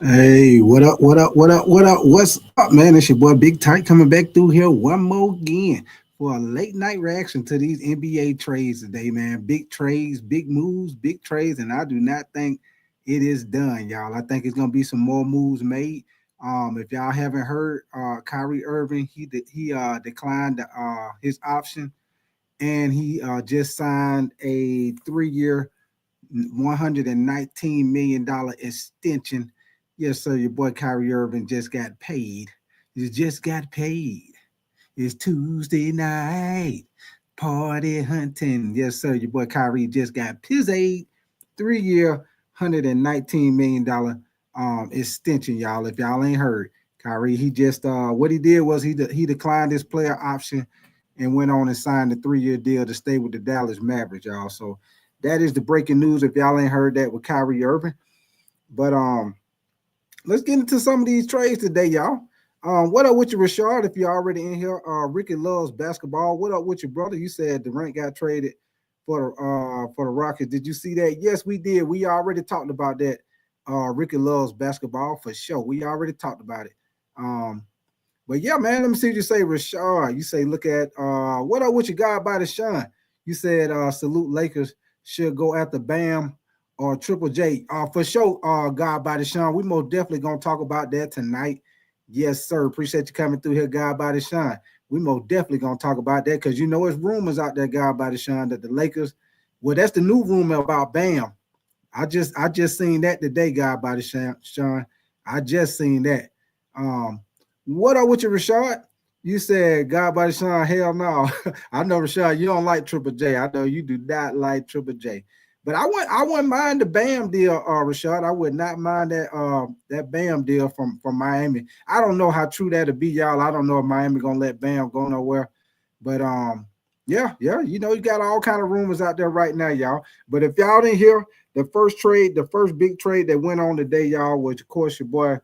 Hey, what up? What up? What up? What up? What's up, man? It's your boy Big Tight coming back through here one more again for a late night reaction to these NBA trades today, man. Big trades, big moves, big trades, and I do not think it is done, y'all. I think it's gonna be some more moves made. If y'all haven't heard, Kyrie Irving he declined his option, and he just signed a 3 year $119 million extension. Yes, sir. Your boy Kyrie Irving just got paid. He just got paid. It's Tuesday night. Party hunting. Yes, sir. Your boy Kyrie just got paid. 3 year, $119 million extension, y'all. If y'all ain't heard, Kyrie, he just what he did was he declined his player option and went on and signed a 3 year deal to stay with the Dallas Mavericks, y'all. So that is the breaking news. If y'all ain't heard that with Kyrie Irving, but let's get into some of these trades today, y'all. What up with you, Rashard? If you're already in here, Ricky loves basketball. What up with your brother? You said Durant got traded for the Rockets. Did you see that? Yes, we did. We already talked about that. Ricky loves basketball for sure. We already talked about it. But yeah, man, let me see what you say, Rashard. You say, look at what up with your guy by the Sean? You said salute Lakers should go after Bam or Triple J. For sure, God by the Sean. We most definitely gonna talk about that tonight. Yes, sir. Appreciate you coming through here, God by the Sean. We most definitely gonna talk about that because you know it's rumors out there, God by the Sean, that the Lakers. Well, that's the new rumor about Bam. I just seen that today, God by the Sean. I just seen that. Um, what up with you, Rashad? You said God by the Sean, hell no. I know, Rashad, you don't like Triple J. I know you do not like Triple J. But I wouldn't mind the Bam deal, Rashad. I would not mind that Bam deal from Miami. I don't know how true that'll be, y'all. I don't know if Miami gonna let Bam go nowhere. But yeah, you know, you got all kind of rumors out there right now, y'all. But if y'all didn't hear the first trade, the first big trade that went on today, y'all, was of course your boy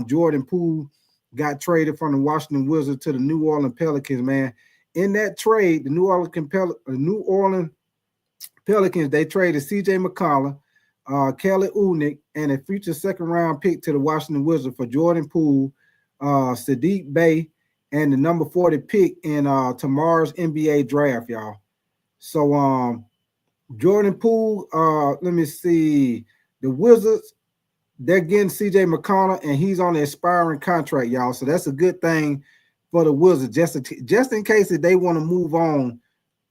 Jordan Poole got traded from the Washington Wizards to the New Orleans Pelicans, man. In that trade, the New Orleans Pelicans, they traded C.J. McCollum, Kelly Olynyk, and a future second-round pick to the Washington Wizards for Jordan Poole, Sadiq Bey, and the number 40 pick in tomorrow's NBA draft, y'all. So Jordan Poole, let me see. The Wizards, they're getting CJ McConnell, and he's on an expiring contract, y'all. So that's a good thing for the Wizards, just in case that they want to move on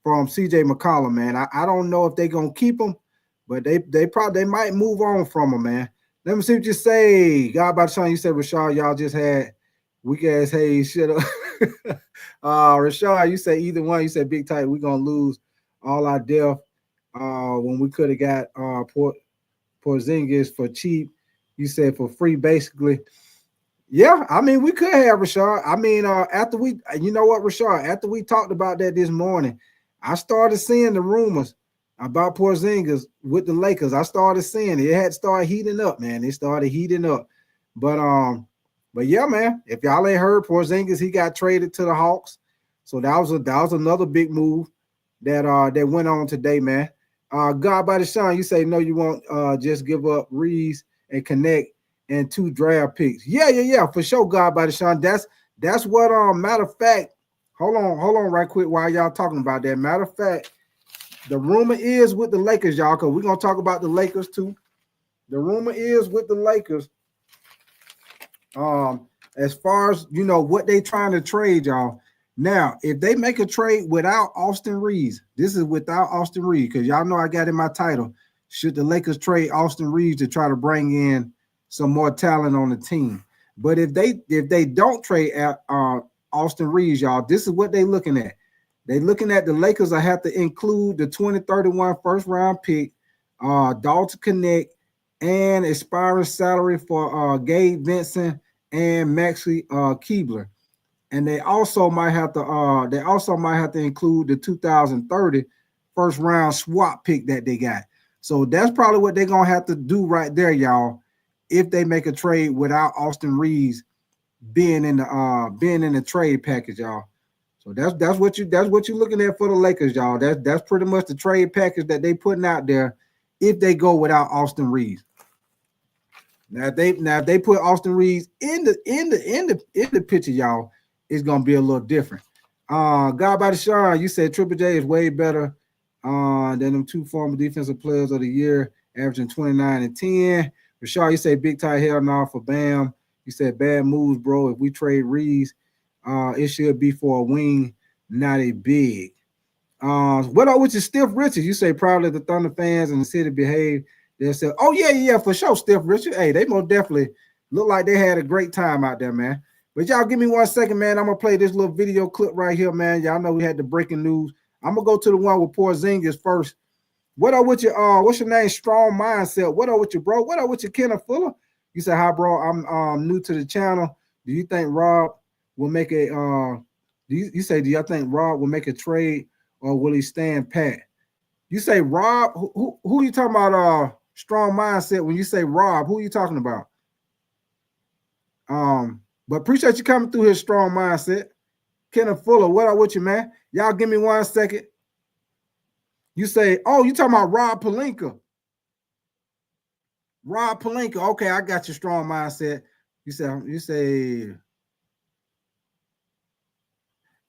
from CJ McCollum, man. I don't know if they're gonna keep him, but they might move on from him, man. Let me see what you say. God by the time you said Rashad, y'all just had weak ass Hayes. Shut up. Rashad, you say either one. You said Big Tight, we're gonna lose all our depth when we could have got Porzingis for cheap. You said for free, basically. Yeah, I mean, we could have Rashad. I mean, after you know what, Rashad, after we talked about that this morning, I started seeing the rumors about Porzingis with the Lakers. I started seeing it. It had started heating up, man. It started heating up. But yeah, man, if y'all ain't heard, Porzingis, he got traded to the Hawks. So that was another big move that went on today, man. God by the Sean, you say no, you won't just give up Reaves and connect and 2 draft picks. Yeah, for sure, God by the Sean. That's what matter of fact. Hold on right quick while y'all talking about that. Matter of fact, the rumor is with the Lakers, y'all, because we're gonna talk about the Lakers too. The rumor is with the Lakers. As far as you know, what they trying to trade, y'all. Now, if they make a trade without Austin Reaves, this is without Austin Reaves, because y'all know I got in my title. Should the Lakers trade Austin Reaves to try to bring in some more talent on the team? But if they don't trade Austin Reaves, y'all, this is what they looking at. They looking at the Lakers will have to include the 2031 first round pick, Dalton Connect, and expiring salary for Gabe Vincent and Maxi Keebler. And they also might have to include the 2030 first round swap pick that they got. So that's probably what they're gonna have to do right there, y'all, if they make a trade without Austin Reaves being in the trade package, y'all. So that's what you're looking at for the Lakers, y'all. That's pretty much the trade package that they putting out there if they go without Austin Reaves. Now if they put Austin Reaves in the picture, y'all, it's gonna be a little different. God by the Sean, you said Triple J is way better than them two former defensive players of the year, averaging 29 and 10. Rashard, you say big tie hell no for Bam. You said bad moves, bro. If we trade Reaves, it should be for a wing, not a big. What up with your Stiff Richards? You say probably the Thunder fans and the city behave. They'll say, oh, yeah, for sure, Stiff Richards. Hey, they most definitely look like they had a great time out there, man. But y'all give me 1 second, man. I'm going to play this little video clip right here, man. Y'all know we had the breaking news. I'm going to go to the one with Porzingis first. What up with your, what's your name? Strong Mindset. What up with your bro? What up with your Kenneth Fuller? You say, hi, bro. I'm new to the channel. Do you think Rob will make a, do y'all think Rob will make a trade or will he stand pat? You say Rob, who you talking about? Strong Mindset. When you say Rob, who are you talking about? But appreciate you coming through here, Strong Mindset. Kenneth Fuller, what up with you, man? Y'all give me 1 second. You say, oh, you talking about Rob Pelinka. Rob Pelinka. Okay, I got your Strong Mindset. You say,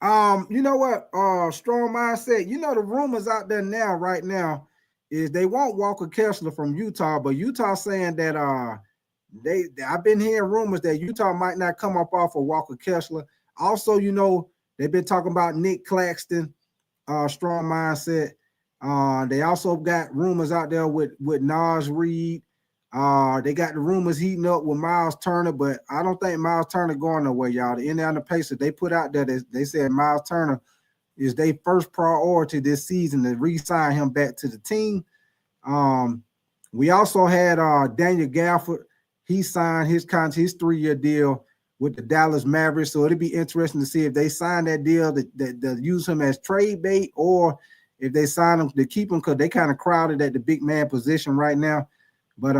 you know what? Strong Mindset. You know the rumors out there now, right now, is they want Walker Kessler from Utah, but Utah saying that I've been hearing rumors that Utah might not come up off of Walker Kessler. Also, you know, they've been talking about Nick Claxton, Strong Mindset. They also got rumors out there with Naz Reid. They got the rumors heating up with Miles Turner, but I don't think Miles Turner going nowhere, y'all. The Indiana Pacers, they put out there that they said Miles Turner is their first priority this season to re-sign him back to the team. We also had Daniel Gafford. He signed his contract, his 3-year deal with the Dallas Mavericks. So it'll be interesting to see if they sign that deal that use him as trade bait, or if they sign him to keep him, because they kind of crowded at the big man position right now. But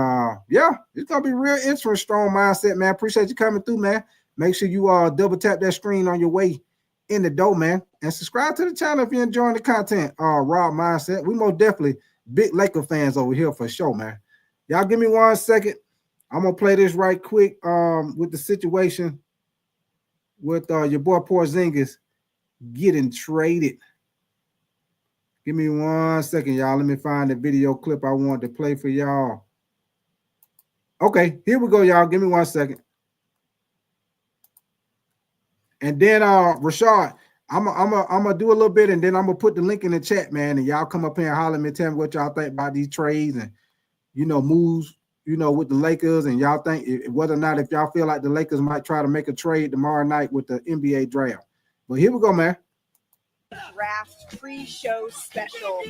yeah, it's gonna be real interesting. Strong Mindset, man. Appreciate you coming through, man. Make sure you double tap that screen on your way in the door, man, and subscribe to the channel if you're enjoying the content. Raw Mindset. We most definitely big Laker fans over here for sure, man. Y'all give me 1 second. I'm gonna play this right quick. With the situation with your boy Porzingis getting traded. Give me 1 second, y'all. Let me find the video clip I wanted to play for y'all. Okay, here we go, y'all. Give me 1 second. And then Rashard, I'm gonna do a little bit, and then I'm gonna put the link in the chat, man. And y'all come up here and holler at me, tell me what y'all think about these trades and moves, with the Lakers, and y'all think whether or not if y'all feel like the Lakers might try to make a trade tomorrow night with the NBA draft. But here we go, man. Draft pre-show special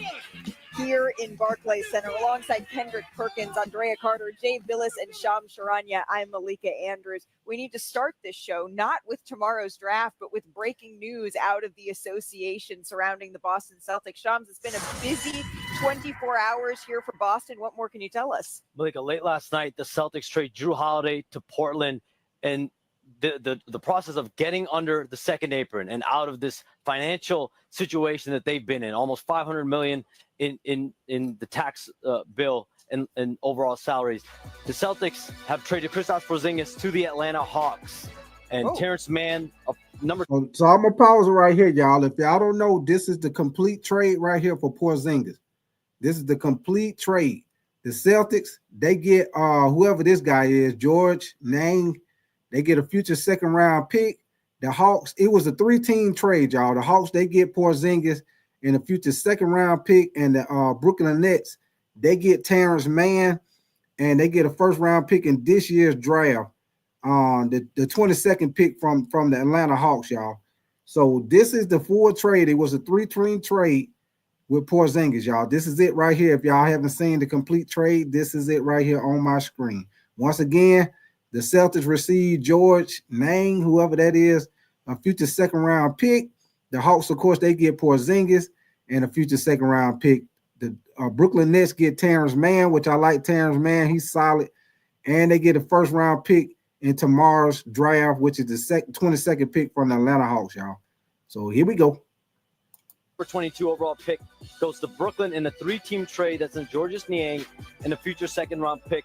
here in Barclays Center alongside Kendrick Perkins, Andrea Carter, Jay Billis, and Sham Sharanya. I'm Malika Andrews. We need to start this show not with tomorrow's draft, but with breaking news out of the association surrounding the Boston Celtics. Shams, it's been a busy 24 hours here for Boston. What more can you tell us? Malika, late last night, the Celtics trade Jrue Holiday to Portland, and the process of getting under the second apron and out of this financial situation that they've been in, almost $500 million in the tax bill and overall salaries. The Celtics have traded Kristaps Porzingis to the Atlanta Hawks, and Terrence Mann, number. So I'm gonna pause it right here, y'all. If y'all don't know, this is the complete trade right here for Porzingis. This is the complete trade. The Celtics, they get whoever this guy is, George Nang. They get a future second-round pick. The Hawks, it was a 3-team trade, y'all. The Hawks, they get Porzingis and a future second-round pick, and the Brooklyn Nets, they get Terrence Mann, and they get a first-round pick in this year's draft. The 22nd pick from the Atlanta Hawks, y'all. So this is the full trade. It was a 3-team trade with Porzingis, y'all. This is it right here. If y'all haven't seen the complete trade, this is it right here on my screen. Once again, the Celtics received George Nang, whoever that is, a future second-round pick. The Hawks, of course, they get Porzingis and a future second-round pick. The Brooklyn Nets get Terrence Mann, which I like Terrence Mann. He's solid. And they get a first-round pick in tomorrow's draft, which is the 22nd pick from the Atlanta Hawks, y'all. So here we go. 22 overall pick goes to Brooklyn in a 3-team trade that's in Georges Niang and a future second-round pick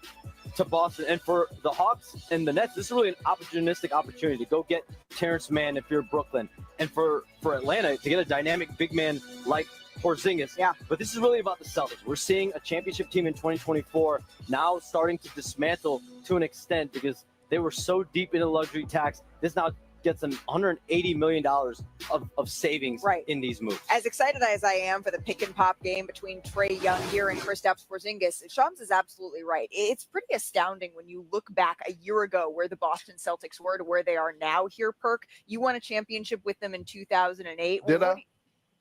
to Boston. And for the Hawks and the Nets, this is really an opportunistic opportunity to go get Terrence Mann if you're Brooklyn. And for Atlanta, to get a dynamic big man like Porzingis. Yeah. But this is really about the Celtics. We're seeing a championship team in 2024 now starting to dismantle to an extent because they were so deep in the luxury tax. This now gets them $180 million of savings in these moves. As excited as I am for the pick and pop game between Trae Young here and Kristaps Porzingis, Shams is absolutely right. It's pretty astounding when you look back a year ago where the Boston Celtics were to where they are now here, Perk. You won a championship with them in 2008. Did I? Do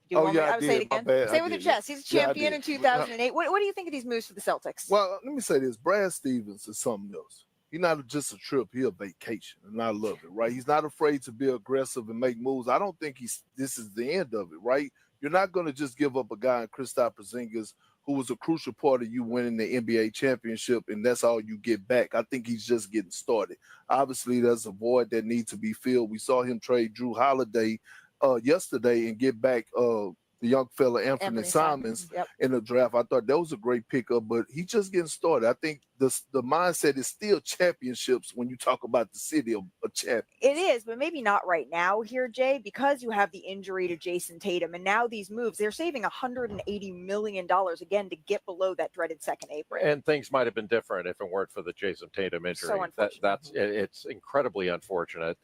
you want me to say it again? Say it with your did. chest. He's a champion in 2008. What do you think of these moves for the Celtics? Well, let me say this. Brad Stevens is something else. He's not just a trip, he's a vacation, and I love it, right? He's not afraid to be aggressive and make moves. I don't think this is the end of it, right? You're not going to just give up a guy in Kristaps Porzingis who was a crucial part of you winning the NBA championship, and that's all you get back. I think he's just getting started. Obviously, there's a void that needs to be filled. We saw him trade Jrue Holiday yesterday and get back the young fella Anthony Simons in the draft. I thought that was a great pickup, but he's just getting started. I think the mindset is still championships when you talk about the city of a champion. It is, but maybe not right now here, Jay, because you have the injury to Jason Tatum, and now these moves, they're saving $180 million again to get below that dreaded second apron. And things might have been different if it weren't for the Jason Tatum injury. So unfortunate. It's incredibly unfortunate.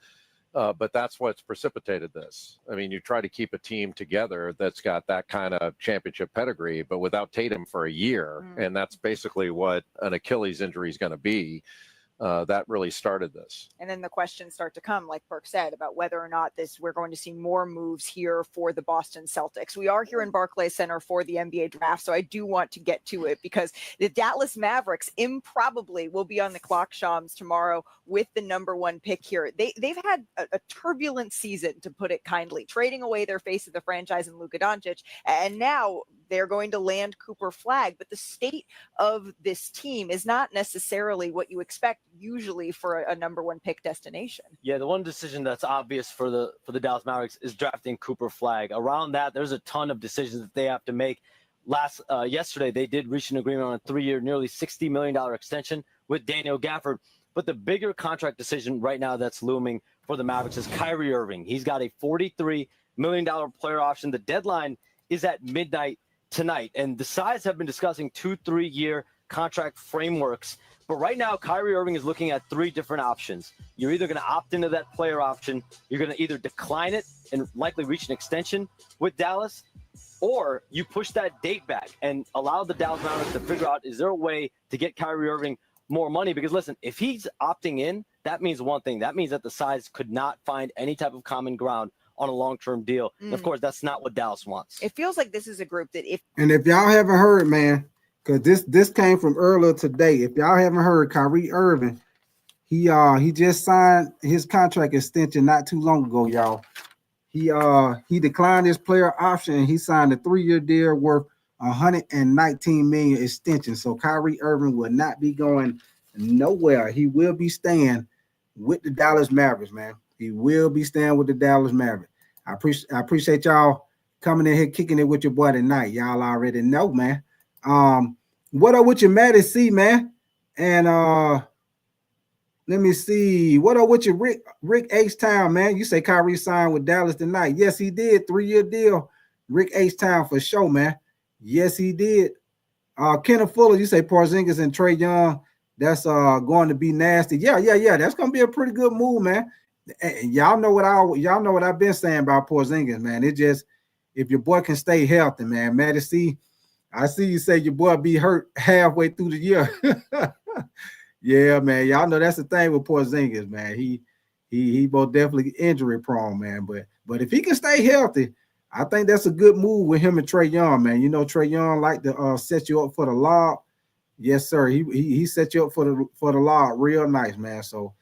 But that's what's precipitated this. I mean, you try to keep a team together that's got that kind of championship pedigree, but without Tatum for a year, and that's basically what an Achilles injury is going to be. That really started this. And then the questions start to come, like Burke said, about whether or not we're going to see more moves here for the Boston Celtics. We are here in Barclays Center for the NBA draft, so I do want to get to it because the Dallas Mavericks improbably will be on the clock, Shams, tomorrow with the number 1 pick here. They've had a turbulent season, to put it kindly, trading away their face of the franchise in Luka Doncic, and now they're going to land Cooper Flagg. But the state of this team is not necessarily what you expect usually for a number 1 pick destination. Yeah, the one decision that's obvious for the Dallas Mavericks is drafting Cooper Flagg. Around that, there's a ton of decisions that they have to make. Yesterday, they did reach an agreement on a 3-year, nearly $60 million extension with Daniel Gafford. But the bigger contract decision right now that's looming for the Mavericks is Kyrie Irving. He's got a $43 million player option. The deadline is at midnight tonight, and the sides have been discussing 2-3-year contract frameworks. But right now, Kyrie Irving is looking at 3 different options. You're either going to opt into that player option, you're going to either decline it and likely reach an extension with Dallas, or you push that date back and allow the Dallas Mavericks to figure out, is there a way to get Kyrie Irving more money? Because listen, if he's opting in, that means one thing. That means that the sides could not find any type of common ground on a long-term deal. And of course, that's not what Dallas wants. It feels like this is a group that if y'all haven't heard, man, because this came from earlier today. If y'all haven't heard, Kyrie Irving, he just signed his contract extension not too long ago, y'all. He declined his player option and he signed a 3-year deal worth $119 million extension. So Kyrie Irving will not be going nowhere. He will be staying with the Dallas Mavericks, man. He will be staying with the Dallas Mavericks. I appreciate y'all coming in here, kicking it with your boy tonight. Y'all already know, man. What up with your Matty C, man? And let me see. What up with your Rick H-Town, man? You say Kyrie signed with Dallas tonight. Yes, he did. 3-year deal. Rick H-Town for sure, man. Yes, he did. Kenneth Fuller, you say Porzingis and Trae Young. That's going to be nasty. Yeah. That's going to be a pretty good move, man. And y'all know what I've been saying about Porzingis, man. It just, if your boy can stay healthy, man. Matty C, I see you say your boy be hurt halfway through the year. Yeah, man. Y'all know that's the thing with Porzingis, man. He both definitely injury prone, man. But if he can stay healthy, I think that's a good move with him and Trae Young, man. You know, Trae Young like to set you up for the lob. Yes, sir. He set you up for the lob real nice, man. So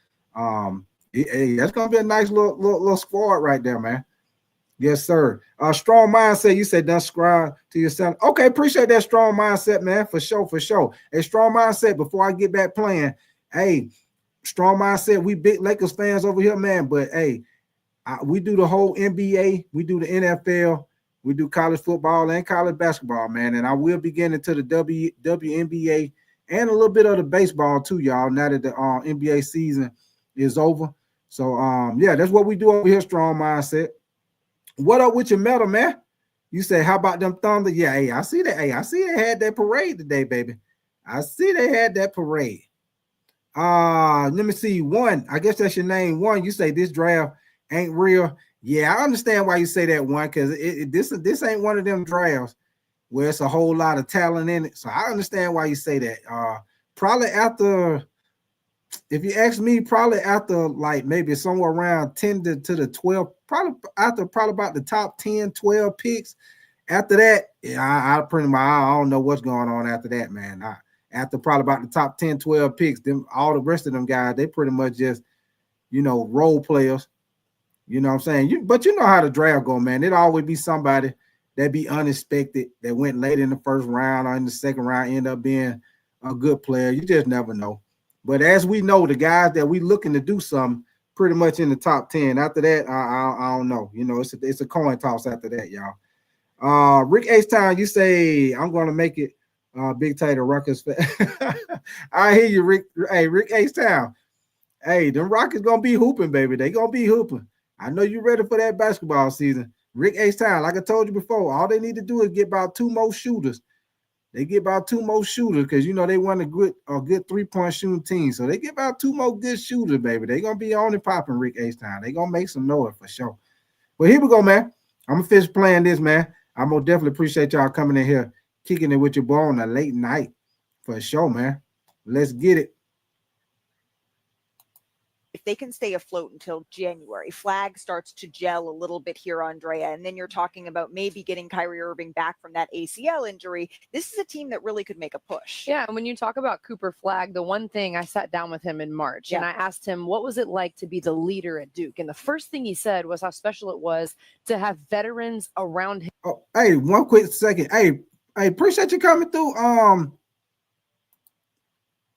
that's gonna be a nice little squad right there, man. Yes, sir. Strong mindset. You said don't subscribe to yourself. Okay, appreciate that strong mindset, man. For sure. A strong mindset. Before I get back playing, hey, strong mindset. We big Lakers fans over here, man. But hey, we do the whole NBA. We do the NFL. We do college football and college basketball, man. And I will be getting into the WNBA and a little bit of the baseball too, y'all, now that the NBA season is over. So, yeah, that's what we do over here, Strong Mindset. What up with your medal, man? You say, how about them Thunder? Yeah, hey, I see that. Hey, I see they had that parade today, baby. I see they had that parade. Let me see. One, I guess that's your name. One, you say this draft ain't real. Yeah, I understand why you say that, one, because this ain't one of them drafts where it's a whole lot of talent in it. So I understand why you say that. Probably after, if you ask me, probably after like maybe somewhere around 10 to the 12, probably about the top 10, 12 picks. After that, yeah, I pretty much, I don't know what's going on after that, man. After probably about the top 10, 12 picks, all the rest of them guys, they pretty much just, role players. You know what I'm saying? But you know how the draft go, man. It'll always be somebody that be unexpected that went late in the first round or in the second round, end up being a good player. You just never know. But as we know, the guys that we looking to do something pretty much in the top 10. After that, I don't know. It's a coin toss after that, y'all. Rick H-Town, you say, I'm going to make it Big Tater Rockets. I hear you, Rick. Hey, Rick H-Town. Hey, them Rockets going to be hooping, baby. They going to be hooping. I know you're ready for that basketball season. Rick H-Town, like I told you before, all they need to do is get about 2 more shooters. They get about 2 more shooters because, they want a good 3-point shooting team. So they get about 2 more good shooters, baby. They're going to be on and popping, Rick H-Town. They're going to make some noise for sure. But here we go, man. I'm going to finish playing this, man. I'm going to definitely appreciate y'all coming in here, kicking it with your boy on a late night for sure, man. Let's get it. If they can stay afloat until January, Flag starts to gel a little bit here, Andrea, and then you're talking about maybe getting Kyrie Irving back from that ACL injury. This is a team that really could make a push. Yeah, and when you talk about Cooper Flag, the one thing, I sat down with him in March and I asked him, what was it like to be the leader at Duke? And the first thing he said was how special it was to have veterans around him. Oh, hey, one quick second. Hey, appreciate you coming through.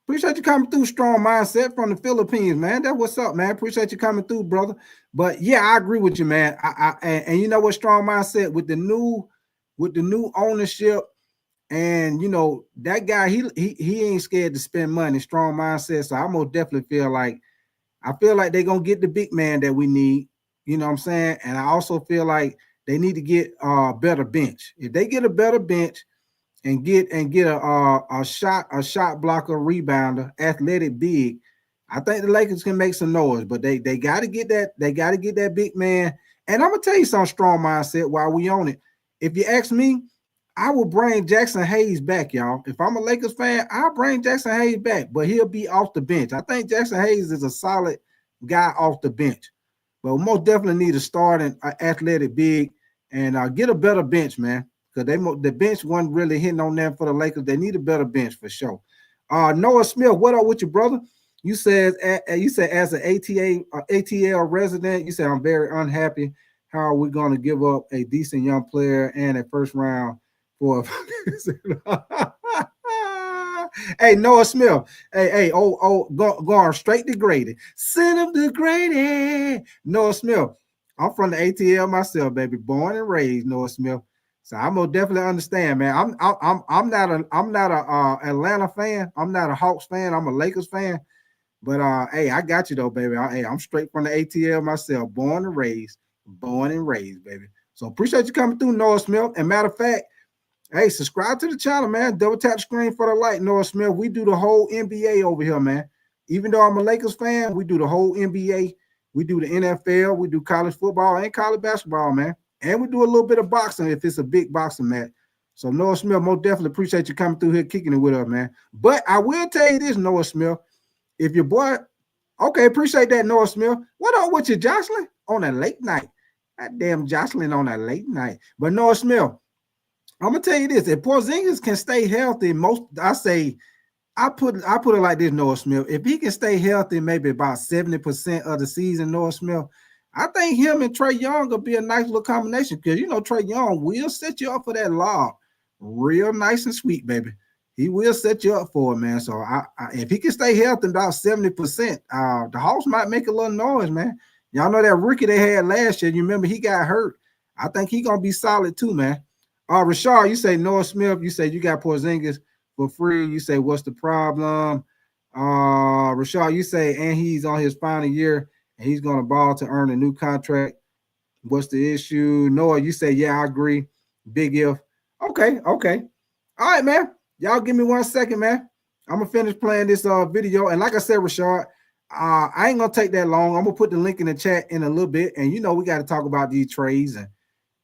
Appreciate you coming through, Strong Mindset from the Philippines, man. That's what's up, man. Appreciate you coming through, brother. But yeah, I agree with you, man. And you know what, Strong Mindset, with the new ownership, and that guy, he ain't scared to spend money. Strong Mindset. So I most definitely feel like they're gonna get the big man that we need. You know what I'm saying? And I also feel like they need to get a better bench. If they get a better bench and get a shot blocker, rebounder, athletic big, I think the Lakers can make some noise. But they got to get that. They got to get that big man. And I'm gonna tell you something, Strong Mindset, while we on it. If you ask me, I will bring Jackson Hayes back, y'all. If I'm a Lakers fan, I'll bring Jackson Hayes back, but he'll be off the bench. I think Jackson Hayes is a solid guy off the bench, but we most definitely need to start an athletic big and get a better bench, man. Because the bench wasn't really hitting on them for the Lakers. They need a better bench for sure. Noah Smith, what up with you, brother? You said as an ATL resident, you said, I'm very unhappy. How are we going to give up a decent young player and a first round for Hey, Noah Smith. Going straight to Grady. Send him to Grady. Noah Smith. I'm from the ATL myself, baby. Born and raised, Noah Smith. So I'm gonna definitely understand, man. I'm not a Atlanta fan. I'm not a Hawks fan. I'm a Lakers fan. But hey, I got you though, baby. I'm straight from the ATL myself. Born and raised, baby. So appreciate you coming through, Noah Smith. And matter of fact, hey, subscribe to the channel, man. Double tap the screen for the light, Noah Smith. We do the whole NBA over here, man. Even though I'm a Lakers fan, we do the whole NBA. We do the NFL. We do college football and college basketball, man. And we do a little bit of boxing if it's a big boxing match. So Noah Smith, most definitely appreciate you coming through here, kicking it with us, man. But I will tell you this, Noah Smith. If your boy, okay, appreciate that, Noah Smith. What up with you, Jocelyn? On a late night. God damn, Jocelyn on a late night. But Noah Smith, I'm gonna tell you this: if Porzingis can stay healthy, I put it like this, Noah Smith. If he can stay healthy, maybe about 70% of the season, Noah Smith, I think him and Trae Young will be a nice little combination because Trae Young will set you up for that lob, real nice and sweet, baby. He will set you up for it, man. So if he can stay healthy about 70%, the Hawks might make a little noise, man. Y'all know that rookie they had last year. You remember he got hurt. I think he's gonna be solid too, man. Rashard, you say Noah Smith, you say you got Porzingis for free. You say, what's the problem? Rashard, you say, and he's on his final year and he's gonna ball to earn a new contract. What's the issue? Noah, you say, yeah, I agree. Big if. Okay. All right, man. Y'all give me 1 second, man. I'm gonna finish playing this video. And like I said, Rashard, I ain't gonna take that long. I'm gonna put the link in the chat in a little bit. And we got to talk about these trades and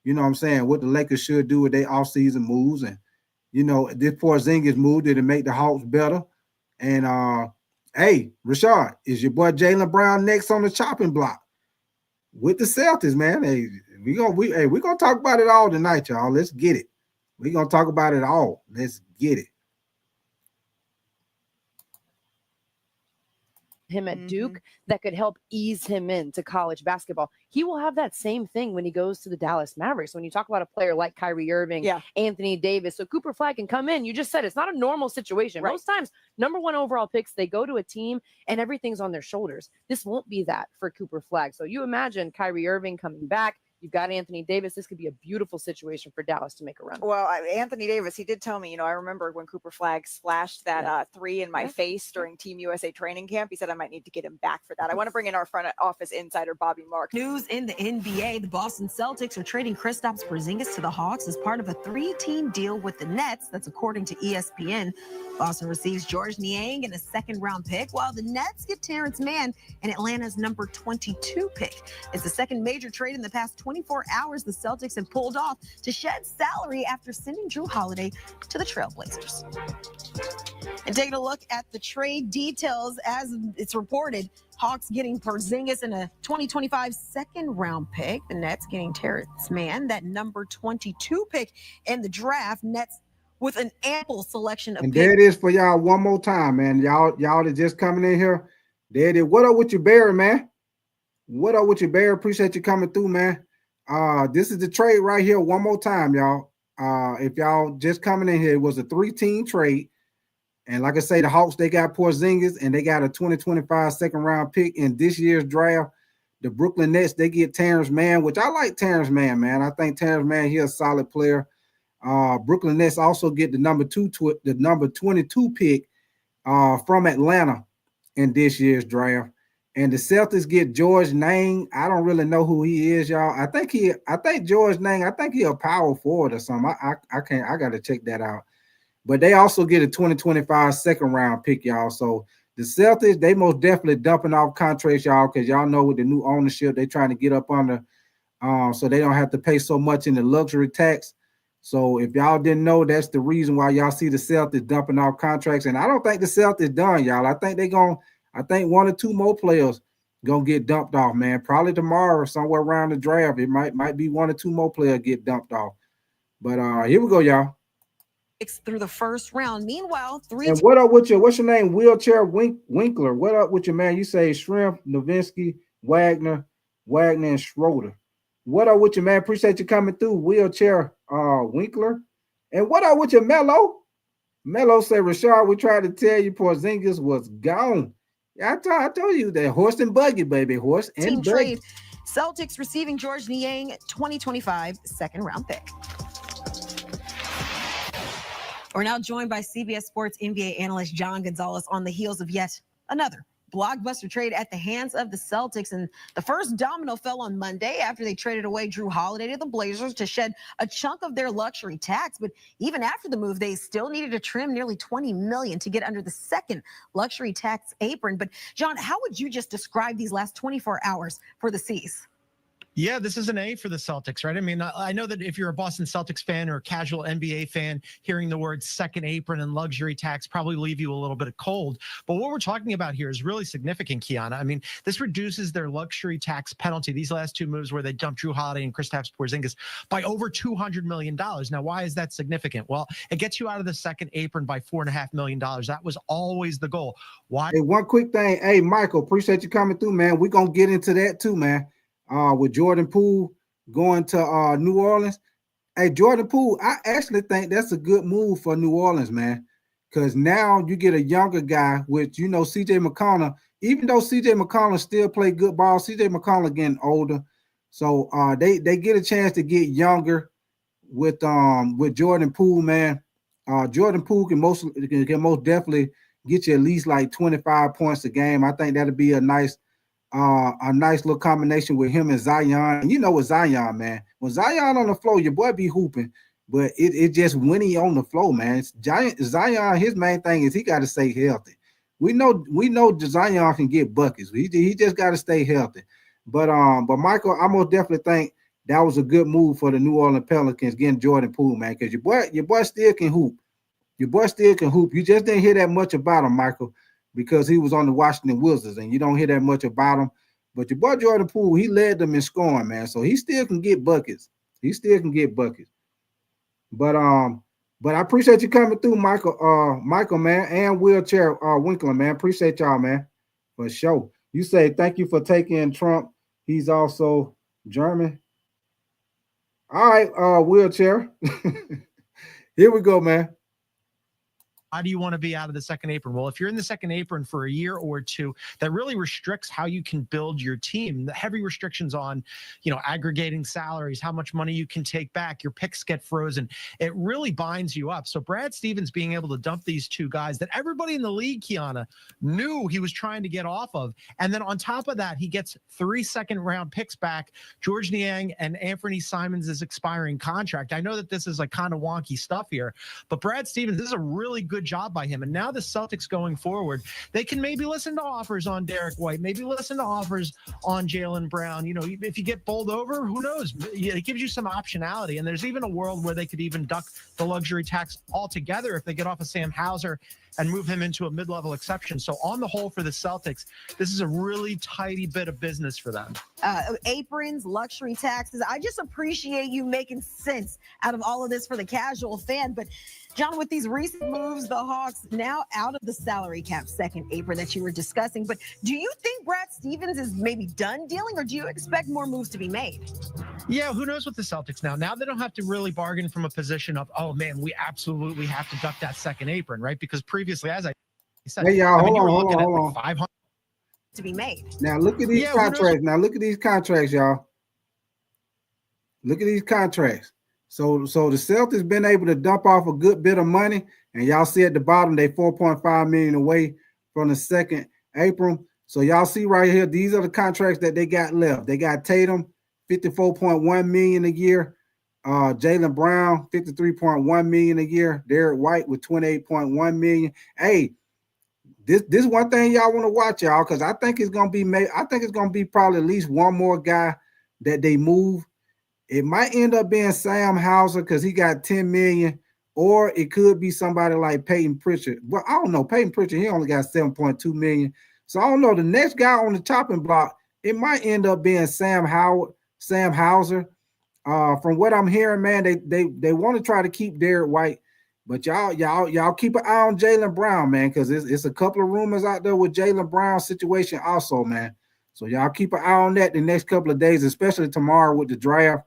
what I'm saying, what the Lakers should do with their offseason moves. And this Porzingis move, did it make the Hawks better? And hey, Rashard, is your boy Jaylen Brown next on the chopping block with the Celtics, man? Hey, we're gonna talk about it all tonight, y'all. Let's get it. We're gonna talk about it all. Let's get it. Him at Duke that could help ease him into college basketball. He will have that same thing when he goes to the Dallas Mavericks. When you talk about a player like Kyrie Irving, Anthony Davis, so Cooper Flag can come in. You just said it's not a normal situation. Right. Most times, number 1 overall picks, they go to a team and everything's on their shoulders. This won't be that for Cooper Flag. So you imagine Kyrie Irving coming back. You've got Anthony Davis. This could be a beautiful situation for Dallas to make a run. Well, Anthony Davis, he did tell me, I remember when Cooper Flag splashed that 3 in my face during Team USA training camp. He said I might need to get him back for that. I want to bring in our front office insider, Bobby Marks. News in the NBA, the Boston Celtics are trading Kristaps Porzingis to the Hawks as part of a 3-team deal with the Nets. That's according to ESPN. Boston receives George Niang and a second-round pick, while the Nets get Terrence Mann and Atlanta's number 22 pick. It's the second major trade in the past 24 hours the Celtics have pulled off to shed salary after sending Jrue Holiday to the Trailblazers. And taking a look at the trade details as it's reported, Hawks getting Porzingis and a 2025 second-round pick. The Nets getting Terrence Mann, that number 22 pick in the draft. Nets with an ample selection of picks. And there it is for y'all one more time, man. Y'all that just coming in here. There it is. What up with your Barry, man? What up with your Barry? Appreciate you coming through, man. This is the trade right here one more time, y'all. If y'all just coming in here, it was a 3-team trade. And like I say, the Hawks, they got Porzingis and they got a 2025 second-round pick in this year's draft. The Brooklyn Nets, they get Terrence Mann, which I like Terrence Mann, man. I think Terrence Mann, he's a solid player. Brooklyn Nets also get the number 22 pick from Atlanta in this year's draft. And the Celtics get George Niang. I don't really know who he is, y'all. I think George Niang, I think he's a power forward or something. I gotta check that out. But they also get a 2025 second-round pick, y'all. So the Celtics, they most definitely dumping off contracts, y'all, because y'all know with the new ownership, they trying to get up under so they don't have to pay so much in the luxury tax. So if y'all didn't know, that's the reason why y'all see the Celtics dumping off contracts. And I don't think the Celtics done, y'all. I think 1 or 2 more players gonna get dumped off, man. Probably tomorrow or somewhere around the draft. It might be 1 or 2 more players get dumped off. But here we go, y'all. Through the first round. Meanwhile, And what up with what's your name? Wheelchair Winkler. What up with your man? You say Shrimp, Nowitzki, Wagner, and Schroeder. What up with your man? Appreciate you coming through, Wheelchair Winkler. And what up with your Mello? Mello said, Rashard, we tried to tell you Porzingis was gone. Yeah, I told you that horse and buggy, baby. Horse and team buggy. Trade. Celtics receiving George Niang, 2025 second-round pick. We're now joined by CBS Sports NBA analyst John Gonzalez on the heels of yet another blockbuster trade at the hands of the Celtics. And the first domino fell on Monday after they traded away Jrue Holiday to the Blazers to shed a chunk of their luxury tax. But even after the move, they still needed to trim nearly $20 million to get under the second luxury tax apron. But John, how would you just describe these last 24 hours for the C's? Yeah, this is an A for the Celtics, right? I mean, I know that if you're a Boston Celtics fan or a casual NBA fan, hearing the words second apron and luxury tax probably leave you a little bit cold. But what we're talking about here is really significant, Kiana. I mean, this reduces their luxury tax penalty, these last 2 moves where they dumped Jrue Holiday and Kristaps Porzingis, by over $200 million. Now, why is that significant? Well, it gets you out of the second apron by $4.5 million. That was always the goal. Why? Hey, one quick thing. Hey, Michael, appreciate you coming through, man. We're going to get into that too, man. With Jordan Poole going to New Orleans. Hey, Jordan Poole, I actually think that's a good move for New Orleans, man, because now you get a younger guy, which, C.J. McConnell, even though C.J. McConnell still play good ball, C.J. McConnell getting older. So they get a chance to get younger with Jordan Poole, man. Jordan Poole can most definitely get you at least like 25 points a game. I think that'll be a nice little combination with him and Zion. And you know with Zion, man, when Zion on the floor, your boy be hooping, but it just when he on the floor, man. Zion, his main thing is he got to stay healthy. We know Zion can get buckets. He just got to stay healthy. But Michael, I most definitely think that was a good move for the New Orleans Pelicans getting Jordan Poole, man, because your boy still can hoop. Your boy still can hoop. You just didn't hear that much about him, Michael, because he was on the Washington Wizards, and you don't hear that much about him. But your boy Jordan Poole, he led them in scoring, man. So he still can get buckets. But I appreciate you coming through, Michael, man, and Wheelchair Winkler, man. Appreciate y'all, man, for sure. You say thank you for taking Trump. He's also German. All right, Wheelchair. Here we go, man. How do you want to be out of the second apron? Well, if you're in the second apron for a year or two, that really restricts how you can build your team. The heavy restrictions on, aggregating salaries, how much money you can take back, your picks get frozen. It really binds you up. So Brad Stevens being able to dump these two guys that everybody in the league, Kiana, knew he was trying to get off of. And then on top of that, he gets 3 second-round picks back, George Niang and Anthony Simons' expiring contract. I know that this is like kind of wonky stuff here, but Brad Stevens, this is a really good job by him. And now the Celtics going forward, they can maybe listen to offers on Derek White, maybe listen to offers on Jaylen Brown. If you get bowled over, who knows? It gives you some optionality. And there's even a world where they could even duck the luxury tax altogether if they get off of Sam Hauser and move him into a mid-level exception. So on the whole for the Celtics, this is a really tidy bit of business for them. Aprons, luxury taxes. I just appreciate you making sense out of all of this for the casual fan. But John, with these recent moves, the Hawks now out of the salary cap second apron that you were discussing. But do you think Brad Stevens is maybe done dealing, or do you expect more moves to be made? Yeah, who knows with the Celtics now? Now they don't have to really bargain from a position of, oh man, we absolutely have to duck that second apron, right? Because previously, as I said, hey y'all, hold on. 500 to be made. Now look at these contracts. Now look at these contracts, y'all. Look at these contracts. So the Celtics been able to dump off a good bit of money, and y'all see at the bottom they $4.5 million away from the second apron. So y'all see right here, these are the contracts that they got left. They got Tatum, $54.1 million a year. Jaylen Brown, $53.1 million a year. Derek White with $28.1 million. Hey, this one thing y'all want to watch, y'all, because I think it's gonna be probably at least one more guy that they move. It might end up being Sam Hauser because he got $10 million, or it could be somebody like Peyton Pritchard. Well, I don't know. Peyton Pritchard, he only got $7.2 million. So I don't know. The next guy on the chopping block, it might end up being Sam Hauser. From what I'm hearing, man, they want to try to keep Derek White, but y'all keep an eye on Jaylen Brown, man, because it's a couple of rumors out there with Jaylen Brown's situation also, man. So y'all keep an eye on that the next couple of days, especially tomorrow with the draft.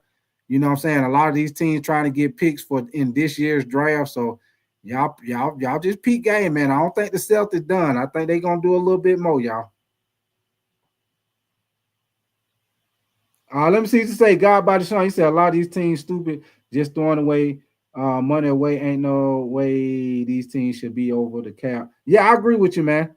You know what I'm saying? A lot of these teams trying to get picks in this year's draft. So y'all just peak game, man. I don't think the Celtics done. I think they're gonna do a little bit more, y'all. Let me see what you say. God by the Sean, he said a lot of these teams stupid, just throwing away money away. Ain't no way these teams should be over the cap. Yeah, I agree with you, man.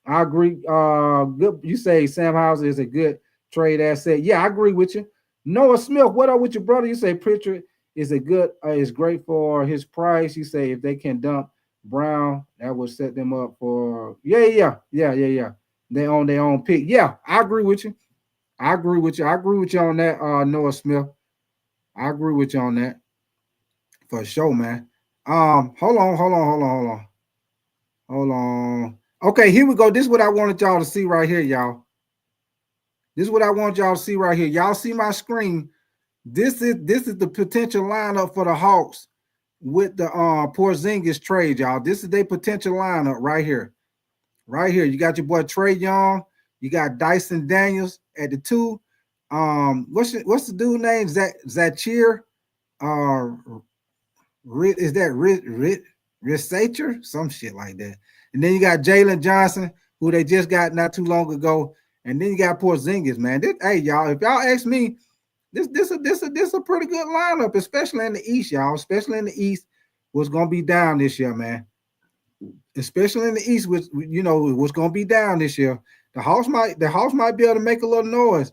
I agree. Good. You say Sam Hauser is a good trade asset. Yeah, I agree with you. Noah Smith, what up with your brother? You say Pritchard is is great for his price. You say if they can dump Brown, that would set them up for yeah. They own their own pick. Yeah, I agree with you. I agree with you on that, Noah Smith. I agree with you on that for sure, man. Hold on. Okay, here we go. This is what I wanted y'all to see right here, y'all. Y'all see my screen. This is the potential lineup for the Hawks with the Porzingis trade, y'all. This is their potential lineup right here. Right here. You got your boy Trae Young. You got Dyson Daniels at the 2. What's the dude name? Zachir? Is that Risacher? Some shit like that. And then you got Jalen Johnson, who they just got not too long ago. And then you got Porzingis, man. Hey, y'all, if y'all ask me, This a pretty good lineup, especially in the East, y'all. Especially in the East, what's gonna be down this year, man. Especially in the East, which what's gonna be down this year. The Hawks might be able to make a little noise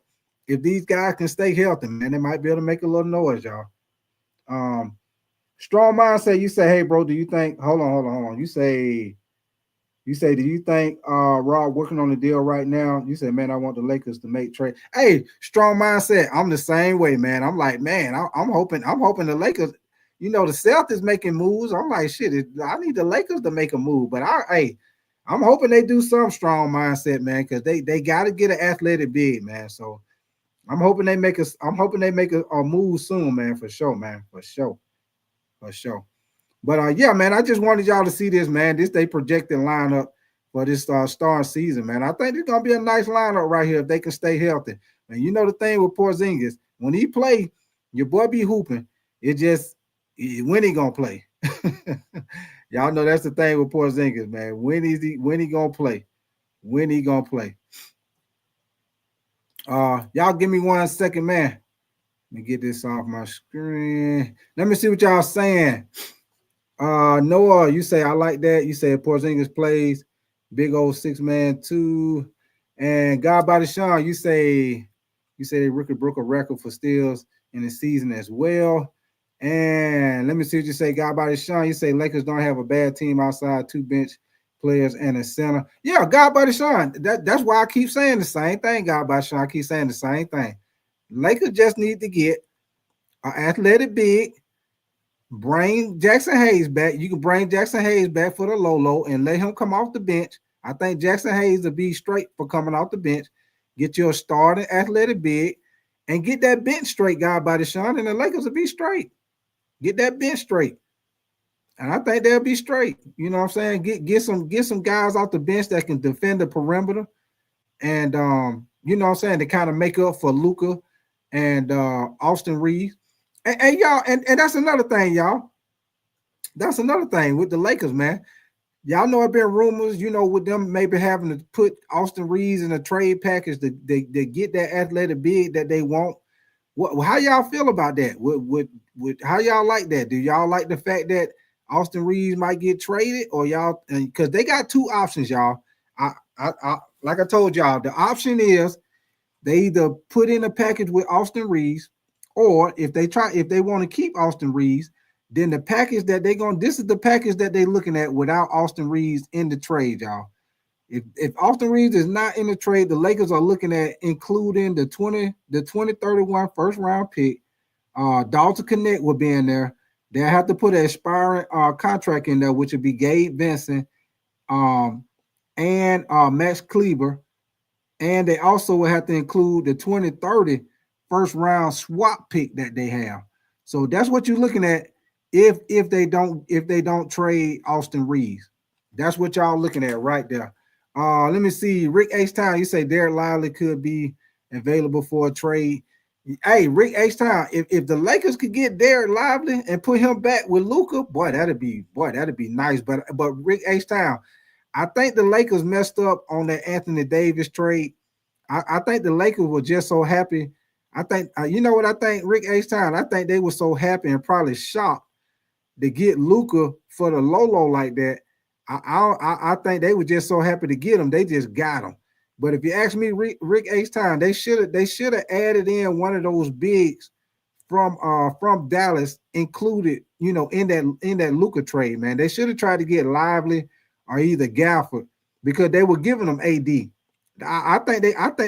if these guys can stay healthy, man. They might be able to make a little noise, y'all. Strong mindset. You say, hey, bro, do you think? Hold on. You say, do you think Rob working on the deal right now? You say, man, I want the Lakers to make trade. Hey, strong mindset. I'm the same way, man. I'm like, man, I'm hoping the Lakers. The Celtics making moves. I'm like, shit. I need the Lakers to make a move, but I'm hoping they do some strong mindset, man, because they got to get an athletic big, man. So I'm hoping they make a move soon, man, for sure, man, for sure. But yeah, man, I just wanted y'all to see this, man. This they projected lineup for this starting season, man. I think it's gonna be a nice lineup right here if they can stay healthy. And the thing with Porzingis, when he play, your boy be hooping. It just when he gonna play. Y'all know that's the thing with Porzingis, man. When he gonna play? When he gonna play? Y'all give me 1 second, man. Let me get this off my screen. Let me see what y'all saying. Noah, you say I like that. You say Porzingis plays big old 6-man too. And God by the Sean, you say Ricky broke a record for steals in the season as well. And let me see what you say. God by the Sean, you say Lakers don't have a bad team outside 2 bench players and a center. Yeah, God by the Sean. That's why I keep saying the same thing. God by the Sean, I keep saying the same thing. Lakers just need to get an athletic big. Bring Jackson Hayes back. You can bring Jackson Hayes back for the low and let him come off the bench. I think Jackson Hayes will be straight for coming off the bench. Get your starting athletic big and get that bench straight, God by the Sean, and the Lakers will be straight. Get that bench straight. And I think they'll be straight. You know what I'm saying? Get some guys off the bench that can defend the perimeter. And you know what I'm saying, to kind of make up for Luka and Austin Reaves. And y'all, and that's another thing, y'all. That's another thing with the Lakers, man. Y'all know, there been rumors, with them maybe having to put Austin Reaves in a trade package to get that athletic big that they want. How y'all feel about that? How y'all like that? Do y'all like the fact that Austin Reaves might get traded, or y'all? Because they got 2 options, y'all. I like I told y'all, the option is they either put in a package with Austin Reaves, or if they want to keep Austin Reaves, then the package that this is the package that they're looking at without Austin Reaves in the trade, y'all. If Austin Reaves is not in the trade, the Lakers are looking at including the 2031 first round pick. Dalton Connect will be in there. They'll have to put an expiring contract in there, which would be Gabe Vincent, and Max Kleber. And they also will have to include the 2030 first round swap pick that they have. So that's what you're looking at if they don't trade Austin Reaves. That's what y'all looking at right there. Let me see. Rick H-Town, you say Derek Lively could be available for a trade. Hey, Rick H-Town, if the Lakers could get Derek Lively and put him back with Luka, boy, that'd be nice. But Rick H-Town, I think the Lakers messed up on that Anthony Davis trade. I think the Lakers were just so happy. I think you know what I think, Rick H-Town. I think they were so happy and probably shocked to get Luka for the low like that. I think they were just so happy to get him. They just got him. But if you ask me, Rick H-Town, they should have added in one of those bigs from Dallas included, in that Luka trade, man. They should have tried to get Lively or either Gafford, because they were giving them AD. I think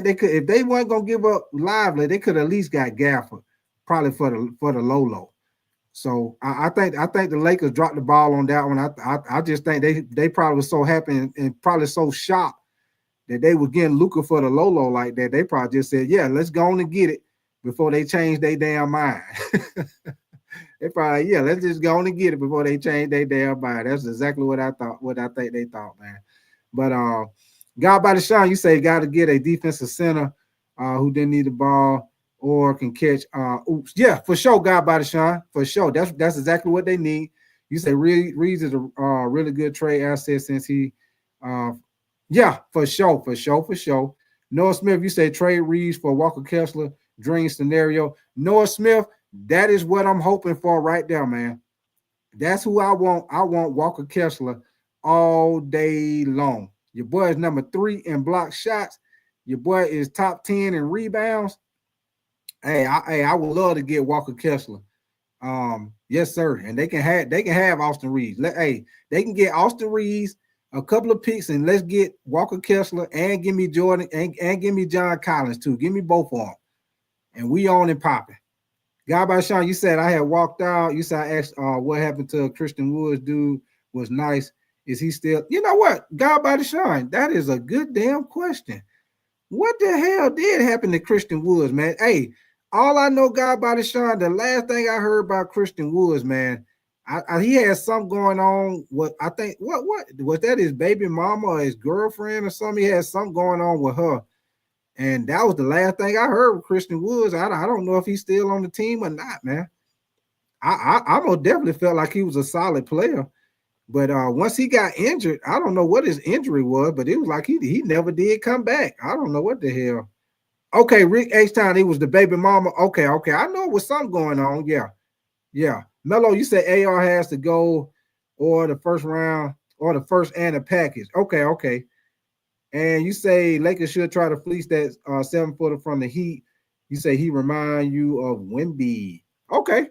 they could, if they weren't gonna give up Lively, they could at least got Gafford, probably for the low. So I think the Lakers dropped the ball on that one. I just think they probably were so happy and probably so shocked that they were getting Luka for the low like that. They probably just said, yeah, let's go on and get it before they change their damn mind. They probably, yeah, let's just go on and get it before they change their damn mind. That's exactly what I think they thought, man. But God by the Sean, you say got to get a defensive center who didn't need the ball or can catch oops. Yeah, for sure, God by the Sean, for sure. That's exactly what they need. You say Reaves is a really good trade asset since he yeah, for sure. Noah Smith, you say trade Reaves for Walker Kessler dream scenario. Noah Smith, that is what I'm hoping for right there, man. That's who I want. I want Walker Kessler all day long. Your boy is number 3 in block shots. Your boy is top 10 in rebounds. Hey, I would love to get Walker Kessler. Yes, sir. And they can have Austin Reaves. They can get Austin Reaves, a couple of picks, and let's get Walker Kessler and give me Jordan and give me John Collins too. Give me both of them. And we on and popping. God by Sean, you said I had walked out. You said I asked what happened to Christian Woods, dude, was nice. Is he still? You know what? God by Sean, that is a good damn question. What the hell did happen to Christian Woods, man? Hey, all I know, God by Sean, the last thing I heard about Christian Woods, man, he had something going on. What was that? His baby mama or his girlfriend or something? He had something going on with her. And that was the last thing I heard with Christian Woods. I don't know if he's still on the team or not, man. I most definitely felt like he was a solid player. But once he got injured, I don't know what his injury was, but it was like he never did come back. I don't know what the hell. Okay, Rick H-Town, he was the baby mama. Okay. I know it was something going on. Yeah. Melo, you said AR has to go or the first round or the first and the package. Okay. And you say Lakers should try to fleece that 7-footer from the Heat. You say he remind you of Wemby. Okay.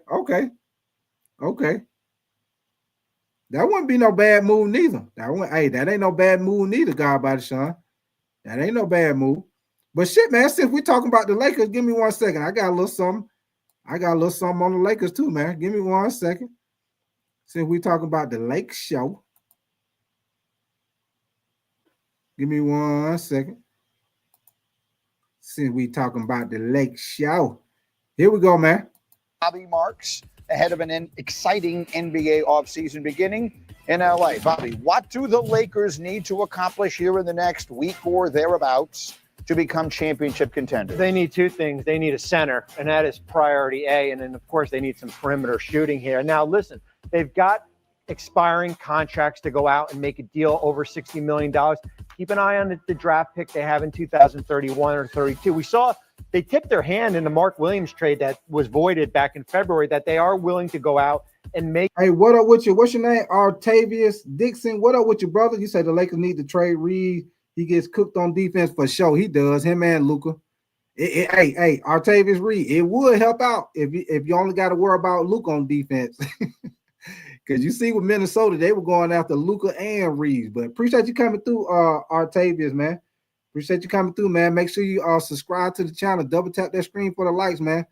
That wouldn't be no bad move neither. That ain't no bad move neither, God by the Sean. That ain't no bad move. But shit, man, since we talking about the Lakers, give me 1 second. I got a little something. On the Lakers too, man. Give me 1 second. Since we talking about the Lake Show. Give me 1 second. Since we talking about the Lake Show. Here we go, man. Bobby Marks ahead of an exciting NBA offseason beginning in LA. Bobby, what do the Lakers need to accomplish here in the next week or thereabouts to become championship contenders? They need 2 things. They need a center, and that is priority A. And then, of course, they need some perimeter shooting here. Now, listen, they've got expiring contracts to go out and make a deal over $60 million. Keep an eye on the draft pick they have in 2031 or 32. We saw they tipped their hand in the Mark Williams trade that was voided back in February that they are willing to go out and make. Hey, what up with you? What's your name? Artavius Dixon. What up with your brother? You say the Lakers need to trade Reaves. He gets cooked on defense for sure. He does. Him and Luka. Hey, Artavius Reed. It would help out if you only got to worry about Luka on defense. Because you see with Minnesota, they were going after Luka and Reaves. But appreciate you coming through, Artavius, man. Appreciate you coming through, man. Make sure you subscribe to the channel. Double tap that screen for the likes, man.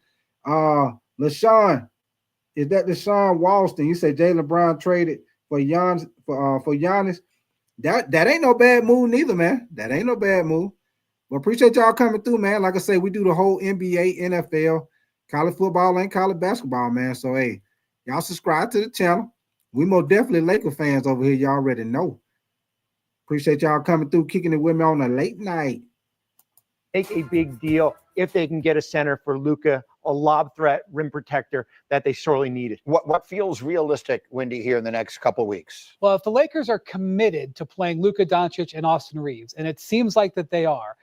LaShawn, is that LaShawn Walston? You say Jaylen Brown traded for Giannis for Giannis. That ain't no bad move neither, man. That ain't no bad move. But appreciate y'all coming through, man. Like I say, we do the whole NBA, NFL, college football, and college basketball, man. So hey, y'all subscribe to the channel. We most definitely Laker fans over here. Y'all already know. Appreciate y'all coming through, kicking it with me on a late night. Make a big deal if they can get a center for Luka, a lob threat, rim protector that they sorely needed. What feels realistic, Wendy, here in the next couple of weeks? Well, if the Lakers are committed to playing Luka Doncic and Austin Reaves, and it seems like that they are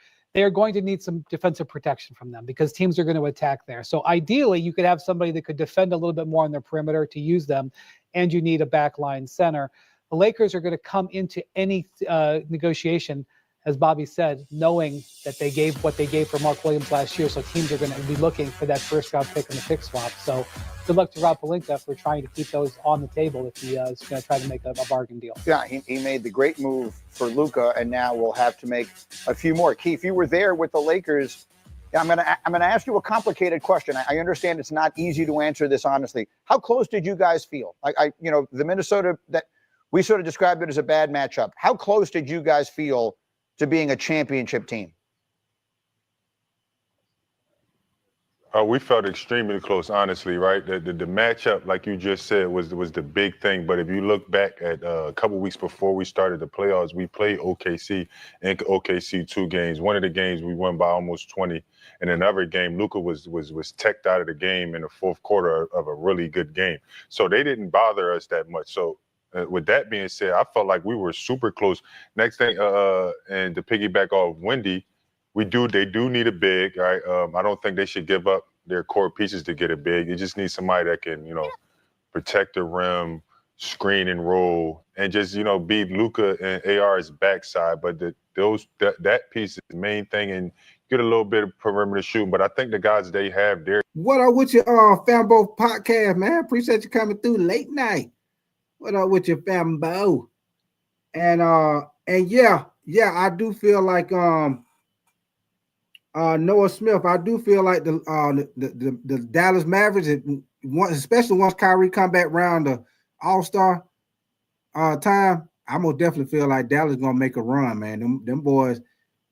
going to need some defensive protection from them because teams are going to attack there. So ideally, you could have somebody that could defend a little bit more on their perimeter to use them, and you need a backline center. The Lakers are going to come into any negotiation, as Bobby said, knowing that they gave what they gave for Mark Williams last year. So teams are going to be looking for that first-round pick in the pick swap. So good luck to Rob Pelinka for trying to keep those on the table if he is going to try to make a bargain deal. Yeah, he made the great move for Luka, and now we'll have to make a few more. Keith, you were there with the Lakers. I'm gonna ask you a complicated question. I understand it's not easy to answer this honestly. How close did you guys feel? The Minnesota that we sort of described it as a bad matchup. How close did you guys feel to being a championship team? We felt extremely close, honestly, right? The matchup, like you just said, was the big thing. But if you look back at a couple weeks before we started the playoffs, we played OKC in OKC 2 games. One of the games we won by almost 20. And another game, Luka was teched out of the game in the fourth quarter of a really good game. So they didn't bother us that much. So with that being said, I felt like we were super close. Next thing, and to piggyback off Wendy, They do need a big, right? I don't think they should give up their core pieces to get a big. You just need somebody that can, protect the rim, screen and roll, and just, beat Luka and AR's backside. But that piece is the main thing, and get a little bit of perimeter shooting. But I think the guys they have there. What up with your Fambo podcast, man? Appreciate you coming through late night. What up with your Fambo? And yeah, I do feel like Noah Smith. I do feel like the Dallas Mavericks, especially once Kyrie come back around the All-Star time, I most definitely feel like Dallas gonna make a run, man. Them boys,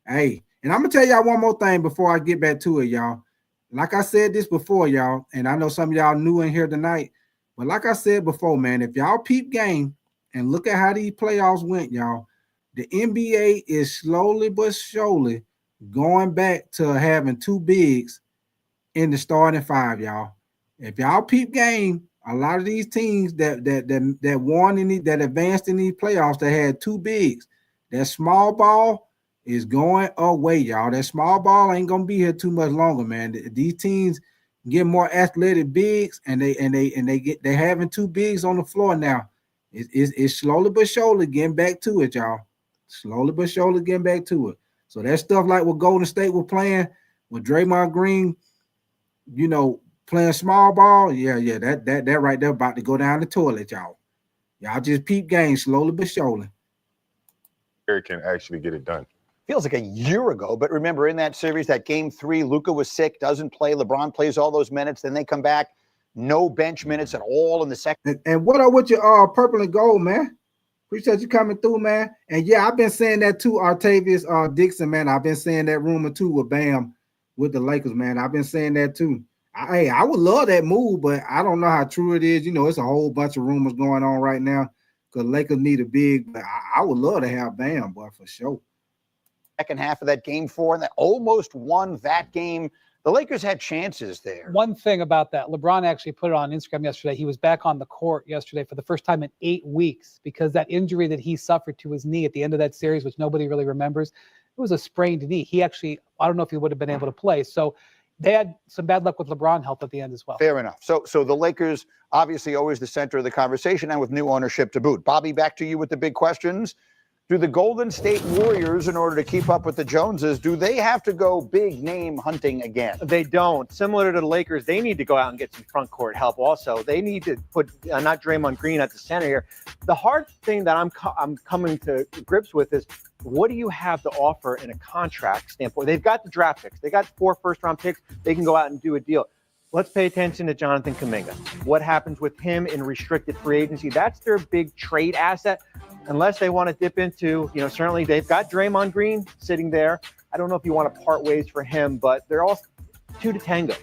hey. And I'm gonna tell y'all one more thing before I get back to it, y'all. Like I said this before, y'all, and I know some of y'all new in here tonight, but like I said before, man, if y'all peep game and look at how these playoffs went, y'all, the NBA is slowly but surely going back to having two bigs in the starting five, y'all. If y'all peep game, a lot of these teams that won that advanced in these playoffs that had two bigs, that small ball is going away, y'all. That small ball ain't gonna be here too much longer, man. These teams get more athletic bigs, and they're having two bigs on the floor now. It's slowly but surely getting back to it, y'all. Slowly but surely getting back to it. So that stuff like what Golden State were playing with Draymond Green, playing small ball, yeah, that right there about to go down the toilet, y'all. Y'all just peep game slowly but surely. Eric can actually get it done. Feels like a year ago, but remember in that series, that game 3, Luka was sick, doesn't play. LeBron plays all those minutes, then they come back, no bench minutes at all in the second. And what up with your purple and gold, man? Appreciate you coming through, man. And yeah, I've been saying that too, Artavius Dixon, man. I've been saying that rumor too with Bam with the Lakers, man. I've been saying that too. I would love that move, but I don't know how true it is. It's a whole bunch of rumors going on right now because Lakers need a big, but I would love to have Bam, boy, for sure. Second half of that game 4, and they almost won that game. The Lakers had chances there. One thing about that, LeBron actually put it on Instagram yesterday. He was back on the court yesterday for the first time in 8 weeks because that injury that he suffered to his knee at the end of that series, which nobody really remembers, it was a sprained knee. He actually, I don't know if he would have been able to play. So they had some bad luck with LeBron health at the end as well. Fair enough. So the Lakers, obviously always the center of the conversation, and with new ownership to boot. Bobby, back to you with the big questions. Do the Golden State Warriors, in order to keep up with the Joneses, do they have to go big name hunting again? They don't. Similar to the Lakers, they need to go out and get some front court help also. They need to put not Draymond Green at the center here. The hard thing that I'm coming to grips with is, what do you have to offer in a contract standpoint? They've got the draft picks. They got 4 first-round picks. They can go out and do a deal. Let's pay attention to Jonathan Kuminga. What happens with him in restricted free agency? That's their big trade asset. Unless they want to dip into, certainly they've got Draymond Green sitting there. I don't know if you want to part ways for him, but they're all 2 to tango.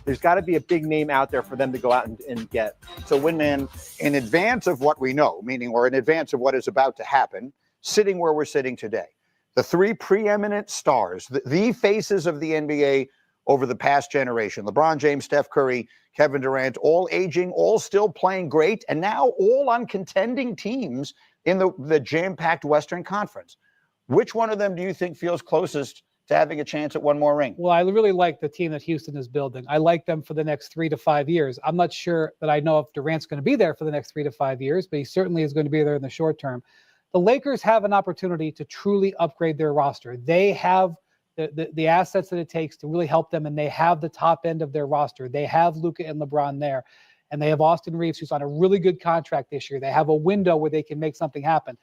There's got to be a big name out there for them to go out and get. So, Winman, in advance of what we know, meaning or in advance of what is about to happen, sitting where we're sitting today, the 3 preeminent stars, the faces of the NBA over the past generation, LeBron James, Steph Curry, Kevin Durant, all aging, all still playing great, and now all on contending teams in the jam-packed Western Conference. Which one of them do you think feels closest to having a chance at one more ring? Well, I really like the team that Houston is building. I like them for the next 3 to 5 years. I'm not sure that I know if Durant's going to be there for the next 3 to 5 years, but he certainly is going to be there in the short term. The Lakers have an opportunity to truly upgrade their roster. They have the assets that it takes to really help them, and they have the top end of their roster. They have Luka and LeBron there, and they have Austin Reaves, who's on a really good contract this year. They have a window where they can make something happen.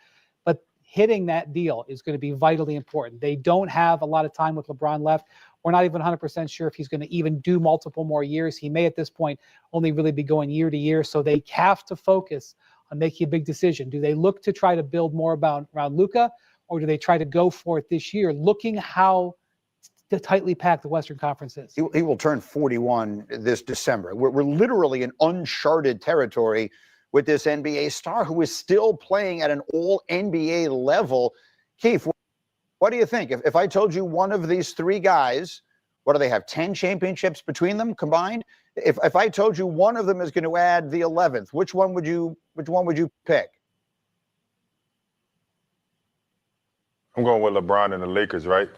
But hitting that deal is going to be vitally important. They don't have a lot of time with LeBron left. We're not even 100% sure if he's going to even do multiple more years. He may at this point only really be going year to year. So they have to focus on making a big decision. Do they look to try to build more around Luka, or do they try to go for it this year, looking how tightly packed the Western Conference is? He will turn 41 this December. We're literally in uncharted territory with this NBA star who is still playing at an all-NBA level. Keith, what do you think? If I told you one of these 3 guys, what do they have, 10 championships between them combined? If I told you one of them is going to add the 11th, which one would you pick? I'm going with LeBron and the Lakers, right?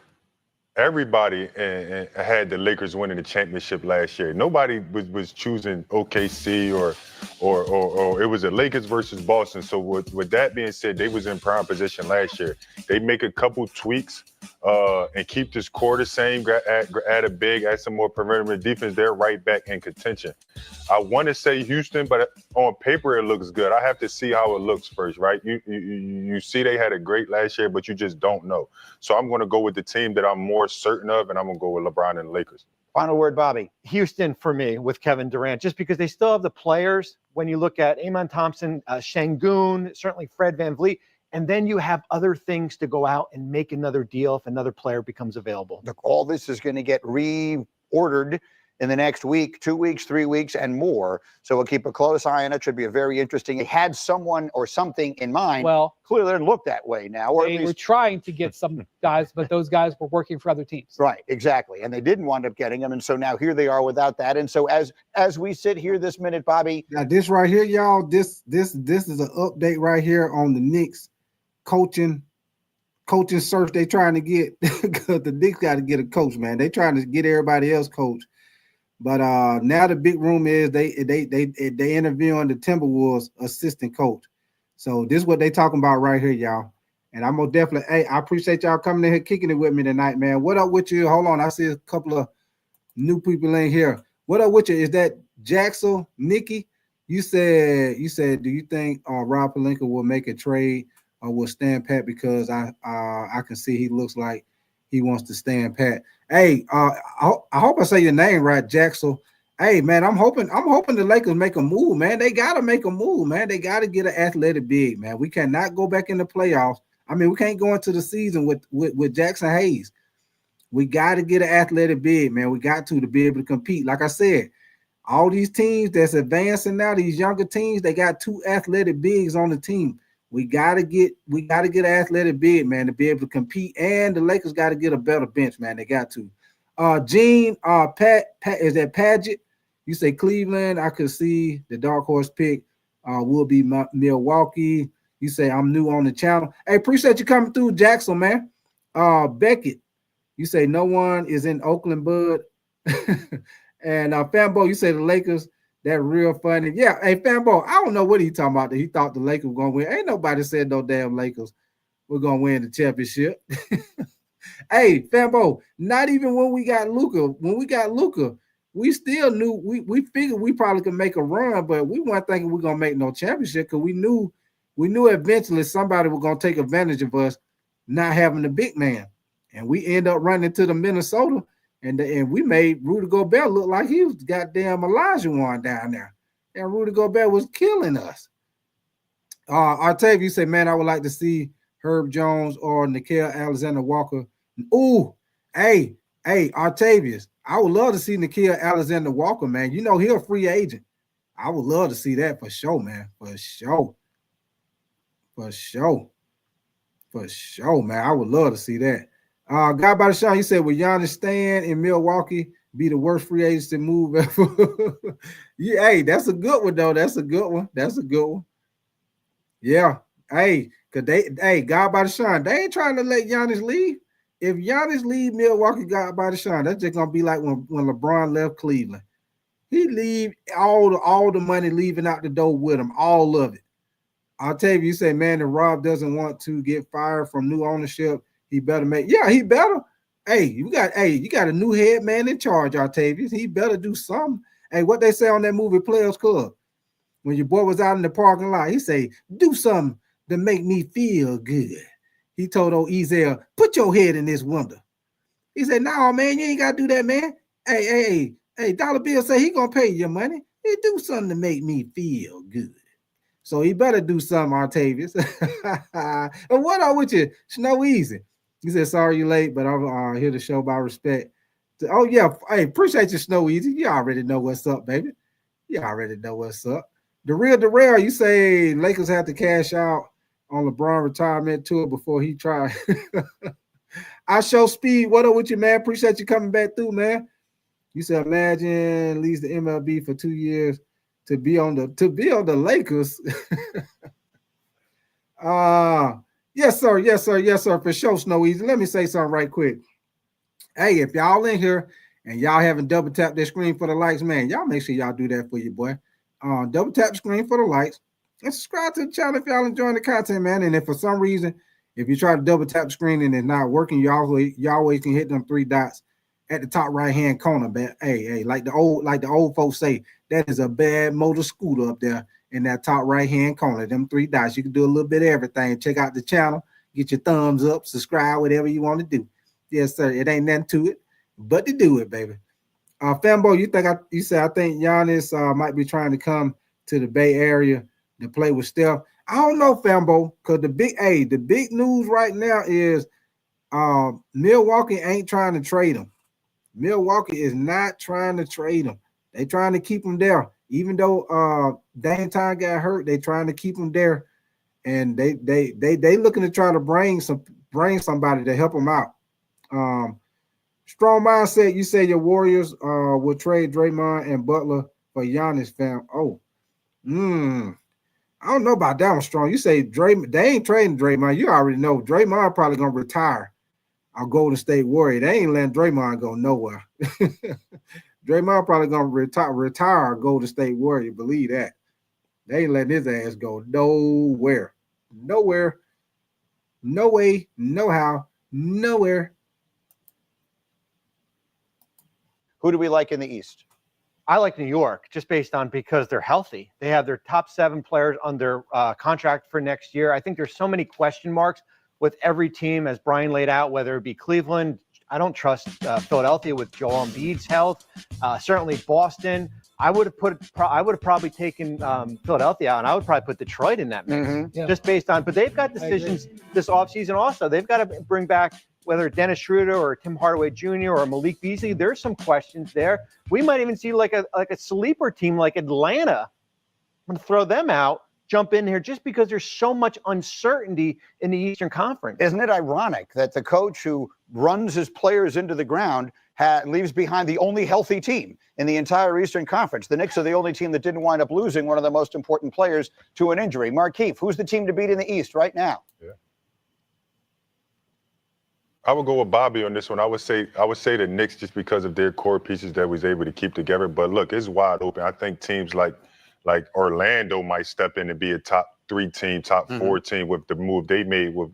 everybody and had the Lakers winning the championship last year. Nobody was choosing OKC or it was the Lakers versus Boston. So with that being said, they was in prime position last year. They make a couple tweaks and keep this core the same, add a big, add some more perimeter defense. They're right back in contention. I want to say Houston, but on paper it looks good. I have to see how it looks first, right? You see they had a great last year, but you just don't know. So I'm going to go with the team that I'm more certain of, and I'm going to go with LeBron and the Lakers. Final word, Bobby. Houston for me with Kevin Durant, just because they still have the players. When you look at Amon Thompson, Şengün, certainly Fred VanVleet, and then you have other things to go out and make another deal if another player becomes available. Look, all this is going to get reordered in the next week, 2 weeks, 3 weeks, and more. So we'll keep a close eye on it. Should be a very interesting. They had someone or something in mind. Well, clearly it looked that way now. Or they were trying to get some guys, but those guys were working for other teams. Right, exactly. And they didn't wind up getting them. And so now here they are without that. And so as we sit here this minute, Bobby. Now this right here, y'all, this is an update right here on the Knicks coaching search they trying to get, because the Knicks got to get a coach, man. They trying to get everybody else coach. But now the big room is they interviewing the Timberwolves assistant coach. So this is what they talking about right here, y'all. And I'm gonna definitely, hey, I appreciate y'all coming in here kicking it with me tonight, man. What up with you? Hold on, I see a couple of new people in here. What up with you? Is that Jaxel, Nikki? You said, do you think Rob Pelinka will make a trade or will stand pat? Because I can see he looks like he wants to stand pat. Hey, I hope I say your name right, Jaxel. Hey, man, I'm hoping the Lakers make a move, man. They got to make a move, man. They got to get an athletic big, man. We cannot go back in the playoffs. I mean, we can't go into the season with Jackson Hayes. We got to get an athletic big, man. We got to be able to compete. Like I said, all these teams that's advancing now, these younger teams, they got 2 athletic bigs on the team. We gotta get an athletic big, man, to be able to compete. And the Lakers got to get a better bench, man. They got to. Gene, Pat, is that Padgett? You say Cleveland. I could see the dark horse pick will be Milwaukee. You say I'm new on the channel. Hey, appreciate you coming through, Jackson, man. Beckett, you say no one is in Oakland, bud. And Fanbo, you say the Lakers. That real funny. Yeah, hey, Fanbo, I don't know what he talking about. That he thought the Lakers were going to win. Ain't nobody said no damn Lakers were going to win the championship. Hey, Fanbo, not even when we got Luka, we still knew, we figured we probably could make a run, but we weren't thinking we're going to make no championship, because we knew eventually somebody was going to take advantage of us not having the big man. And we end up running to the Minnesota. And we made Rudy Gobert look like he was goddamn Elijah Wan down there. And Rudy Gobert was killing us. Octavia said, man, I would like to see Herb Jones or Nickeil Alexander-Walker. Ooh, hey, Octavius, I would love to see Nickeil Alexander-Walker, man. You know, he's a free agent. I would love to see that for sure, man. For sure, man. I would love to see that. Guy by the shot, he said, will Giannis staying in Milwaukee be the worst free agents to move ever? Yeah, hey, that's a good one, though. That's a good one. Yeah. Hey, guy by the shot, they ain't trying to let Giannis leave. If Giannis leave Milwaukee, guy by the shot, that's just gonna be like when LeBron left Cleveland. He leave all the money leaving out the door with him, all of it. Octavia, you say, man, if Rob doesn't want to get fired from new ownership, he better he better. Hey, you got a new head man in charge, Octavius. He better do something. Hey, what they say on that movie Players Club? When your boy was out in the parking lot, he say, do something to make me feel good. He told old Ezel, put your head in this window. He said, no, man, you ain't got to do that, man. Hey, Dollar Bill say he gonna pay you your money. He do something to make me feel good. So he better do something, Octavius. And what up with you? Snow Easy. He said, sorry you late, but I'm here to show my respect. Oh, yeah. Hey, appreciate you, Snow Easy. You already know what's up, baby. You already know what's up. The real, you say Lakers have to cash out on LeBron retirement tour before he tried. I show speed. What up with you, man? Appreciate you coming back through, man. You said, imagine leaves the MLB for 2 years to be on the Lakers. Yes, sir. For sure, Snow Easy. Let me say something right quick. Hey, if y'all in here and y'all haven't double tapped their screen for the likes, man, y'all make sure y'all do that for your boy. Double tap the screen for the likes and subscribe to the channel if y'all enjoying the content, man. And if for some reason, if you try to double tap the screen and it's not working, you always can hit them 3 dots at the top right hand corner. But hey, like the old folks say, that is a bad motor scooter up there in that top right hand corner. Them 3 dots. You can do a little bit of everything. Check out the channel, get your thumbs up, subscribe, whatever you want to do. Yes, sir. It ain't nothing to it, but to do it, baby. Fambo, you said I think Giannis might be trying to come to the Bay Area to play with Steph. I don't know, Fambo, because the big news right now is Milwaukee ain't trying to trade him. Milwaukee is not trying to trade him. They trying to keep him there. Even though Dame Time got hurt, they trying to keep him there. And they looking to try to bring somebody to help him out. Strong mindset, you say your Warriors will trade Draymond and Butler for Giannis, fam. I don't know about that one, Strong. You say they ain't trading Draymond. You already know Draymond probably gonna retire. I'll Golden State Warrior. They ain't letting Draymond go nowhere. Draymond probably gonna retire our Golden State Warrior. Believe that. They ain't letting his ass go nowhere. Nowhere. No way, no how, nowhere. Who do we like in the East? I like New York just based on because they're healthy. They have their top 7 players under contract for next year. I think there's so many question marks with every team, as Brian laid out, whether it be Cleveland. I don't trust Philadelphia with Joel Embiid's health. Certainly Boston. I would have probably taken Philadelphia out, and I would probably put Detroit in that mix, just based on. But they've got decisions this offseason also. They've got to bring back whether Dennis Schroeder or Tim Hardaway Jr. or Malik Beasley. There's some questions there. We might even see like a sleeper team like Atlanta. I'm going to throw them out, jump in here just because there's so much uncertainty in the Eastern Conference. Isn't it ironic that the coach who runs his players into the ground leaves behind the only healthy team in the entire Eastern Conference? The Knicks are the only team that didn't wind up losing one of the most important players to an injury. Markeith, who's the team to beat in the East right now? Yeah. I would go with Bobby on this one. I would say the Knicks just because of their core pieces that was able to keep together. But look, it's wide open. I think teams like Orlando might step in and be a top 3 team, top 4 team with the move they made with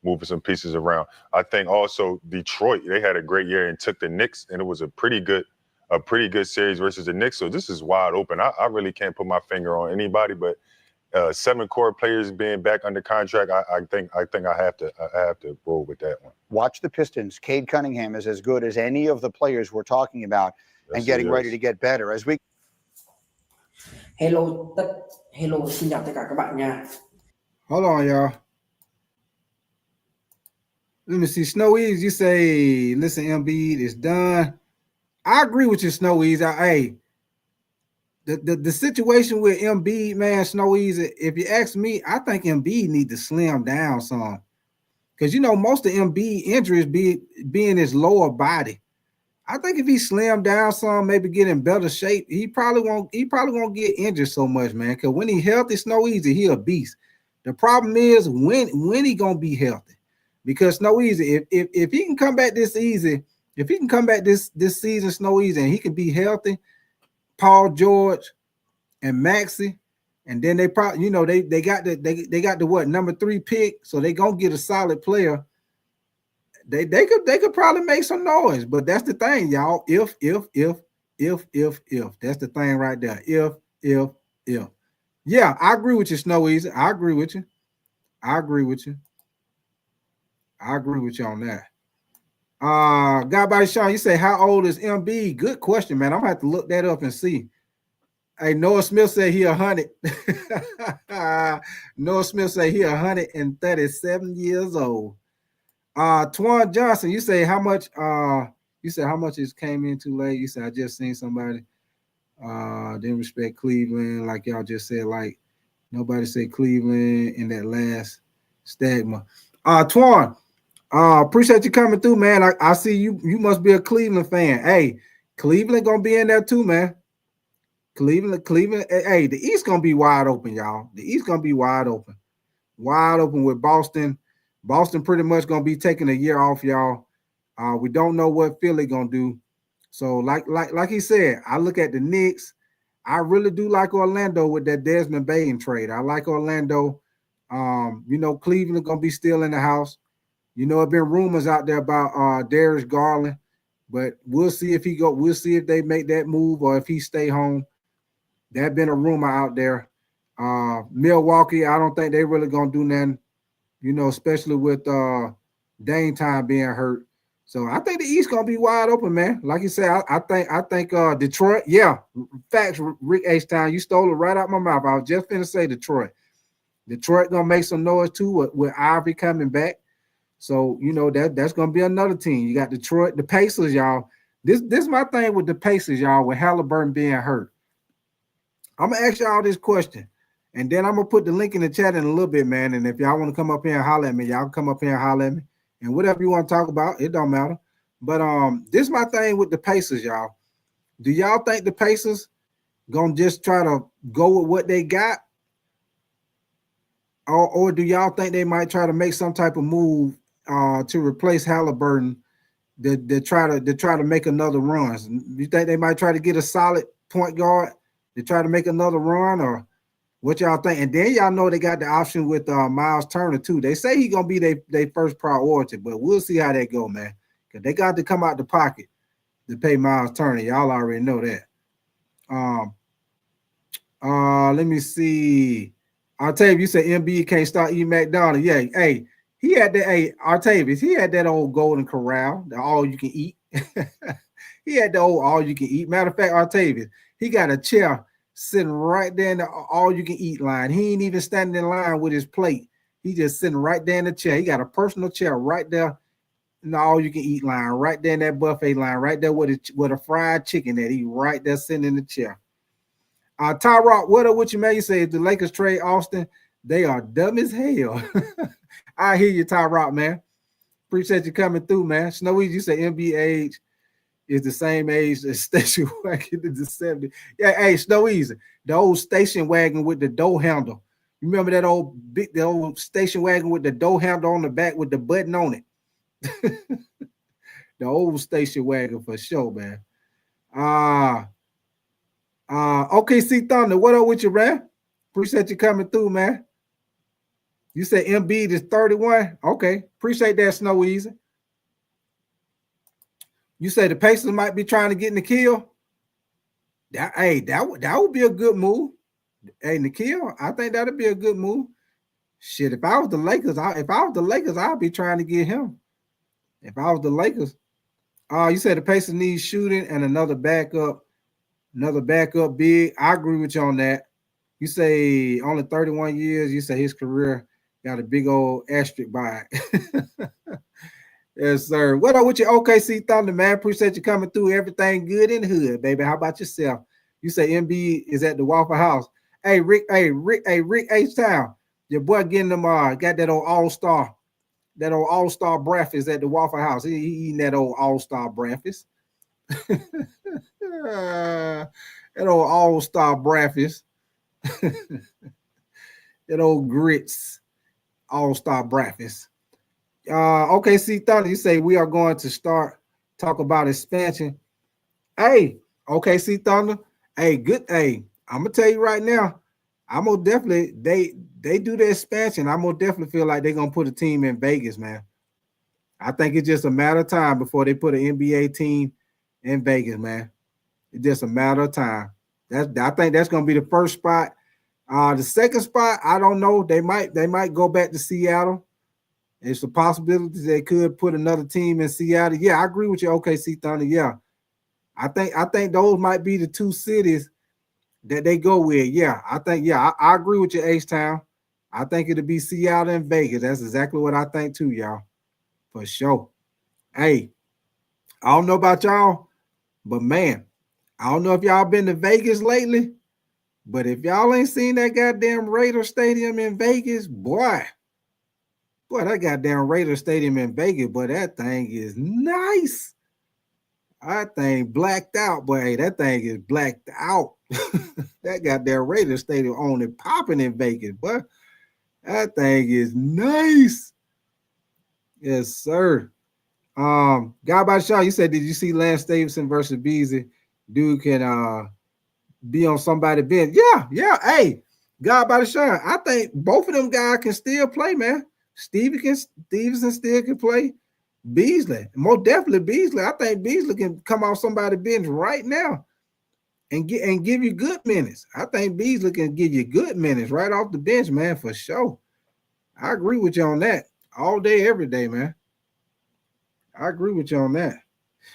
moving some pieces around. I think also Detroit, they had a great year and took the Knicks, and it was a pretty good series versus the Knicks. So this is wide open. I really can't put my finger on anybody, but 7 core players being back under contract, I think I have to roll with that one. Watch the Pistons. Cade Cunningham is as good as any of the players we're talking about, and getting ready to get better as we. Hello, xin chào tất cả các bạn nha. Hold on, y'all. Let me see. Snow Ease, you say, listen, Embiid is done. I agree with you, Snow Ease. The situation with Embiid, man, Snow Easy, if you ask me, I think Embiid need to slim down some. Because, most of Embiid injuries be in his lower body. I think if he slim down some, maybe get in better shape, he probably won't get injured so much, man. Because when he healthy, Snow Easy, he a beast. The problem is when he gonna be healthy. Because Snow Easy, if he can come back this season, Snow Easy, and he can be healthy, Paul George and Maxey, and then they probably, they got the what, number 3 pick, so they gonna get a solid player. They could probably make some noise, but that's the thing, y'all. If that's the thing right there. If. Yeah, I agree with you, Snow Easy. I agree with you on that. Guy by Sean, you say, how old is MB? Good question, man. I'm gonna have to look that up and see. Hey, Noah Smith said he 100. Noah Smith said he 137 years old. Twan Johnson, you say how much? You said how much it came in too late. You said I just seen somebody. Didn't respect Cleveland, like y'all just said. Like nobody said Cleveland in that last stigma. Twan. Appreciate you coming through, man. I see you. You must be a Cleveland fan. Hey, Cleveland gonna be in there too, man. Cleveland. Hey, the East gonna be wide open, y'all. The East gonna be wide open with Boston. Boston pretty much gonna be taking a year off, y'all. We don't know what Philly gonna do. So like he said, I look at the Knicks. I really do like Orlando with that Desmond Bain trade. I like Orlando. Cleveland gonna be still in the house. There been rumors out there about Darius Garland, but we'll see if he go. We'll see if they make that move or if he stay home. That been a rumor out there. Milwaukee, I don't think they really gonna do nothing. Especially with Dame Time being hurt. So I think the East gonna be wide open, man. Like you said, I think Detroit. Yeah, facts. Rick H-Town, you stole it right out my mouth. I was just gonna say Detroit. Detroit gonna make some noise too with Ivory coming back. So that's gonna be another team. You got Detroit, the Pacers, y'all. This is my thing with the Pacers, y'all. With Halliburton being hurt, I'm gonna ask y'all this question, and then I'm gonna put the link in the chat in a little bit, man. And if y'all want to come up here and holler at me, y'all come up here and holler at me. And whatever you want to talk about, it don't matter. But this is my thing with the Pacers, y'all. Do y'all think the Pacers gonna just try to go with what they got? Or do y'all think they might try to make some type of move to replace Halliburton to try to make another run? You think they might try to get a solid point guard to try to make another run, or what y'all think? And then y'all know they got the option with Miles Turner too. They say he's gonna be their first priority, but we'll see how that go, man. Because they got to come out the pocket to pay Miles Turner. Y'all already know that. Let me see. Artavius, you said MB can't start eating McDonald's. Yeah, hey, he had that. Hey, Artavius, he had that old Golden Corral, the all you can eat. He had the old all you can eat. Matter of fact, Artavius, he got a chair sitting right there in the all-you-can-eat line. He ain't even standing in line with his plate. He just sitting right there in the chair. He got a personal chair right there in the all-you-can-eat line, right there in that buffet line, right there with a fried chicken that he right there sitting in the chair. Tyrod, what up with you, man? You say if the Lakers trade Austin, they are dumb as hell. I hear you, Tyrod, man. Appreciate you coming through, man. Snowy, you say NBA age is the same age as station wagon in the 70s. Yeah, hey, Snow Easy, the old station wagon with the door handle. You remember that the old station wagon with the door handle on the back with the button on it? The old station wagon for sure, man. OKC Thunder, what up with you, man? Appreciate you coming through, man. You said Embiid is 31. Okay, appreciate that, Snow Easy. You say the Pacers might be trying to get Nikhil. That would be a good move. Hey, Nikhil, I think that'd be a good move. Shit, if I was the Lakers, I'd be trying to get him. If I was the Lakers. You said the Pacers need shooting and another backup big. I agree with you on that. You say only 31 years. You say his career got a big old asterisk by it. Yes, sir. What up with your OKC Thunder, man? Appreciate you coming through. Everything good in the hood, baby. How about yourself? You say MB is at the Waffle House. Hey, Rick H-Town. Your boy getting them got that old all-star breakfast at the Waffle House. He eating that old all-star breakfast. That old all-star breakfast. That old grits all-star breakfast. OKC Thunder, you say we are going to start talk about expansion. Hey, OKC Thunder. Hey, good. Hey, I'm gonna tell you right now. I'm gonna definitely they do the expansion. I'm gonna definitely feel like they're gonna put a team in Vegas, man. I think it's just a matter of time before they put an NBA team in Vegas, man. It's just a matter of time. I think that's gonna be the first spot. The second spot, I don't know. They might go back to Seattle. It's a possibility they could put another team in Seattle. Yeah, I agree with you, OKC Thunder. Yeah, I think those might be the two cities that they go with. Yeah, I agree with you, H-Town. I think it'll be Seattle and Vegas. That's exactly what I think too, y'all. For sure. Hey, I don't know about y'all, but man, I don't know if y'all been to Vegas lately, but if y'all ain't seen that goddamn Raider Stadium in Vegas, boy, that goddamn Raider Stadium in Vegas, boy, that thing is nice. That thing blacked out, boy. That thing is blacked out. That goddamn Raider Stadium on it popping in Vegas, boy. That thing is nice. Yes, sir. Guy by the shot, you said, did you see Lance Stevenson versus Beasley? Dude can be on somebody's bench. Yeah. Hey, guy by the shot, I think both of them guys can still play, man. Stevenson still can play. Beasley, most definitely Beasley. I think Beasley can come off somebody's bench right now and give you good minutes. I think Beasley can give you good minutes right off the bench, man, for sure. I agree with you on that all day, every day, man. I agree with you on that.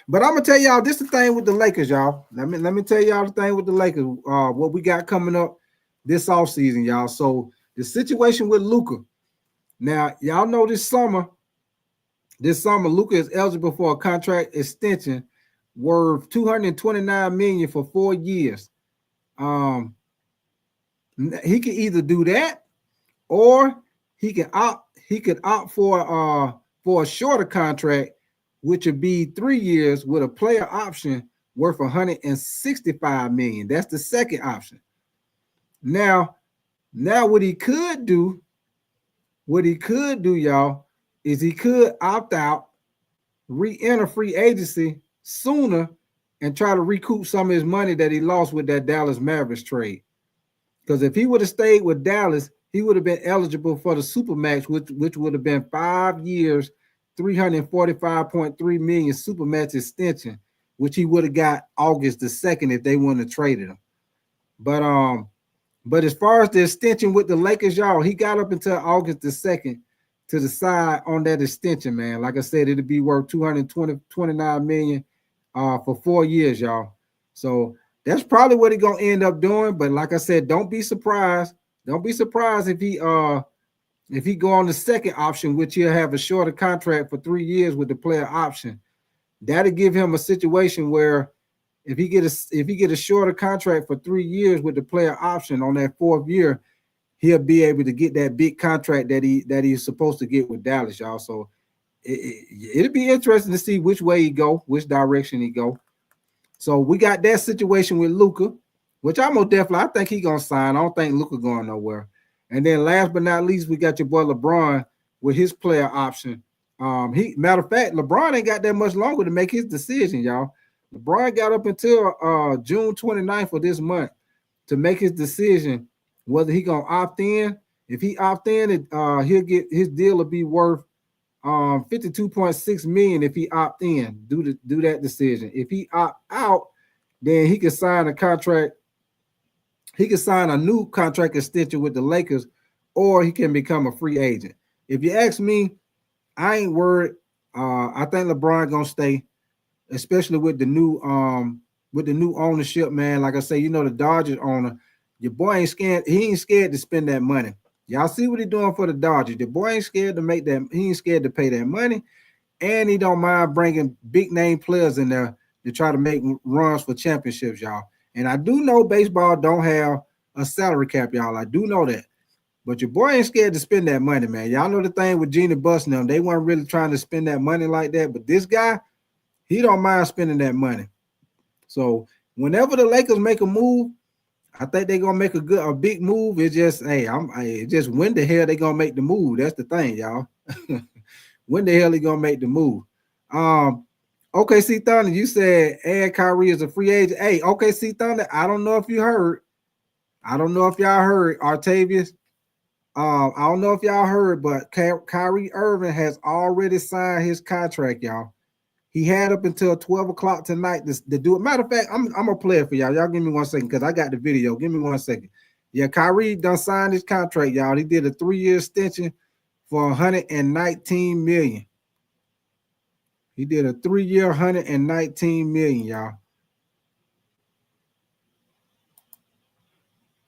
But I'm gonna tell y'all this is the thing with the Lakers, y'all. Let me tell y'all the thing with the Lakers. What we got coming up this offseason, y'all. So the situation with Luka. Now, y'all know this summer, Luka is eligible for a contract extension worth $229 million for 4 years. He can either do that, or he could opt for a shorter contract, which would be 3 years with a player option worth $165 million. That's the second option. Now what he could do, y'all, is he could opt out, re-enter free agency sooner, and try to recoup some of his money that he lost with that Dallas Mavericks trade. Because if he would have stayed with Dallas, he would have been eligible for the Supermax, which would have been 5 years, $345.3 million Supermax extension, which he would have got August the 2nd if they wouldn't have traded him. But as far as the extension with the Lakers, y'all, he got up until August the 2nd to decide on that extension, man. Like I said, it'll be worth $229 million for 4 years, y'all. So that's probably what he's gonna end up doing. But like I said, don't be surprised. Don't be surprised if he go on the second option, which he'll have a shorter contract for 3 years with the player option. That'll give him a situation where if he get a shorter contract for 3 years with the player option on that 4th year, he'll be able to get that big contract that he's supposed to get with Dallas, y'all. So it'll be interesting to see which way he go, which direction he go. So we got that situation with Luka, which I think he's gonna sign. I don't think Luka going nowhere. And then last but not least, we got your boy LeBron with his player option. Matter of fact, LeBron ain't got that much longer to make his decision, y'all. LeBron got up until June 29th of this month to make his decision whether he gonna opt in. If he opt in, he'll get his deal will be worth $52.6 million if he opt in. Do that decision. If he opt out, then he can sign a contract. He can sign a new contract extension with the Lakers, or he can become a free agent. If you ask me, I ain't worried. I think LeBron gonna stay, especially with the new ownership, man. Like I say, the Dodgers owner, your boy ain't scared. He ain't scared to spend that money. Y'all see what he doing for the Dodgers. The boy ain't scared to make that. He ain't scared to pay that money, and he don't mind bringing big name players in there to try to make runs for championships, y'all. And I do know baseball don't have a salary cap, y'all. I do know that. But your boy ain't scared to spend that money, man. Y'all know the thing with Genie Bus and them. They weren't really trying to spend that money like that. But this guy, he don't mind spending that money. So whenever the Lakers make a move, I think they're gonna make a big move. It's just, just when the hell they gonna make the move? That's the thing, y'all. When the hell they gonna make the move? OKC Thunder, you said add Kyrie as a free agent. Hey, OKC Thunder, I don't know if you heard. I don't know if y'all heard, Artavius. I don't know if y'all heard, but Kyrie Irving has already signed his contract, y'all. He had up until 12 o'clock tonight to do it. Matter of fact, I'm going to play it for y'all. Y'all give me 1 second because I got the video. Give me 1 second. Yeah, Kyrie done signed his contract, y'all. He did a 3-year extension for $119 million. He did a 3-year, $119 million, y'all.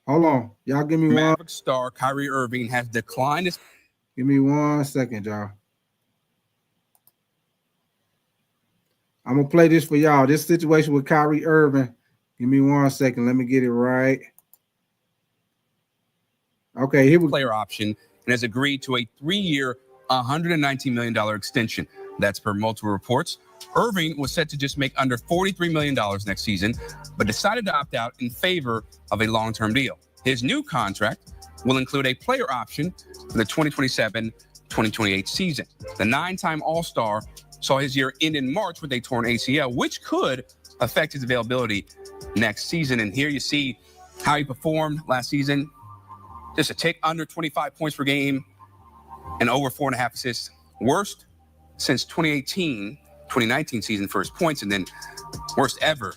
Hold on. Y'all give me one. Mavericks star Kyrie Irving has declined his. Give me 1 second, y'all. I'm going to play this for y'all. This situation with Kyrie Irving. Give me 1 second. Let me get it right. Okay, here we go. Player option and has agreed to a 3-year, $119 million extension. That's per multiple reports. Irving was set to just make under $43 million next season, but decided to opt out in favor of a long-term deal. His new contract will include a player option for the 2027-2028 season. The 9-time All-Star saw his year end in March with a torn ACL, which could affect his availability next season. And here you see how he performed last season. Just a tick under 25 points per game and over 4.5 assists. Worst since 2019 season for his points, and then worst ever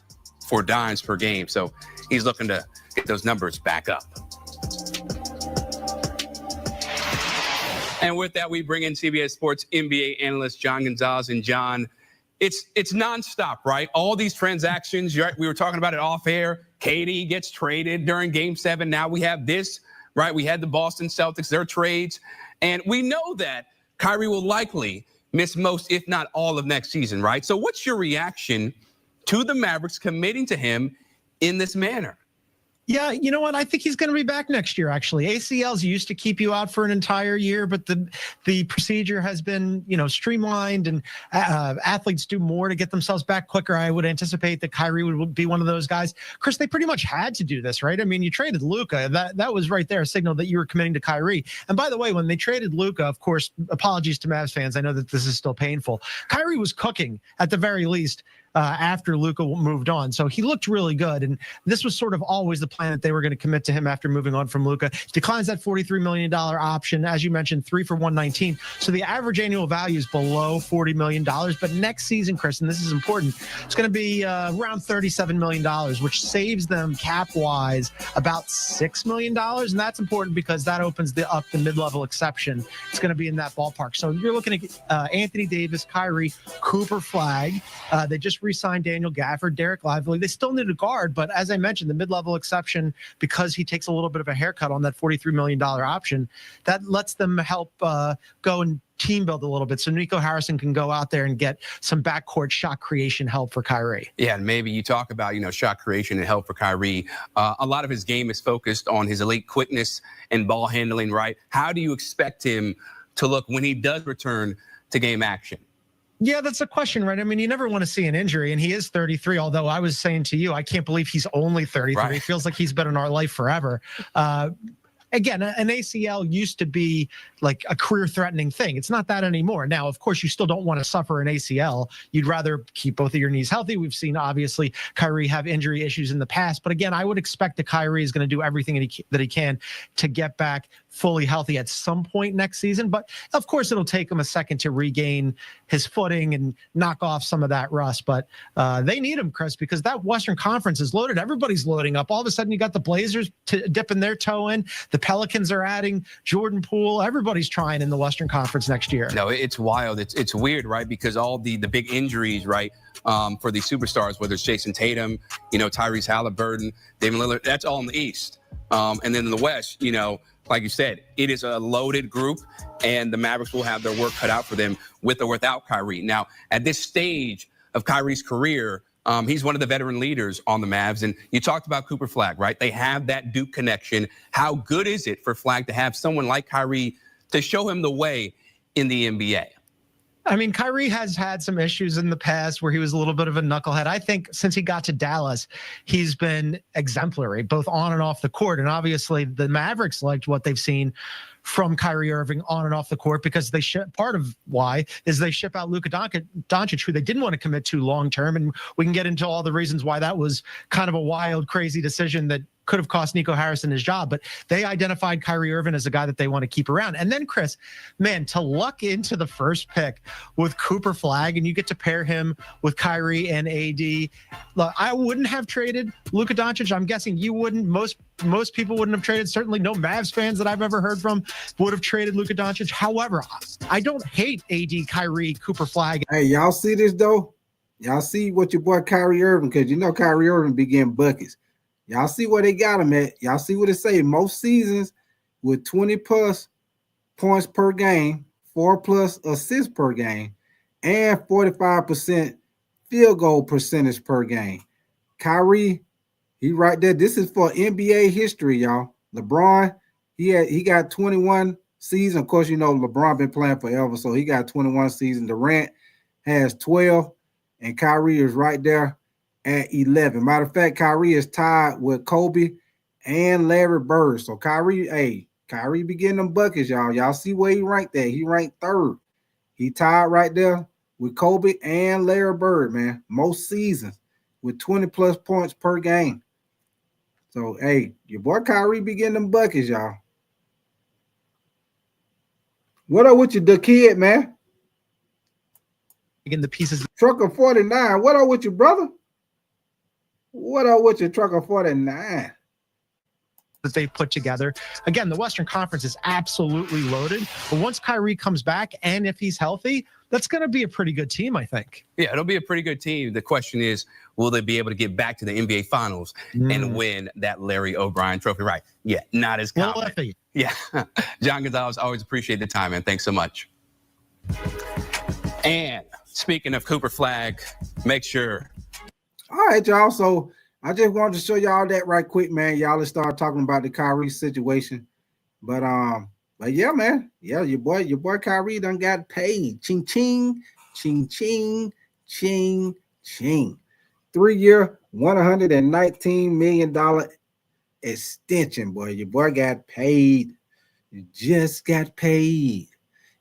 for dimes per game. So he's looking to get those numbers back up. And with that, we bring in CBS Sports NBA analyst John Gonzalez. And John, it's nonstop, right? All these transactions, we were talking about it off air. KD gets traded during Game 7. Now we have this, right? We had the Boston Celtics, their trades. And we know that Kyrie will likely miss most, if not all, of next season, right? So what's your reaction to the Mavericks committing to him in this manner? Yeah, you know what? I think he's going to be back next year, actually. ACLs used to keep you out for an entire year, but the procedure has been, streamlined, and athletes do more to get themselves back quicker. I would anticipate that Kyrie would be one of those guys. Chris, they pretty much had to do this, right? I mean, you traded Luka. That was right there, a signal that you were committing to Kyrie. And by the way, when they traded Luka, of course, apologies to Mavs fans. I know that this is still painful. Kyrie was cooking, at the very least, after Luka moved on. So he looked really good. And this was sort of always the plan, that they were going to commit to him after moving on from Luka. Declines that $43 million option. As you mentioned, 3 for $119. So the average annual value is below $40 million. But next season, Chris, and this is important, it's going to be around $37 million, which saves them cap-wise about $6 million. And that's important because that opens the mid-level exception. It's going to be in that ballpark. So you're looking at Anthony Davis, Kyrie, Cooper Flag. They just re-signed Daniel Gafford, Derek Lively. They still need a guard, but as I mentioned, the mid-level exception, because he takes a little bit of a haircut on that $43 million option, that lets them help go and team build a little bit. So Nico Harrison can go out there and get some backcourt shot creation help for Kyrie. Yeah, and maybe you talk about, shot creation and help for Kyrie. A lot of his game is focused on his elite quickness and ball handling, right? How do you expect him to look when he does return to game action? Yeah, that's a question, right? I mean, you never want to see an injury, and he is 33, although I was saying to you, I can't believe he's only 33. Right. It feels like he's been in our life forever. Again, an ACL used to be like a career-threatening thing. It's not that anymore. Now, of course, you still don't want to suffer an ACL. You'd rather keep both of your knees healthy. We've seen, obviously, Kyrie have injury issues in the past. But again, I would expect that Kyrie is going to do everything that he can to get back fully healthy at some point next season. But, of course, it'll take him a second to regain his footing and knock off some of that rust. But they need him, Chris, because that Western Conference is loaded. Everybody's loading up. All of a sudden, you got the Blazers dipping their toe in. The Pelicans are adding Jordan Poole. Everybody's trying in the Western Conference next year. No, it's wild. It's weird, right? Because all the big injuries, right, for these superstars, whether it's Jason Tatum, Tyrese Halliburton, Damian Lillard, that's all in the East. And then in the West, like you said, it is a loaded group, and the Mavericks will have their work cut out for them with or without Kyrie. Now, at this stage of Kyrie's career, he's one of the veteran leaders on the Mavs. And you talked about Cooper Flag, right? They have that Duke connection. How good is it for Flag to have someone like Kyrie to show him the way in the NBA? I mean, Kyrie has had some issues in the past where he was a little bit of a knucklehead. I think since he got to Dallas, he's been exemplary, both on and off the court. And obviously the Mavericks liked what they've seen from Kyrie Irving on and off the court, because part of why is they ship out Luka Doncic, who they didn't want to commit to long-term. And we can get into all the reasons why that was kind of a wild, crazy decision that could have cost Nico Harrison his job, but they identified Kyrie Irving as a guy that they want to keep around. And then, Chris, man, to luck into the first pick with Cooper Flag, and you get to pair him with Kyrie and AD. Look, I wouldn't have traded Luka Doncic. I'm guessing you wouldn't. Most people wouldn't have traded. Certainly no Mavs fans that I've ever heard from would have traded Luka Doncic. However, I don't hate AD, Kyrie, Cooper Flag. Hey, y'all see this, though? Y'all see what your boy Kyrie Irving, because Kyrie Irving be getting buckets. Y'all see where they got him at. Y'all see what it say. Most seasons with 20-plus points per game, 4+ assists per game, and 45% field goal percentage per game. Kyrie, he right there. This is for NBA history, y'all. LeBron, he got 21 seasons. Of course, LeBron been playing forever, so he got 21 seasons. Durant has 12, and Kyrie is right there at 11. Matter of fact, Kyrie is tied with Kobe and Larry Bird. So Kyrie be getting them buckets, y'all. Y'all see where he ranked at. He ranked 3rd. He tied right there with Kobe and Larry Bird, man. Most seasons with 20-plus points per game. So, hey, your boy Kyrie be getting them buckets, y'all. What up with you, the kid, man? Again, the pieces. Trucker 49. What up with you, brother? What up with you, Trucker 49? That they've put together. Again, the Western Conference is absolutely loaded. But once Kyrie comes back, and if he's healthy, that's going to be a pretty good team, I think. Yeah, it'll be a pretty good team. The question is, will they be able to get back to the NBA Finals and win that Larry O'Brien trophy? Right. Yeah, not as confident. Yeah. John Gonzalez, always appreciate the time, man. Thanks so much. And speaking of Cooper Flag, make sure. All right, y'all. So I just wanted to show y'all that right quick, man. Y'all let's start talking about the Kyrie situation. But yeah, man. Yeah, your boy Kyrie done got paid. Ching ching, ching ching, ching ching. 3-year, $119 million extension, boy. Your boy got paid. You just got paid.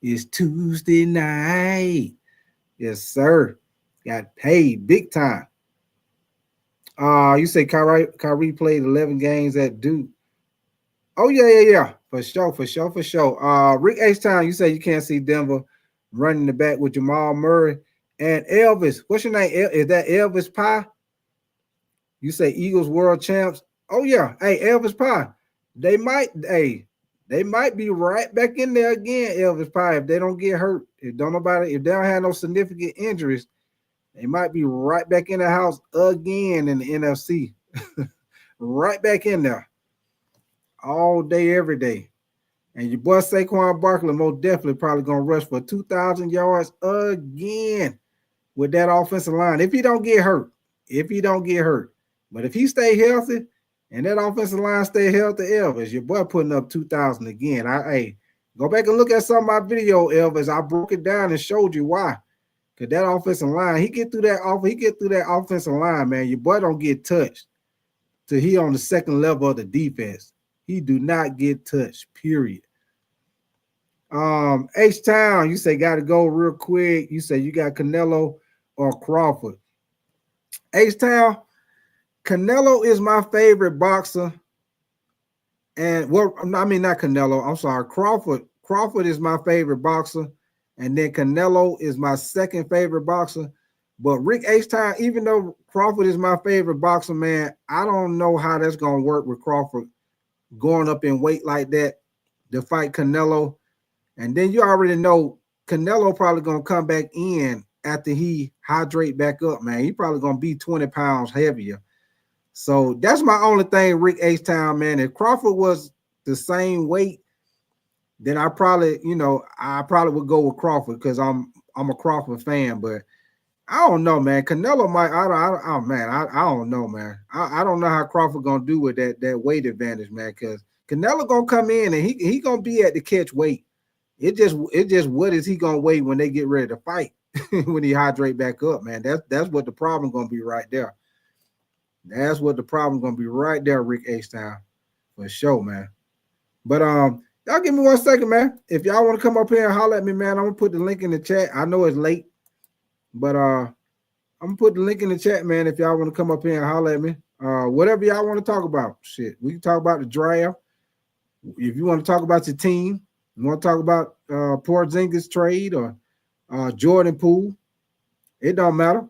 It's Tuesday night. Yes, sir. Got paid big time. You say Kyrie played 11 games at Duke. Oh, yeah. For sure. Rick H-Town, you say you can't see Denver running the back with Jamal Murray and Elvis. What's your name? Is that Elvis Pie? You say Eagles world champs. Oh, yeah. Hey, Elvis Pie. They might be right back in there again, Elvis Pie, if they don't get hurt. If they don't have no significant injuries, they might be right back in the house again in the NFC. Right back in there. All day, every day. And your boy Saquon Barkley most definitely probably going to rush for 2,000 yards again with that offensive line. If he don't get hurt. But if he stay healthy and that offensive line stay healthy, Elvis, your boy putting up 2,000 again. Go back and look at some of my video, Elvis. I broke it down and showed you why. Because that offensive line, he get through that offensive line, man. Your boy don't get touched till he on the second level of the defense. He do not get touched, period. H-Town, you say got to go real quick. You say you got Canelo or Crawford. H-Town, Canelo is my favorite boxer. And not Canelo. I'm sorry, Crawford. Crawford is my favorite boxer. And then Canelo is my second favorite boxer. But Rick H-Town, even though Crawford is my favorite boxer, man, I don't know how that's going to work with Crawford going up in weight like that to fight Canelo. And then you already know Canelo probably going to come back in after he hydrate back up, man. He probably going to be 20 pounds heavier. So that's my only thing, Rick H-Town, man. If Crawford was the same weight, then I probably would go with Crawford because I'm a Crawford fan. But I don't know, man. Canelo might. I don't know, man. I don't know how Crawford gonna do with that weight advantage, man. Because Canelo gonna come in and he gonna be at the catch weight. It just what is he gonna weigh when they get ready to fight when he hydrate back up, man. That's what the problem gonna be right there. That's what the problem gonna be right there, Rick H-Town, for sure, man. But y'all give me 1 second, man. If y'all want to come up here and holler at me, man, I'm gonna put the link in the chat. I know it's late. But I'm gonna put the link in the chat, man. If y'all want to come up here and holler at me, whatever y'all want to talk about, shit, we can talk about the draft. If you want to talk about your team, you want to talk about Porzingis trade or Jordan Poole, it don't matter.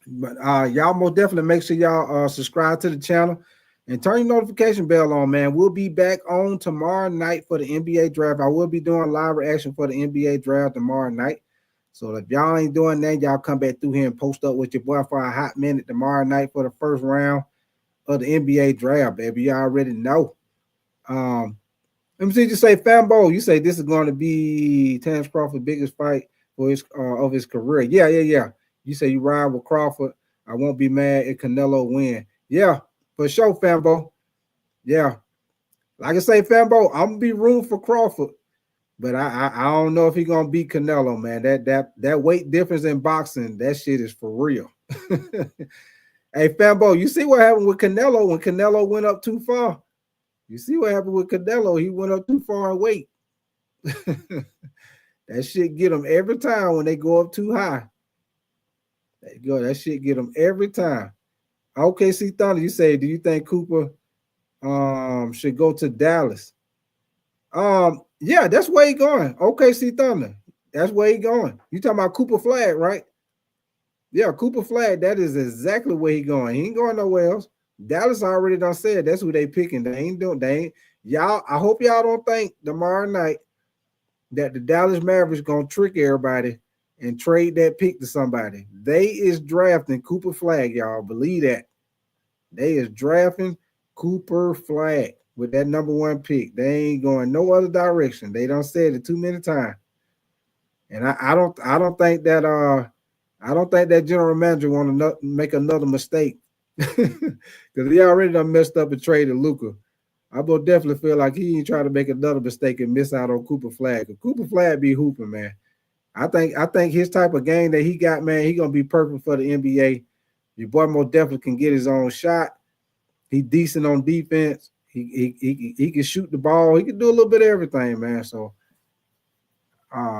But y'all most definitely make sure y'all subscribe to the channel and turn your notification bell on, man. We'll be back on tomorrow night for the NBA draft. I will be doing live reaction for the NBA draft tomorrow night. So if y'all ain't doing that, y'all come back through here and post up with your boy for a hot minute tomorrow night for the first round of the NBA draft, baby. You already know. Let me see you say, Fambo, you say this is going to be Terrence Crawford's biggest fight for of his career. Yeah. You say you ride with Crawford. I won't be mad if Canelo win. Yeah, for sure, Fambo. Yeah. Like I say, Fambo, I'm going to be rooting for Crawford. But I don't know if he's gonna beat Canelo, man. That weight difference in boxing, that shit is for real. Hey, Fambo, you see what happened with Canelo when Canelo went up too far? You see what happened with Canelo? He went up too far in weight. That shit get them every time when they go up too high. That shit get them every time. OKC Thunder, you say, do you think Cooper should go to Dallas? Yeah, that's where he going. OKC Thunder. That's where he going. You talking about Cooper Flag, right? Yeah, Cooper Flag. That is exactly where he going. He ain't going nowhere else. Dallas already done said that's who they picking. They ain't y'all. I hope y'all don't think tomorrow night that the Dallas Mavericks gonna trick everybody and trade that pick to somebody. They is drafting Cooper Flag, y'all. Believe that. They is drafting Cooper Flag with that number 1 pick. They ain't going no other direction. They done said it too many times. And I don't think that general manager want to make another mistake because he already done messed up and traded Luka. I will definitely feel like he ain't trying to make another mistake and miss out on Cooper Flag. Cooper Flag be hooping, man. I think his type of game that he got, man, he gonna be perfect for the NBA. Your boy most definitely can get his own shot. He decent on defense. He can shoot the ball. He can do a little bit of everything, man. So,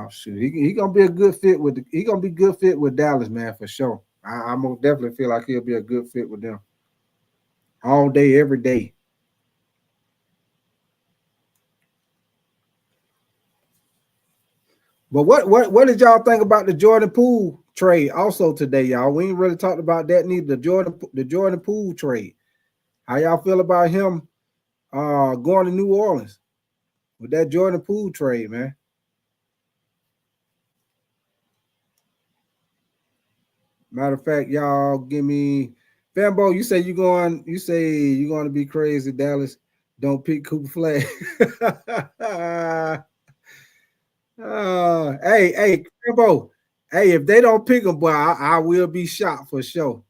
shoot, he gonna be a good fit with Dallas, man, for sure. I most definitely feel like he'll be a good fit with them all day, every day. But what did y'all think about the Jordan Poole trade also today, y'all? We ain't really talked about that neither. The Jordan Poole trade. How y'all feel about him going to New Orleans with that Jordan Poole trade, man? Matter of fact, y'all give me Fambo. You say you're going to be crazy, Dallas. Don't pick Cooper Flag. Hey, Fambo. Hey, if they don't pick him, boy, I will be shocked for sure.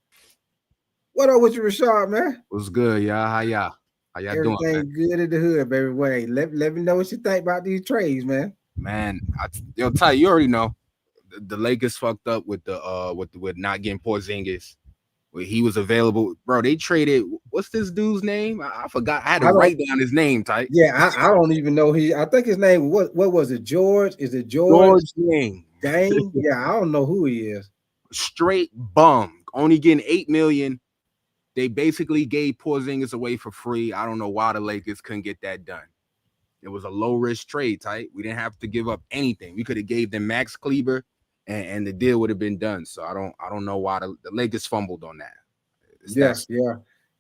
What up with you, Rashad, man? What's good, y'all? How y'all doing? Everything good in the hood, baby. Wait, let me know what you think about these trades, man. Man, Ty, you already know the Lakers fucked up with with not getting Porzingis. He was available, bro. They traded. What's this dude's name? I forgot. I had to write down his name, Ty. Yeah, I don't even know. I think his name. What was it? George? Is it George? Dang. Yeah, I don't know who he is. Straight bum. Only getting $8 million. They basically gave Porzingis away for free. I don't know why the Lakers couldn't get that done. It was a low risk trade, Ty. We didn't have to give up anything. We could have gave them Max Kleber, and the deal would have been done. So I don't know why the Lakers fumbled on that.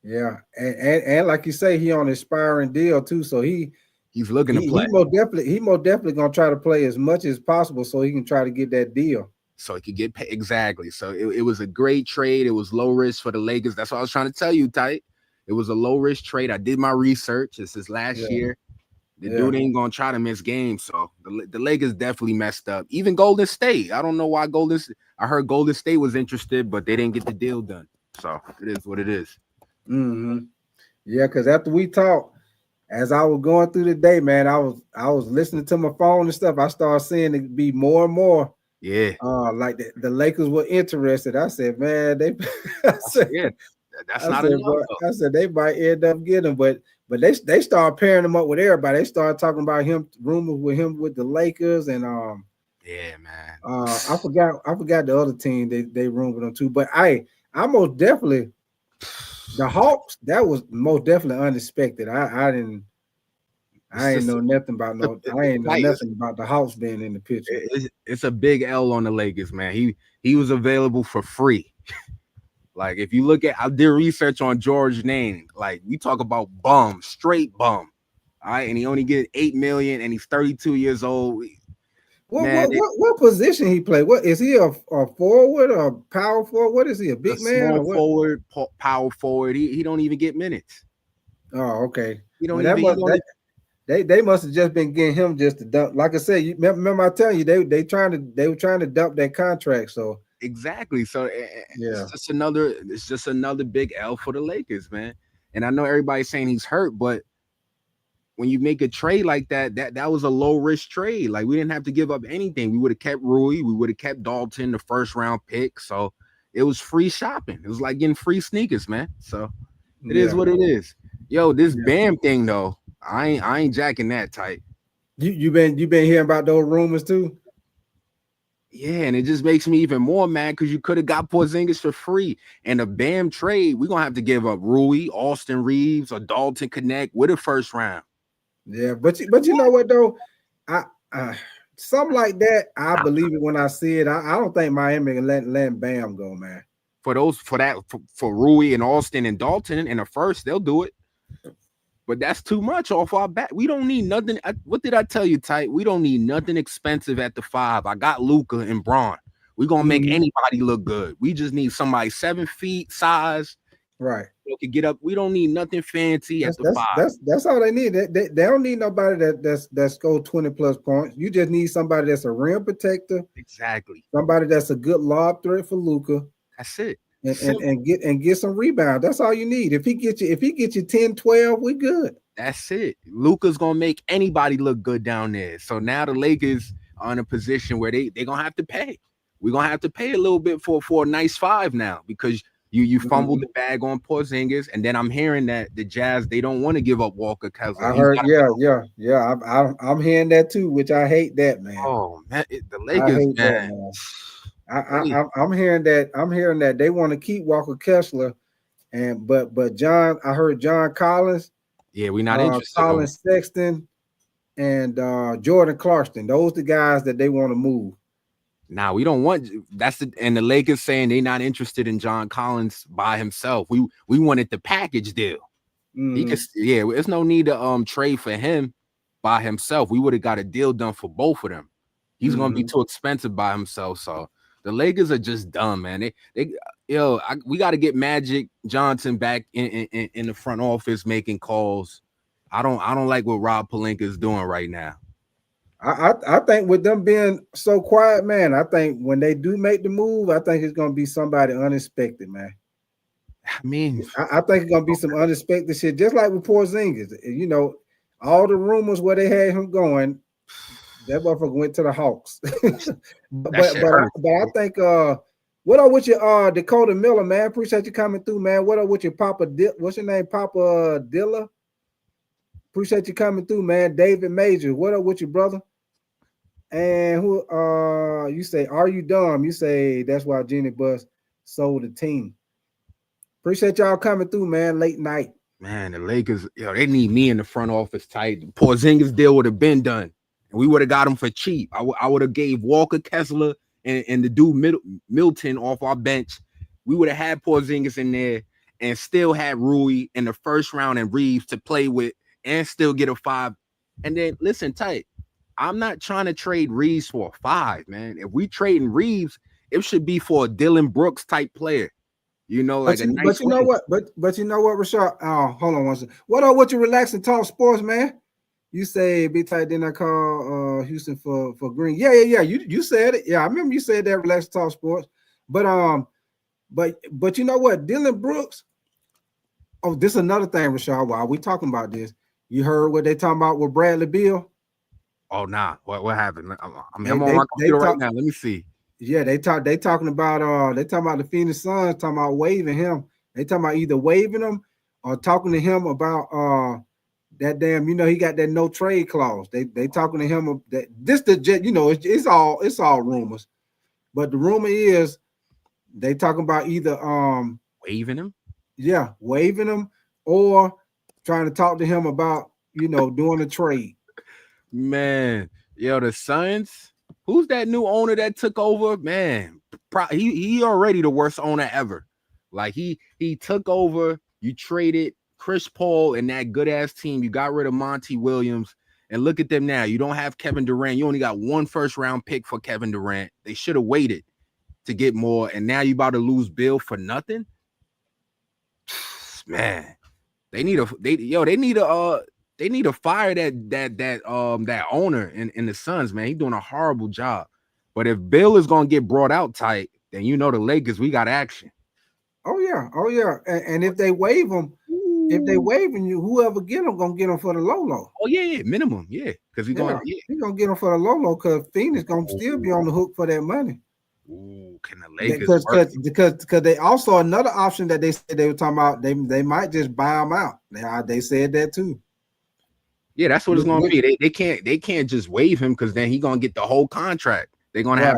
Yeah. And like you say, he on an expiring deal too. So he's looking to play. He most definitely gonna try to play as much as possible so he can try to get that deal. So he could get paid. Exactly. So it was a great trade. It was low risk for the Lakers. That's what I was trying to tell you, Ty. It was a low risk trade. I did my research. This is last year. The dude ain't gonna try to miss games. So the Lakers definitely messed up. Even Golden State. I don't know why I heard Golden State was interested, but they didn't get the deal done. So it is what it is. Mm-hmm. Yeah, because after we talked, as I was going through the day, man, I was listening to my phone and stuff. I started seeing it be more and more. Yeah. Like the Lakers were interested. I said, man, that's not enough. I said they might end up getting him, but they started pairing him up with everybody. They started talking about rumors with him with the Lakers and yeah, man. I forgot the other team they rumored him too. But I most definitely the Hawks, that was most definitely unexpected. I didn't know nothing about nothing about the Hawks being in the picture. It's a big L on the Lakers, man. He was available for free. Like if you look at, I did research on George's name. Like we talk about bum, straight bum. All right, and he only get $8 million, and he's 32 years old. What position he play? What is he a forward or power forward? What is he? A big man? Small forward, power forward. He don't even get minutes. Oh, okay. He don't They must have just been getting him just to dump. Like I said, you remember I telling you they were trying to dump that contract. So exactly. So it's just another big L for the Lakers, man. And I know everybody's saying he's hurt, but when you make a trade like that was a low risk trade. Like we didn't have to give up anything. We would have kept Rui, we would have kept Dalton, the first round pick. So it was free shopping. It was like getting free sneakers, man. So it is what it is. Yo, this Bam thing though, I ain't jacking that tight. You been hearing about those rumors too? Yeah, and it just makes me even more mad because you could have got Porzingis for free. And a BAM trade, we're gonna have to give up Rui, Austin Reaves, or Dalton Connect with a first round. Yeah, but you know what though? I something like that, I believe it when I see it. I don't think Miami can let Bam go, man. For Rui and Austin and Dalton in the first, they'll do it. But that's too much off our back. We don't need nothing. What did I tell you, Tight? We don't need nothing expensive at the 5. I got Luka and Braun. We're gonna make anybody look good. We just need somebody 7 feet size. Right. Who can get up. We don't need nothing fancy at the 5. That's all they need. They don't need nobody that's scored 20+ points. You just need somebody that's a rim protector. Exactly. Somebody that's a good lob threat for Luka. That's it. And get some rebound. That's all you need. If he get you 10, 12, we good. That's it. Luka's gonna make anybody look good down there. So now the Lakers are in a position where they're gonna have to pay. We're gonna have to pay a little bit for a nice 5 now because you fumbled the bag on Porzingis, and then I'm hearing that the Jazz they don't want to give up Walker Kessler. I heard, yeah. I'm hearing that too, which I hate that, man. Oh man, the Lakers, man. I'm hearing that they want to keep Walker Kessler, but I heard John Collins. Yeah, we're not interested. Collins Sexton and Jordan Clarkson. Those the guys that they want to move. Nah, we don't want and the Lakers saying they're not interested in John Collins by himself. We wanted the package deal. He could, there's no need to trade for him by himself. We would have got a deal done for both of them. He's gonna be too expensive by himself. So the Lakers are just dumb, man. We got to get Magic Johnson back in the front office making calls. I don't like what Rob Pelinka is doing right now. I think with them being so quiet, man, I think when they do make the move, I think it's gonna be somebody unexpected, man. I mean, I think it's gonna be some unexpected shit, just like with Porzingis. You know, all the rumors where they had him going, that motherfucker went to the Hawks. but I think what up with your Dakota Miller, man? Appreciate you coming through, man. What up with your Papa? What's your name, Papa Dilla? Appreciate you coming through, man. David Major, what up with you, brother? And who you say, are you dumb? You say that's why Jenny Buss sold the team. Appreciate y'all coming through, man. Late night. Man, the Lakers, they need me in the front office tight. Porzingis deal would have been done. And we would have got him for cheap. I would have gave Walker Kessler and the dude Milton off our bench. We would have had Porzingis in there and still had Rui in the first round and Reaves to play with and still get a 5. And then listen, tight. I'm not trying to trade Reaves for a 5, man. If we trading Reaves, it should be for a Dylan Brooks type player. You know, like but you know what, Rashad? Hold on one second. What up with you relax and talk sports, man? You say be tight, then I call Houston for Green. Yeah. You said it. Yeah, I remember you said that relax and talk sports. But you know what? Dylan Brooks. Oh, this is another thing, Rashad. While we talking about this, you heard what they talking about with Bradley Beal? Oh, nah. What happened? I'm on my computer right now. Let me see. Yeah, they talking about the Phoenix Suns talking about waiving him. They talking about either waiving him or talking to him about that damn, he got that no trade clause. They talking to him that this it's all rumors. But the rumor is they talking about either waiving him. Yeah, waiving him or trying to talk to him about, doing a trade. Man, the Suns. Who's that new owner that took over? Man, he already the worst owner ever. Like he took over. You traded Chris Paul and that good ass team. You got rid of Monty Williams, and look at them now. You don't have Kevin Durant. You only got 1 first-round pick for Kevin Durant. They should have waited to get more, and now you about to lose Bill for nothing. Man, they need to fire that owner in the Suns, man. He's doing a horrible job. But if Bill is gonna get brought out tight, then the Lakers, we got action. Oh yeah. And if they waive him, whoever get him gonna get him for the low. Oh yeah, minimum, yeah. Because he's gonna get him for the low because Phoenix gonna still be on the hook for that money. Ooh, can the Lakers because they also another option that they said they were talking about, they might just buy him out. They said that too. Yeah, that's what it's gonna be. They can't just waive him because then he's gonna get the whole contract. They're gonna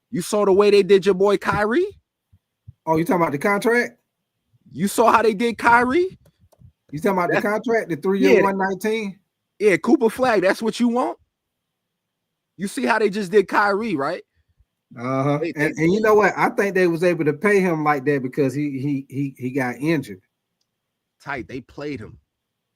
You saw the way they did your boy Kyrie? Oh, you talking about the contract? You saw how they did Kyrie? You talking about the contract, the 3-year, 119? Yeah, Cooper Flag. That's what you want? You see how they just did Kyrie, right? Uh-huh. And you know what? I think they was able to pay him like that because he got injured. Tight. They played him.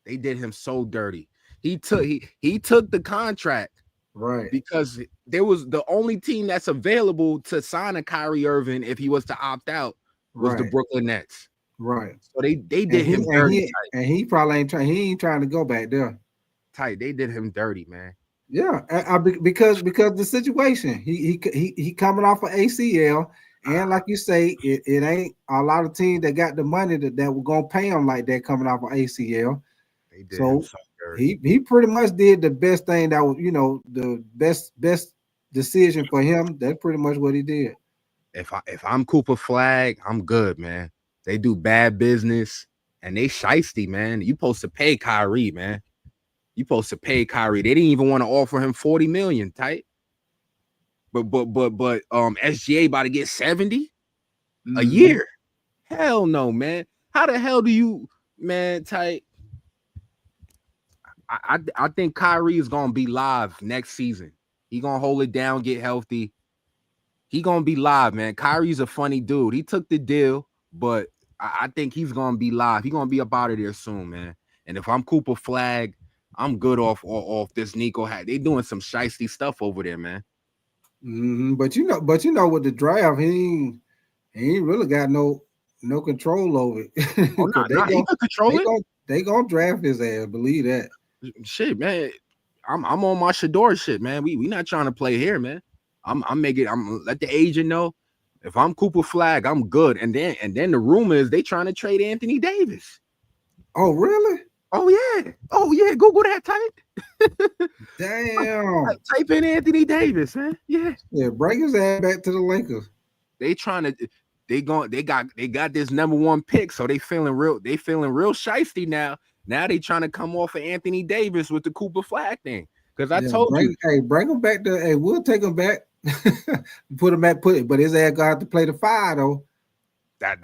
They did him so dirty. He took the contract. Right. Because there was the only team that's available to sign a Kyrie Irving if he was to opt out was the Brooklyn Nets. Right. So they did him dirty. And he probably ain't trying to go back there. Tight. They did him dirty, man. Yeah, because the situation. He coming off of ACL, and like you say, it ain't a lot of teams that got the money that were gonna pay him like that coming off of ACL. They did so he pretty much did the best thing that was, the best decision for him. That's pretty much what he did. If I'm Cooper Flag, I'm good, man. They do bad business and they shiesty, man. You supposed to pay Kyrie, man. You supposed to pay Kyrie. They didn't even want to offer him $40 million, tight. But SGA about to get 70 a year. Hell no, man. How the hell do you, man, tight? I think Kyrie is gonna be live next season. He gonna hold it down, get healthy. He gonna be live, man. Kyrie's a funny dude. He took the deal, but I think he's gonna be live. He's gonna be up out of there soon, man. And if I'm Cooper Flag, I'm good off this Nico hat. They doing some shiesty stuff over there, man. But you know, with the draft, he ain't really got no control over it. He can control it. They gonna draft his ass. Believe that. Shit, man. I'm on my Shador shit, man. We not trying to play here, man. I'm let the agent know. If I'm Cooper Flag, I'm good. And then the rumor is they trying to trade Anthony Davis. Oh, really? Oh yeah. Google that, type. Damn. Type in Anthony Davis, man. Yeah. Yeah, bring his ass back to the Lakers. They got this number 1 pick, so they feeling real shiesty now. Now they trying to come off of Anthony Davis with the Cooper Flag thing. Because I told you, bring him back to. Hey, we'll take him back. Put him back. But his ass got to play the 5 though.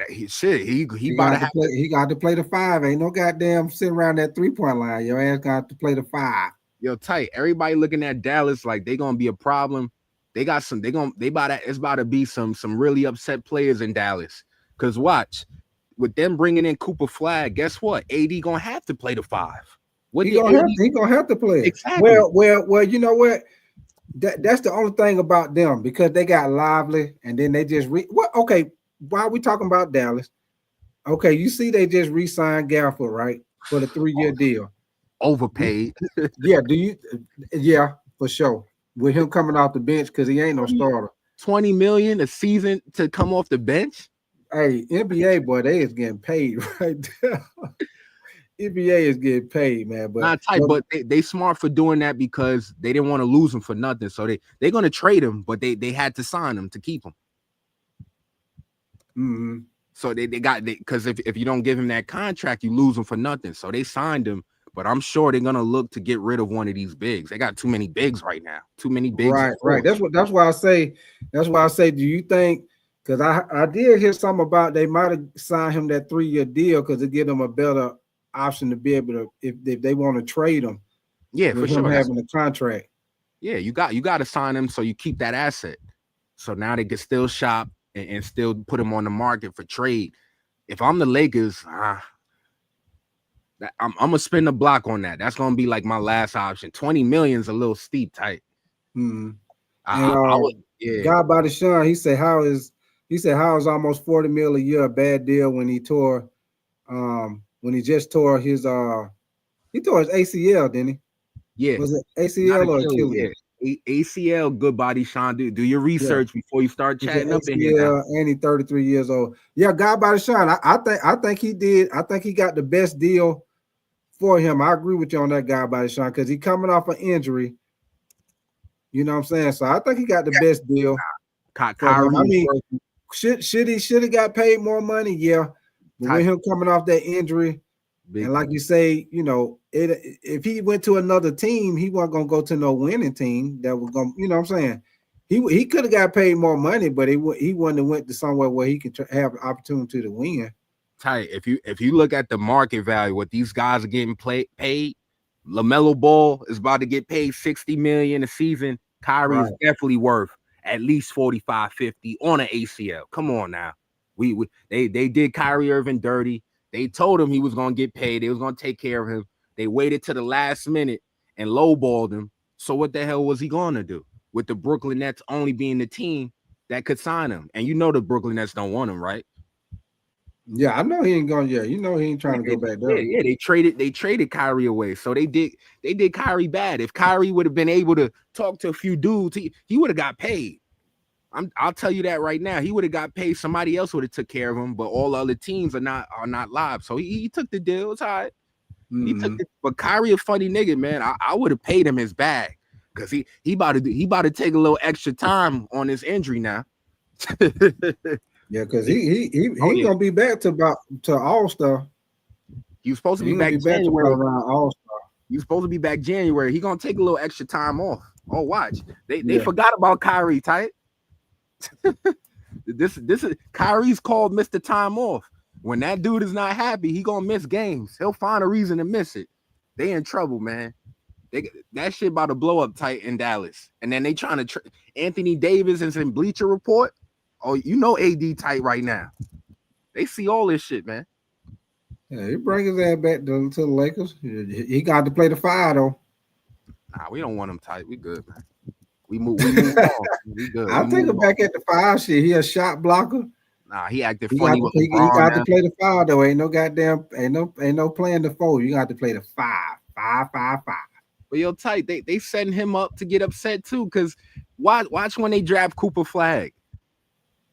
He got to play the 5. Ain't no goddamn sitting around that 3-point line. Your ass got to play the 5. Yo, tight. Everybody looking at Dallas like they gonna be a problem. It's about to be some really upset players in Dallas. Cause watch, with them bringing in Cooper Flag, guess what? AD gonna have to play the 5. He gonna have to play. Exactly. Well, you know what? That's the only thing about them because they got Lively and then they just okay. Why are we talking about Dallas? Okay, you see they just re-signed Gafford, right? For the 3-year deal. Overpaid. Yeah, for sure. With him coming off the bench because he ain't no starter. $20 million a season to come off the bench. Hey, NBA boy, they is getting paid right there. NBA is getting paid, man. But they smart for doing that because they didn't want to lose him for nothing. So they're gonna trade him, but they had to sign him to keep him. So they got because if you don't give him that contract, you lose him for nothing. So they signed him. But I'm sure they're gonna look to get rid of one of these bigs. They got too many bigs right now. Too many bigs. Right. That's why I say. Do you think? Because I did hear something about they might have signed him that 3-year deal because it give them a better option to be able to if they want to trade him. Yeah, for sure. Having a contract. Yeah, you got to sign him so you keep that asset. So now they can still shop and still put him on the market for trade. If I'm the Lakers, I'm gonna spend the block on that. That's gonna be like my last option. 20 million is a little steep, tight. God by the Sean, he said how is almost 40 mil a year a bad deal when he tore when he just tore his ACL, didn't he? Yeah. Was it ACL or Achilles? Yeah. ACL, good body, Sean. Do your research before you start chatting up in here. And he's 33 years old. Yeah, God by the Sean. I think he did. I think he got the best deal for him. I agree with you on that, guy by the Sean, because he coming off an injury. You know what I'm saying? So I think he got the best deal. Kyrie, I mean, should he got paid more money? Yeah. But with him coming off that injury, and like you say, if he went to another team, he wasn't gonna go to no winning team that was gonna, you know what I'm saying? He could have got paid more money, but he wouldn't have went to somewhere where he could have an opportunity to win. Tight. If you look at the market value, what these guys are getting paid, LaMelo Ball is about to get paid $60 million a season. Kyrie is definitely worth at least 45, 50 on an ACL. Come on now. They did Kyrie Irving dirty. They told him he was gonna get paid. They was gonna take care of him. They waited to the last minute and lowballed him. So what the hell was he gonna do? With the Brooklyn Nets only being the team that could sign him. And you know the Brooklyn Nets don't want him, right? Yeah, I know he ain't going. Yeah, you know he ain't trying to go back there. Yeah, they traded Kyrie away. So they did Kyrie bad. If Kyrie would have been able to talk to a few dudes, he would have got paid. I'll tell you that right now. He would have got paid. Somebody else would have took care of him, but all other teams are not live. So he took the deal. It's all right. He took it, but Kyrie a funny nigga, man. I would have paid him his bag because he about to take a little extra time on his injury now. Yeah, because he gonna be back to All-Star. He was supposed to be back January around All-Star. He was supposed to be back January. He gonna take a little extra time off. Oh, watch. They forgot about Kyrie, tight. This is Kyrie's called Mr. Time Off. When that dude is not happy, he gonna miss games. He'll find a reason to miss it. They in trouble, man. That shit about to blow up tight in Dallas. And then they trying to Anthony Davis is in Bleacher Report. Oh, you know AD tight right now. They see all this shit, man. Yeah, he bring his ass back to the Lakers. He got to play the 5 though. Nah, we don't want him tight. We good, man. We move on. We good. I'll take him back at the 5 shit. He a shot blocker. Nah, he acted funny with he LeBron. He got to play the 5 though. Ain't no playing the 4. You got to play the 5. 5. But yo, tight. They setting him up to get upset too. Cause watch when they draft Cooper Flag.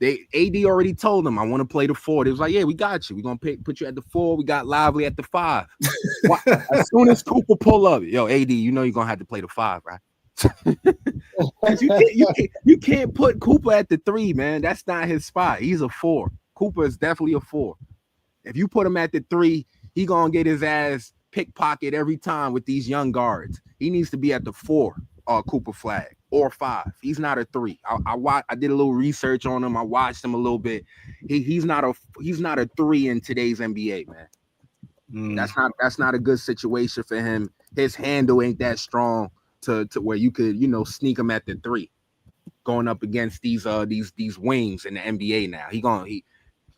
AD already told them I want to play the 4. They was like, yeah, we got you. We're gonna put you at the 4. We got Lively at the 5. As soon as Cooper pull up, yo, AD, you know you're gonna have to play the 5, right? you can't put Cooper at the 3, man. That's not his spot. He's a 4. Cooper is definitely a 4. If you put him at the 3, he gonna get his ass pickpocket every time with these young guards. He needs to be at the 4, Cooper Flag, or 5. He's not a 3. I did a little research on him. I watched him a little bit. He's not a 3 in today's NBA, man. That's not a good situation for him. His handle ain't that strong to where you could, sneak him at the 3 going up against these wings in the NBA now.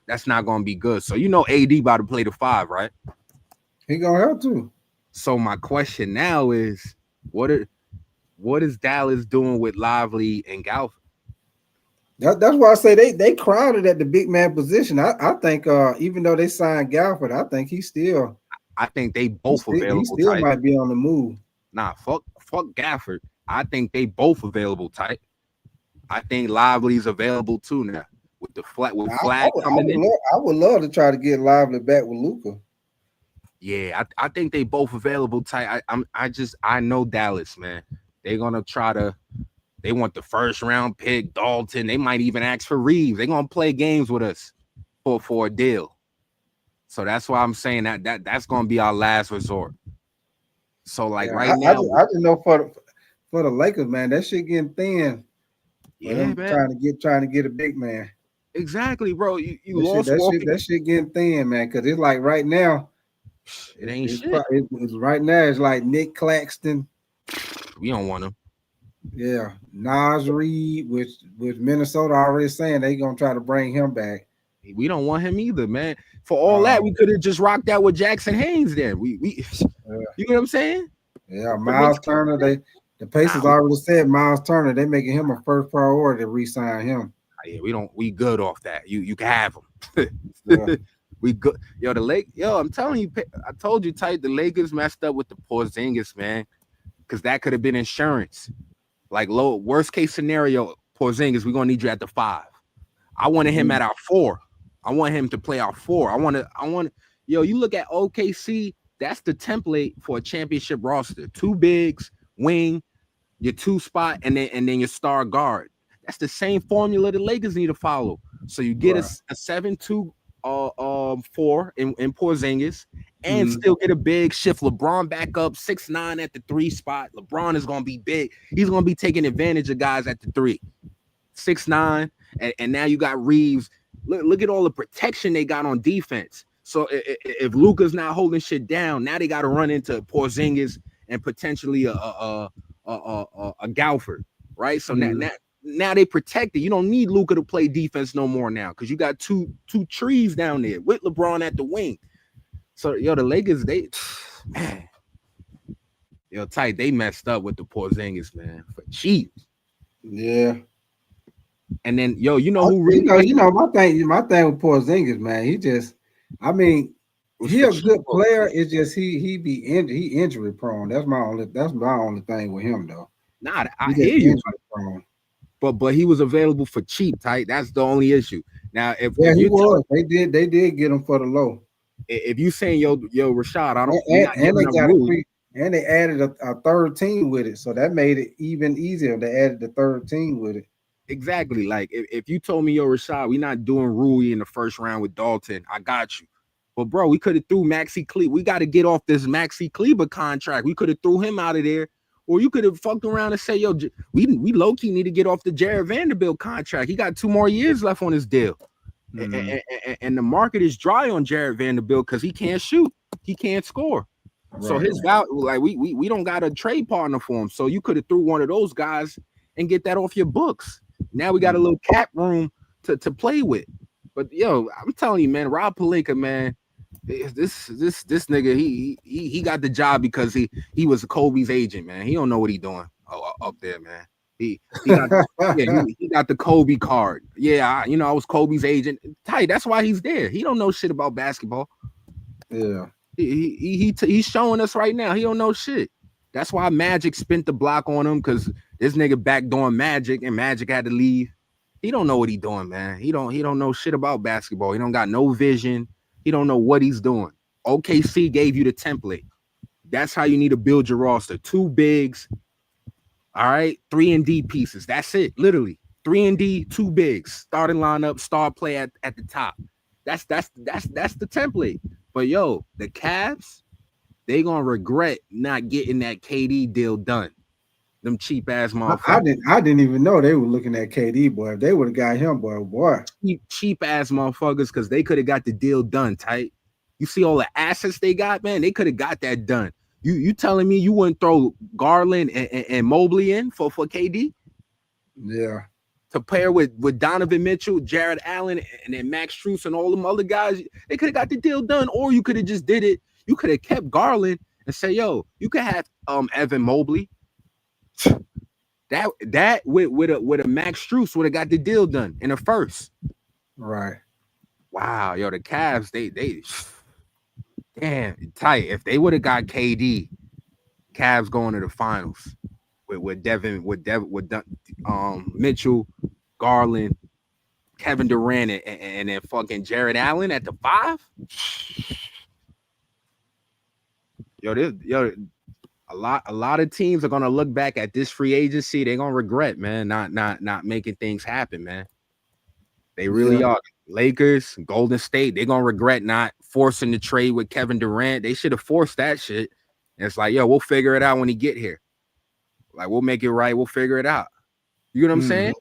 That's not gonna be good. So AD about to play the 5, right? He gonna have to. So my question now is, what is Dallas doing with Lively and Galvin? That's why I say they crowded at the big man position. I think even though they signed Galford, I think he's still. I think they both available. He still might be on the move. Nah, fuck Gafford. I think they both available tight. I think Lively's available too now with the Flag coming in. I would love to try to get Lively back with Luka. Yeah, I think they both available tight. I know Dallas, man. They're gonna they want the first round pick, Dalton. They might even ask for Reaves. They're gonna play games with us for a deal. So that's why I'm saying that's gonna be our last resort. So now, I just know for the Lakers, man, that shit getting thin. Yeah, man. Trying to get a big man. Exactly, bro. You lost that shit getting thin, man. Because it's like right now, it ain't shit. It's right now. It's like Nick Claxton. We don't want him. Yeah, Nas Reed, with Minnesota already saying they gonna try to bring him back. We don't want him either, man. For all that, we could have just rocked out with Jackson Haynes. Then you know what I'm saying? Yeah, Miles Turner. The Pacers already said Miles Turner. They making him a first priority to re-sign him. Yeah, we good off that. You can have him. We good. I'm telling you, I told you, tight. The Lakers messed up with the Porzingis, man, because that could have been insurance. Like worst case scenario, Porzingis, we're gonna need you at the 5. I wanted him at our 4. I want him to play our 4. You look at OKC, that's the template for a championship roster. 2 bigs, wing, your 2 spot, and then your star guard. That's the same formula the Lakers need to follow. So you get a 7-2 4 in Porzingis and still get a big shift LeBron back up 6'9" at the 3 spot. LeBron is gonna be big. He's gonna be taking advantage of guys at the 3. 6'9", and now you got Reaves. Look at all the protection they got on defense. So if Luka's not holding shit down, now they got to run into Porzingis and potentially a Galford, right? So now they protected. You don't need Luka to play defense no more now because you got two trees down there with LeBron at the wing. So the Lakers, man, tight. They messed up with the Porzingis, man, for cheap. Yeah. And then you know who really? My thing with Porzingis, man, he just. I mean, he a good player. It's just he injury prone. That's my only thing with him though. Nah, I hear you. But he was available for cheap, tight. That's the only issue. Now, if he was, they did get him for the low. If you saying yo Rashad, I don't. And they added a third team with it, so that made it even easier. They added the third team with it. Exactly. Like if you told me, yo, Rashad, we're not doing Rui in the first round with Dalton, I got you. But bro, we could have threw Maxi Kleber. We got to get off this Maxi Kleber contract. We could have threw him out of there, or you could have fucked around and say, yo, we low key need to get off the Jared Vanderbilt contract. He got 2 more years left on his deal, and the market is dry on Jared Vanderbilt because he can't shoot, he can't score. Right. So his value, like we don't got a trade partner for him. So you could have threw one of those guys and get that off your books. Now we got a little cap room to play with. But yo, I'm telling you, man, Rob Pelinka, man, this nigga, he got the job because he was Kobe's agent, man. He don't know what he doing up there, man. He got the Kobe card. Yeah, I was Kobe's agent. Tight. That's why he's there. He don't know shit about basketball. Yeah. He's showing us right now. He don't know shit. That's why Magic spent the block on him because this nigga backdooring Magic and Magic had to leave. He don't know what he doing, man. He don't know shit about basketball. He don't got no vision. He don't know what he's doing. OKC gave you the template. That's how you need to build your roster. 2 bigs. All right, 3 and D pieces. That's it. Literally 3 and D, 2 bigs. Starting lineup, star play at the top. That's the template. But yo, the Cavs, they gonna regret not getting that KD deal done. Them cheap ass motherfuckers. I didn't even know they were looking at KD, boy. If they would have got him, boy. Cheap ass motherfuckers, because they could have got the deal done, tight. You see all the assets they got, man. They could have got that done. You telling me you wouldn't throw Garland and Mobley in for KD? Yeah. To pair with Donovan Mitchell, Jared Allen, and then Max Strus and all them other guys, they could have got the deal done, or you could have just did it. You could have kept Garland and say, yo, you could have Evan Mobley. That with a Max Strus would have got the deal done in the first. Right. Wow, yo, the Cavs, they damn tight. If they would have got KD, Cavs going to the finals with Mitchell, Garland, Kevin Durant, and then fucking Jared Allen at the 5. A lot of teams are gonna look back at this free agency. They're gonna regret, man, not making things happen, man. They really are. Lakers, Golden State, they're gonna regret not forcing the trade with Kevin Durant. They should have forced that shit. And it's like, yo, we'll figure it out when he get here. Like, we'll make it right. We'll figure it out. You know what I'm saying?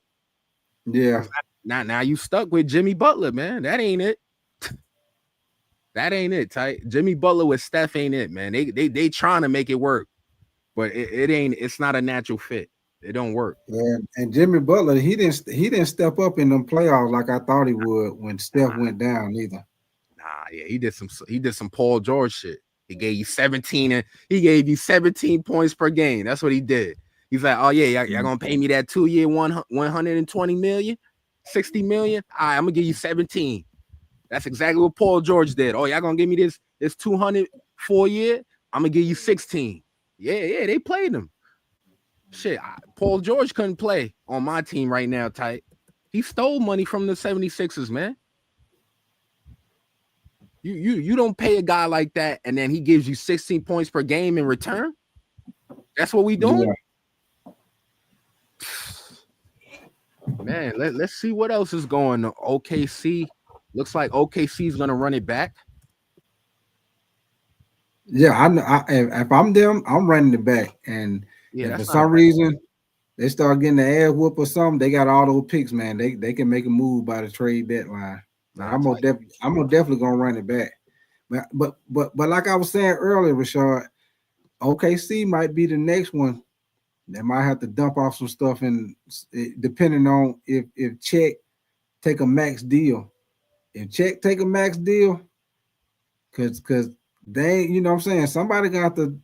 Yeah. Now you stuck with Jimmy Butler, man. That ain't it. That ain't it, tight. Jimmy Butler with Steph ain't it, man. They trying to make it work, but it ain't. It's not a natural fit. It don't work. Yeah, and Jimmy Butler, he didn't step up in them playoffs like I thought he would when Steph went down either. Nah, yeah, he did some Paul George shit. He gave you 17 and he gave you 17 points per game. That's what he did. He's like, oh yeah, y'all gonna pay me that 2-year 120 million, 60 million. All right, I'm gonna give you 17. That's exactly what Paul George did. Oh, y'all gonna give me this 200 4-year? I'm gonna give you 16. Yeah, they played him. Shit, Paul George couldn't play on my team right now, tight. He stole money from the 76ers, man. You don't pay a guy like that and then he gives you 16 points per game in return. That's what we doing. Yeah. Man, let's see what else is going on. OKC. Looks like OKC is gonna run it back. Yeah, if I'm them, I'm running it back. And for some reason, they start getting the ass whoop or something, they got all those picks, man. They can make a move by the trade deadline. I'm definitely gonna run it back. But like I was saying earlier, Rashard, OKC might be the next one. They might have to dump off some stuff, and depending on if Czech take a max deal. If Czech take a max deal, because they, you know what I'm saying, somebody got to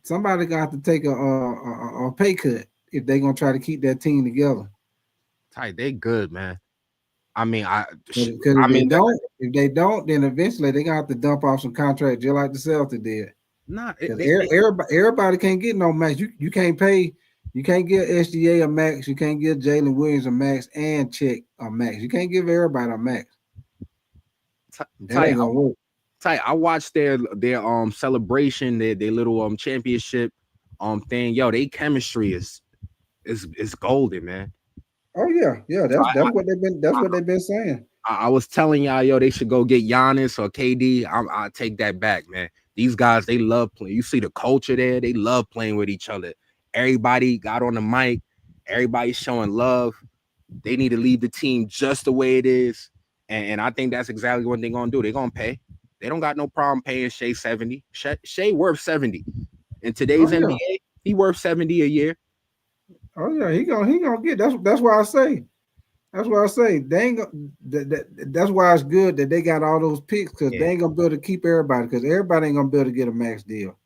take a pay cut if they're gonna try to keep that team together. Tight, they good, man. I mean, if they don't, then eventually they gonna have to dump off some contracts just like the Celtics did. Nah, everybody can't get no max. You can't pay. You can't give SGA a max. You can't give Jalen Williams a max and Czech a max. You can't give everybody a max. That ain't gonna work. Tight. I watched their celebration, their little championship thing. Yo, they chemistry is golden, man. Oh yeah. That's what they've been saying. I was telling y'all, yo, they should go get Giannis or KD. I take that back, man. These guys, they love playing. You see the culture there. They love playing with each other. Everybody got on the mic. Everybody's showing love. They need to leave the team just the way it is. And I think that's exactly what they're going to do. They're going to pay. They don't got no problem paying Shea 70. Shea worth 70. In today's NBA, he worth 70 a year. Oh, yeah. He gonna get. That's why I say. That's why I say they ain't that's why it's good that they got all those picks, because they ain't gonna be able to keep everybody, because everybody ain't gonna be able to get a max deal.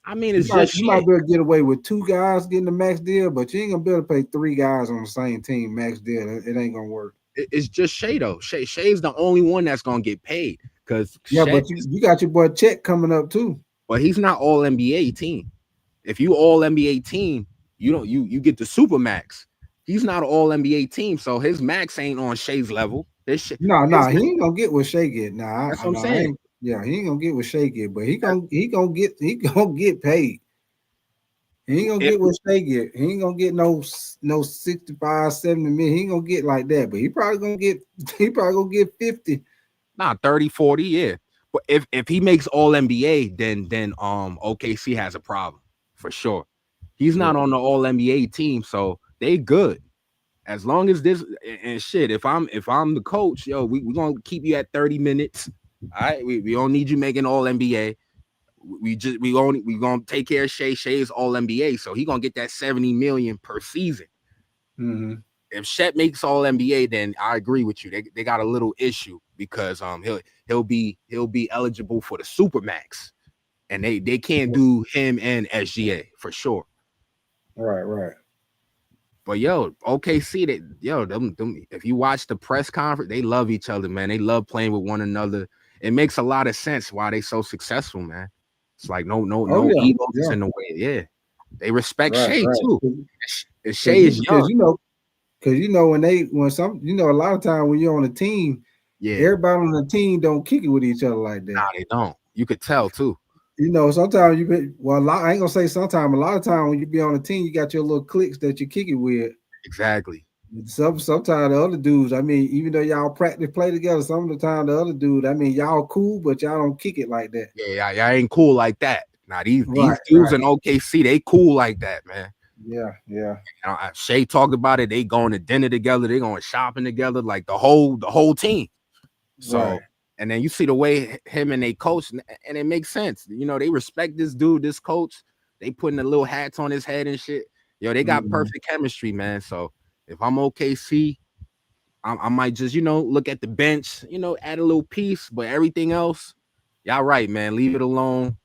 I mean, you might be able to get away with 2 guys getting a max deal, but you ain't gonna be able to pay 3 guys on the same team max deal. It ain't gonna work. It's just Shea though. Shay's the only one that's gonna get paid, because but you got your boy Chet coming up too. But he's not all NBA team. If you all NBA team, you get the super max. He's not an all NBA team, so his max ain't on Shay's level. No, he ain't gonna get what Shea get. That's what I'm saying. He ain't gonna get what Shea get, but he gonna get paid. He ain't gonna get what Shea get. He ain't gonna get no 65, 70 million. He ain't gonna get like that, but he probably gonna get 50. 30, 40, yeah. But if he makes all NBA, then OKC has a problem for sure. He's not on the all NBA team, so they good. As long as this and shit, if I'm the coach, yo, we're gonna keep you at 30 minutes. All right, we don't need you making all NBA. We gonna take care of Shea. Shea is all NBA, so he gonna get that 70 million per season. Mm-hmm. If Chet makes all NBA, then I agree with you. They got a little issue, because he'll be eligible for the super-max, and they can't do him and SGA for sure. Right. But yo, OKC, them, if you watch the press conference, they love each other, man. They love playing with one another. It makes a lot of sense why they so successful, man. It's like no egos in the way. Yeah, they respect Shea too. And Shea is young. Because a lot of time when you're on a team, everybody on the team don't kick it with each other like that. Nah, they don't. You could tell too. Sometimes I ain't gonna say sometimes. A lot of time when you be on a team, you got your little cliques that you kick it with. Exactly. Sometimes the other dudes, I mean, even though y'all practice play together, some of the time the other dude, I mean, y'all cool, but y'all don't kick it like that. Yeah, y'all ain't cool like that. Now these dudes in OKC, they cool like that, man. Yeah. Shea talked about it. They going to dinner together. They going shopping together, like the whole team. So, and then you see the way him and they coach, and it makes sense. They respect this dude, this coach. They putting the little hats on his head and shit. Yo, they got perfect chemistry, man. So if I'm OKC, I might just look at the bench, add a little piece, but everything else, y'all right, man. Leave it alone.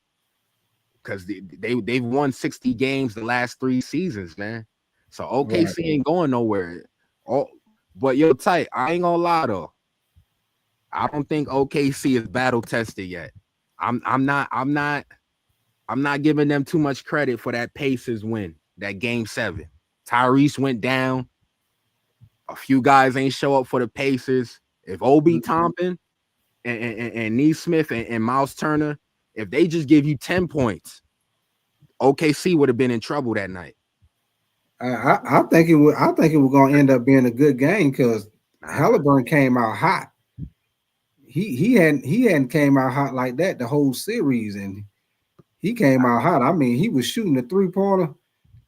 Because they've won 60 games the last 3 seasons, man. So OKC ain't going nowhere. But yo, tight. I ain't gonna lie though. I don't think OKC is battle tested yet. I'm not giving them too much credit for that Pacers win, that game 7. Tyrese went down. A few guys ain't show up for the Pacers. If Obi Toppin and Neesmith and Miles Turner, if they just give you 10 points, OKC would have been in trouble that night. I think it was going to end up being a good game, because Halliburton came out hot. He hadn't came out hot like that the whole series, and he came out hot. I mean, he was shooting the 3-pointer.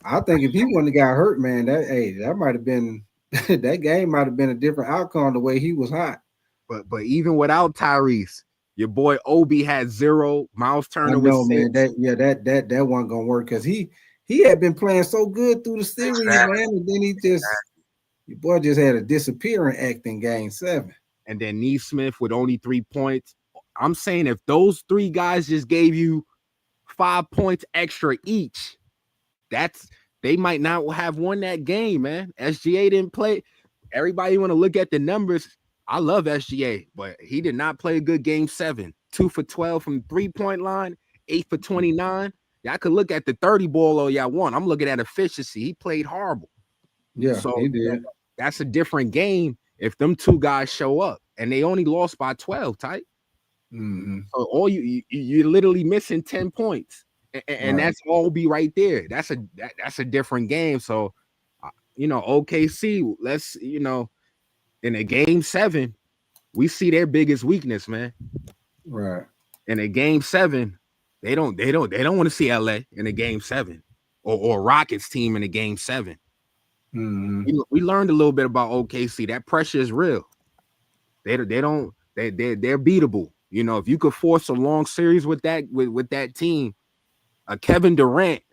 I think if he wouldn't have got hurt, man, that might have been that game might have been a different outcome the way he was hot. But even without Tyrese, your boy Obi had 0. Miles Turner was 6. Man, that wasn't gonna work because he had been playing so good through the series, man, and then your boy just had a disappearing act in Game 7. And then Neesmith with only 3 points. I'm saying if those 3 guys just gave you 5 points extra each, they might not have won that game, man. SGA didn't play. Everybody want to look at the numbers. I love SGA, but he did not play a good Game 7. 2 for 12 from the 3-point line, 8 for 29. Y'all could look at the 30 ball y'all want. I'm looking at efficiency. He played horrible. Yeah, so he did. That's a different game if them 2 guys show up, and they only lost by 12, tight. Mm-hmm. So all you're literally missing 10 points, and Right. that's all be right there. That's a different game. So, OKC, let's in a Game 7, we see their biggest weakness, man. Right. In a Game 7, they don't want to see LA in a Game 7 or Rockets team in a Game 7. Mm-hmm. We learned a little bit about OKC. That pressure is real. They're beatable. If you could force a long series with that team, a Kevin Durant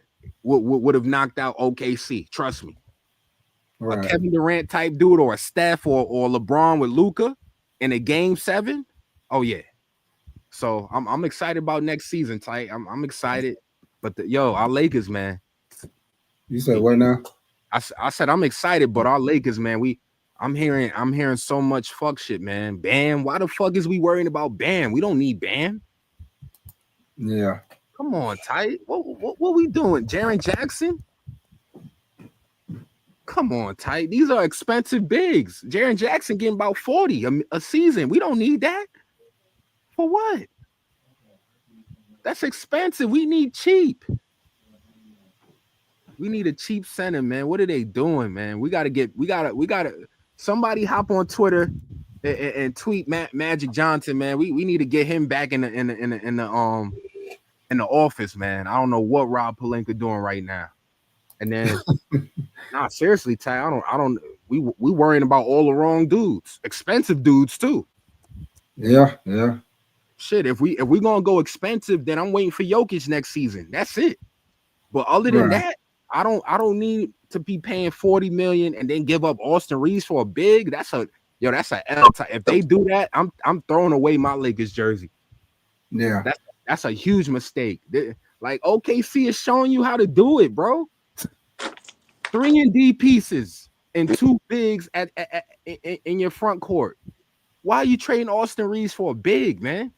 would have knocked out OKC. Trust me. Right. A Kevin Durant type dude or a Steph or LeBron with Luka in a Game 7. Oh yeah. So I'm excited about next season, tight. I'm excited. But our Lakers, man. You said what now? I said I'm excited, but our Lakers, man, I'm hearing so much fuck shit, man. Bam, why the fuck is we worrying about Bam? We don't need Bam. Yeah. Come on, tight. What we doing? Jaren Jackson? Come on, tight. These are expensive bigs. Jaren Jackson getting about 40 a season. We don't need that. For what? That's expensive. We need cheap. We need a cheap center, man. What are they doing, man? We gotta somebody hop on Twitter and tweet Magic Johnson, man. We need to get him back in the office, man. I don't know what Rob Pelinka doing right now. And then nah, seriously, Ty, we worrying about all the wrong dudes, expensive dudes too. Yeah. Shit, if we gonna go expensive, then I'm waiting for Jokic next season. That's it. But other than that, I don't need to be paying $40 million and then give up Austin Reaves for a big. That's a L. If they do that, I'm throwing away my Lakers jersey. Yeah, that's a huge mistake. Like OKC is showing you how to do it, bro. 3 and D pieces and 2 bigs in your front court. Why are you trading Austin Reaves for a big, man?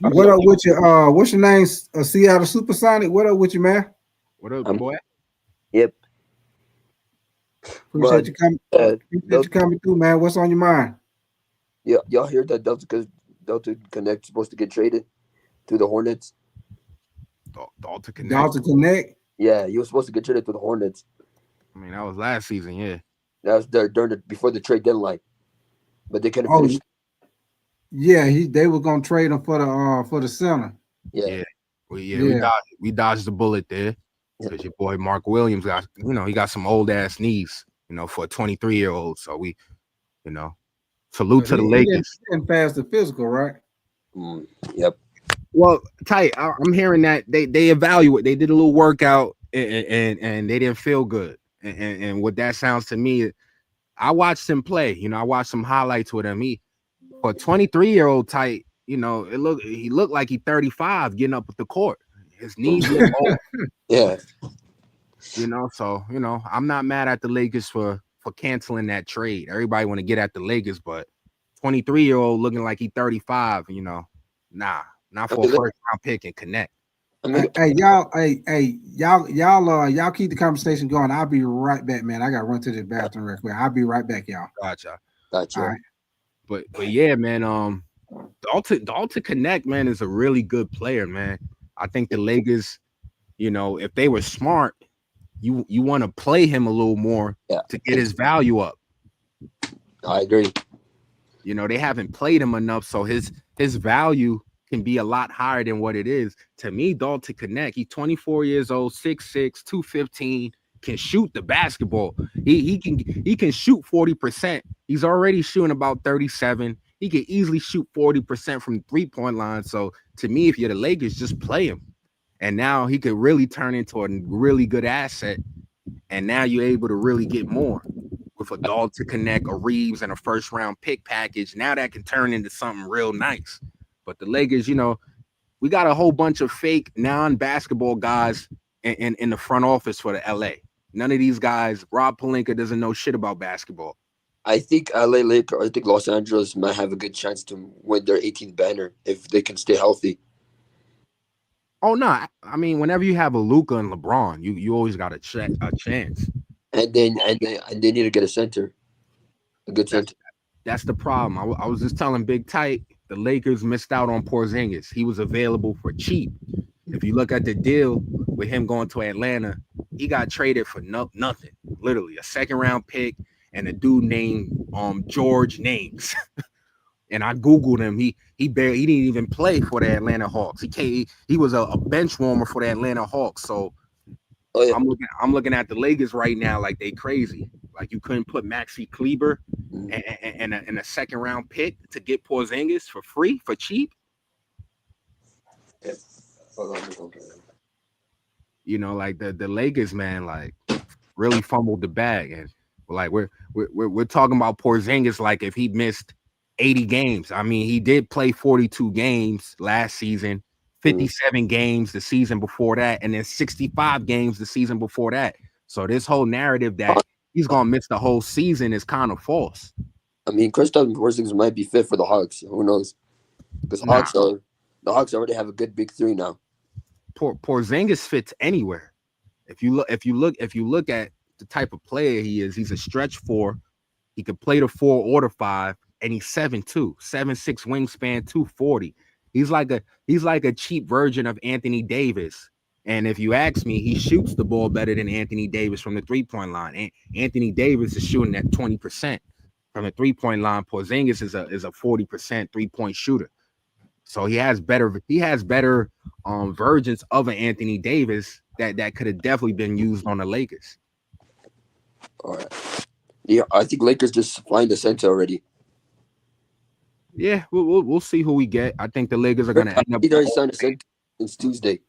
What up with you? What's your name? Seattle Supersonic. What up with you, man? What up, boy? Yep. Appreciate you coming. Appreciate you coming through, man. What's on your mind? Yeah, y'all hear that Delta Connect supposed to get traded to the Hornets? Delta Connect. Delta Connect. Yeah, he was supposed to get traded to the Hornets. I mean, that was last season. Yeah, that was before the trade deadline, but they couldn't finish. Yeah, they were gonna trade him for the center. Yeah. We dodged the bullet there because your boy Mark Williams got he got some old ass knees for a 23-year-old. So we salute to the Lakers. He didn't pass the physical, right? Yep. Well, tight. I'm hearing that they evaluate. They did a little workout and they didn't feel good. And what that sounds to me, I watched him play. I watched some highlights with him. For a 23-year-old tight, he looked like he's 35 getting up at the court. His knees look old. Yeah. So I'm not mad at the Lakers for canceling that trade. Everybody want to get at the Lakers, but 23-year-old looking like he's 35, nah, not for a first round pick and Connect. Hey, y'all keep the conversation going. I'll be right back, man. I gotta run to the bathroom real quick. I'll be right back, y'all. Gotcha. All right. But yeah, man. Dalton Connect, man, is a really good player, man. I think the Lakers, if they were smart, you want to play him a little more to get his value up. I agree. They haven't played him enough, so his value can be a lot higher than what it is. To me, Dalton Connect, he's 24 years old, 6'6", 215, can shoot the basketball. He can shoot 40%. He's already shooting about 37. He can easily shoot 40% from the three-point line. So to me, if you're the Lakers, just play him. And now he could really turn into a really good asset. And now you're able to really get more with a Dalton Connect, a Reaves, and a first-round pick package. Now that can turn into something real nice. But the Lakers, we got a whole bunch of fake non-basketball guys in the front office for the LA. None of these guys, Rob Pelinka doesn't know shit about basketball. I think I think Los Angeles might have a good chance to win their 18th banner if they can stay healthy. Oh no! I mean, whenever you have a Luka and LeBron, you always got a chance. And they need to get a center, a good center. That's the problem. I was just telling Big Tight, the Lakers missed out on Porzingis. He was available for cheap. If you look at the deal with him going to Atlanta, he got traded for nothing. Literally a second-round pick and a dude named George Names. And I Googled him. He didn't even play for the Atlanta Hawks. He was a bench warmer for the Atlanta Hawks. So I'm looking at the Lakers right now like they crazy. Like you couldn't put Maxi Kleber and a second round pick to get Porzingis for free, for cheap. Yeah. Like the Lakers, man, like really fumbled the bag. And like we're talking about Porzingis like if he missed 80 games. I mean, he did play 42 games last season, 57 games the season before that, and then 65 games the season before that. So this whole narrative that he's gonna miss the whole season is kind of false. I mean, Kristaps Porzingis might be fit for the Hawks. Who knows? Because the Hawks already have a good big three now. Porzingis fits anywhere. If you look at the type of player he is, he's a stretch 4. He could play the 4 or the 5, and he's 7'2", 7'6" wingspan, 240. He's like a cheap version of Anthony Davis. And if you ask me, he shoots the ball better than Anthony Davis from the three-point line. And Anthony Davis is shooting at 20% from the three-point line. Porzingis is a 40% three-point shooter. So he has better versions of an Anthony Davis that could have definitely been used on the Lakers. All right. Yeah, I think Lakers just find the center already. Yeah, we'll see who we get. I think the Lakers are gonna end up. He already signed a center since Tuesday.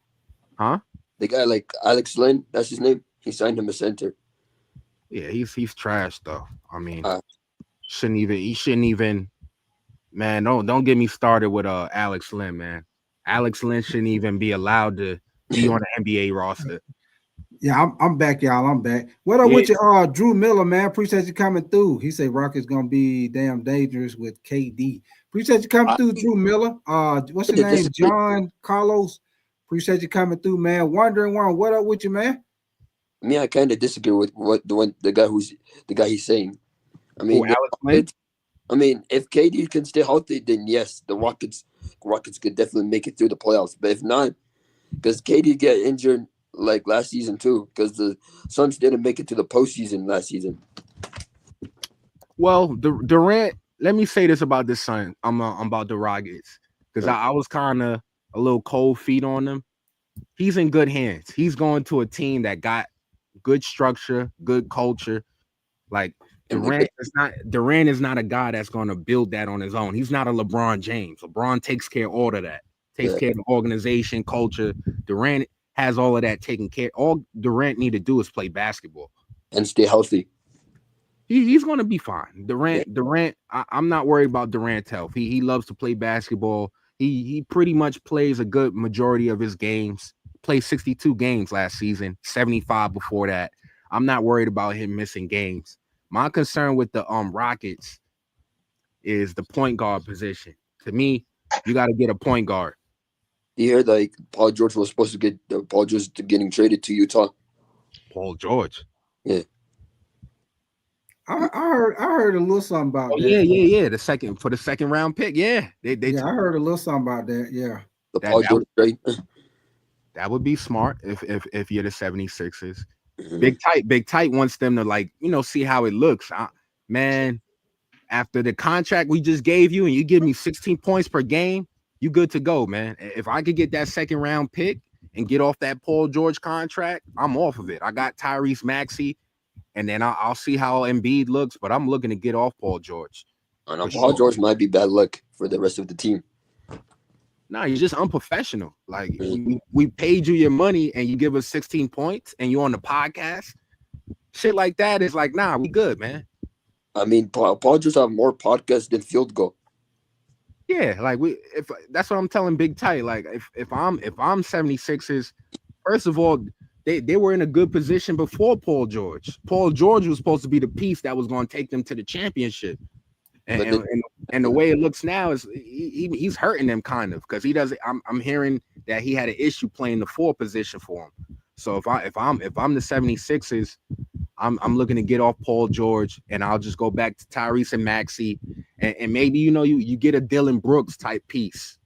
Huh? The guy like Alex Len, that's his name. He signed him a center. Yeah, he's trash though. I mean, he shouldn't even. Man, don't get me started with Alex Len, man. Alex Len shouldn't even be allowed to be on the NBA roster. Yeah, I'm back, y'all. I'm back. What up with you, Drew Miller, man? Appreciate you coming through. He said Rockets gonna be damn dangerous with KD. Appreciate you coming through, Drew Miller. What's your name? John Carlos. Appreciate you coming through, man. Wondering what up with you, man? Me, I kind of disagree with the guy he's saying. I mean, if KD can stay healthy, then yes, the Rockets could definitely make it through the playoffs. But if not, because KD get injured like last season too, because the Suns didn't make it to the postseason last season. Well, Durant. Let me say this about this Sun. I'm about the Rockets because I was kind of a little cold feet on them. He's in good hands. He's going to a team that got good structure, good culture. Like Durant is not a guy that's going to build that on his own. He's not a LeBron James. LeBron takes care of all of that. Takes care of the organization, culture. Durant has all of that taken care. All Durant need to do is play basketball and stay healthy. He's going to be fine. Durant. I'm not worried about Durant's health. He loves to play basketball. He pretty much plays a good majority of his games. Played 62 games last season, 75 before that. I'm not worried about him missing games. My concern with the Rockets is the point guard position. To me, you got to get a point guard. You heard like Paul George was supposed to get Paul George getting traded to Utah. Paul George. Yeah. I heard a little something about that. Yeah. The second round pick. Yeah. I heard a little something about that. Yeah. The Paul George trade. That would be smart if you're the 76ers. Mm-hmm. Big Tight wants them to see how it looks. Man, after the contract we just gave you and you give me 16 points per game, you good to go, man. If I could get that second round pick and get off that Paul George contract, I'm off of it. I got Tyrese Maxey, and then I'll see how Embiid looks, but I'm looking to get off Paul George. Paul George might be bad luck for the rest of the team. No, you're just unprofessional. Like we paid you your money and you give us 16 points and you're on the podcast. Shit like that is like, nah, we good, man. I mean, Paul George have more podcasts than field goal. Yeah, like if that's what I'm telling Big Tight. Like if I'm 76ers, first of all, they were in a good position before Paul George. Paul George was supposed to be the piece that was going to take them to the championship. And the way it looks now is he's hurting them kind of because he doesn't. I'm hearing that he had an issue playing the 4 position for him. So if I'm the 76ers, I'm looking to get off Paul George and I'll just go back to Tyrese and Maxey and maybe you get a Dylan Brooks type piece.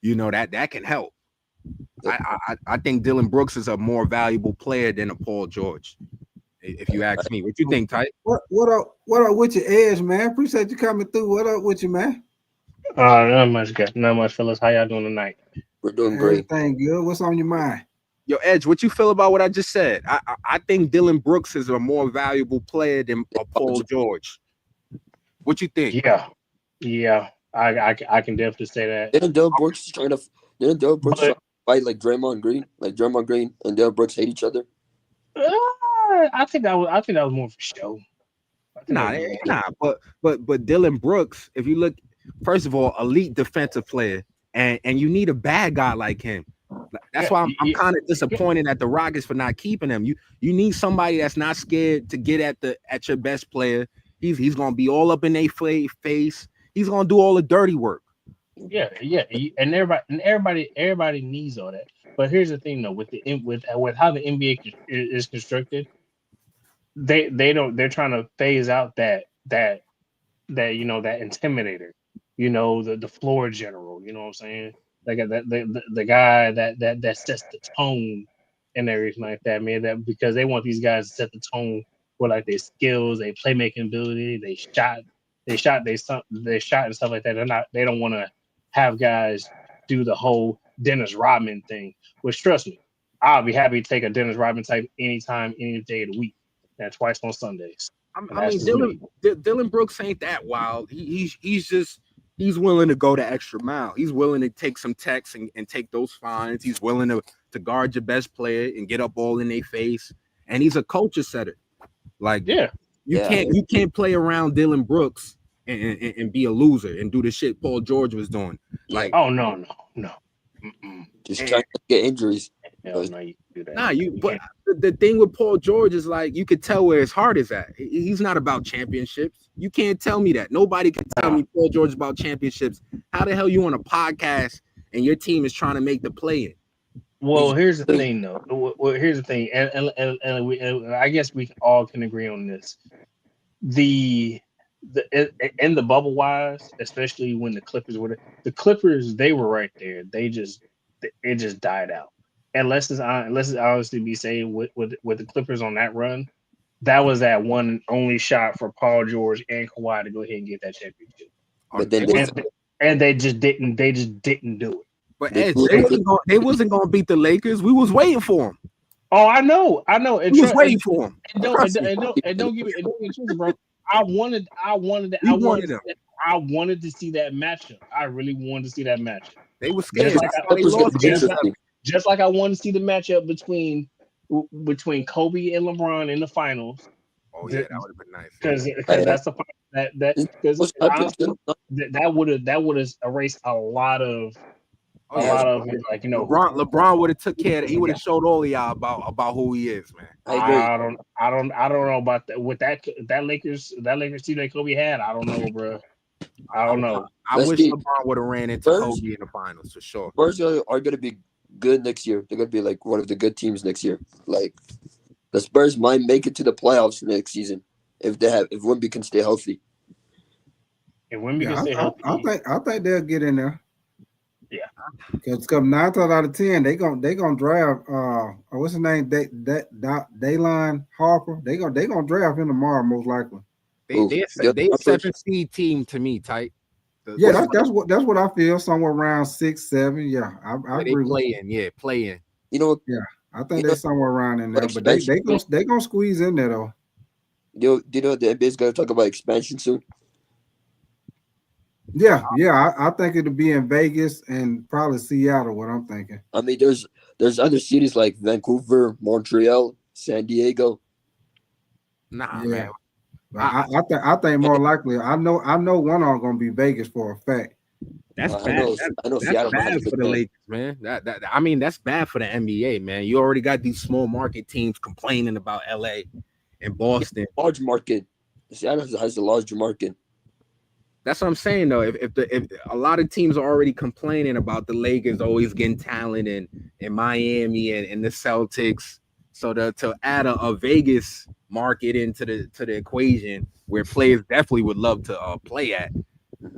That can help. I think Dylan Brooks is a more valuable player than a Paul George. If you ask me, what you think, Ty? What up with your edge, man? Appreciate you coming through. What up with you, man? Not much, good. Not much, fellas. How y'all doing tonight? We're doing great. Everything good. What's on your mind? Yo, Edge, what you feel about what I just said? I think Dylan Brooks is a more valuable player than Paul George. What you think? Yeah. I can definitely say that. Didn't Dylan Brooks trying to fight like Draymond Green? Like Draymond Green and Dylan Brooks hate each other? I think that was more for show. But Dylan Brooks, if you look, first of all, elite defensive player, and you need a bad guy like him. That's why I'm kind of disappointed at the Rockets for not keeping him. You need somebody that's not scared to get at your best player. He's gonna be all up in their face. He's gonna do all the dirty work. Yeah, and everybody needs all that. But here's the thing, though, with how the NBA is constructed, they're trying to phase out that intimidator, the floor general. You know what I'm saying? Like the guy that sets the tone and everything like that, man. That because they want these guys to set the tone for like their skills, their playmaking ability, they shot and stuff like that. They don't want to have guys do the whole Dennis Rodman thing. Which trust me, I'll be happy to take a Dennis Rodman type anytime, any day of the week. And twice on Sundays. I mean, Dylan Brooks ain't that wild. He's willing to go the extra mile. He's willing to take some techs and take those fines. He's willing to guard your best player and get up all in their face. And he's a culture setter. Like, you can't play around Dylan Brooks and be a loser and do the shit Paul George was doing. Like, oh no. Just trying to get injuries. But the thing with Paul George is like you could tell where his heart is at. He's not about championships. You can't tell me that. Nobody can tell me Paul George is about championships. How the hell you on a podcast and your team is trying to make the play-in? Well, here's the thing, though. Here's the thing, and I guess we all can agree on this. In the bubble wise, especially when the Clippers they were right there. It just died out. Unless it's honestly be saying with the Clippers on that run, that was that one and only shot for Paul George and Kawhi to go ahead and get that championship. But then they just didn't do it. But Ed, they wasn't gonna beat the Lakers. We was waiting for them. Oh, I know. We was waiting for them. And don't give me twisted, bro. I wanted to see that matchup. I really wanted to see that matchup. They were scared. Just like I wanted to see the matchup between Kobe and LeBron in the finals. Oh yeah, that would have been nice. Because that's the that would have erased a lot of LeBron would have took care of it. He would have showed all of y'all about who he is, man. I don't know about that with that Lakers team that Kobe had. I don't know, bro. I don't know. I wish LeBron would have ran into Kobe in the finals for sure. Spurs are going to be good next year. They're going to be like one of the good teams next year. Like the Spurs might make it to the playoffs next season if Wemby can stay healthy. If Wemby can stay healthy, I think they'll get in there. Yeah, because 9 times out of 10 they gonna draft what's his name, Daylon Harper. They gonna draft him tomorrow most likely. They a 7 seed team to me, tight. Yeah, that's what I feel. Somewhere around 6, 7. Yeah, I agree. Play in. You know, yeah, I think they're somewhere around in there, but expansion. they gonna squeeze in there though. Do you know the NBA's gonna talk about expansion soon? Yeah, I think it'll be in Vegas and probably Seattle. What I'm thinking. I mean, there's other cities like Vancouver, Montreal, San Diego. Nah, Yeah. man. I think more likely. I know one of them gonna be Vegas for a fact. That's I bad. know That's Seattle bad has for good the plan. Lakers, man. I mean, that's bad for the NBA, man. You already got these small market teams complaining about LA and Boston. Large market. Seattle has a large market. That's what I'm saying, though. If a lot of teams are already complaining about the Lakers always getting talent in Miami and the Celtics, so to add a Vegas market into the equation where players definitely would love to play at,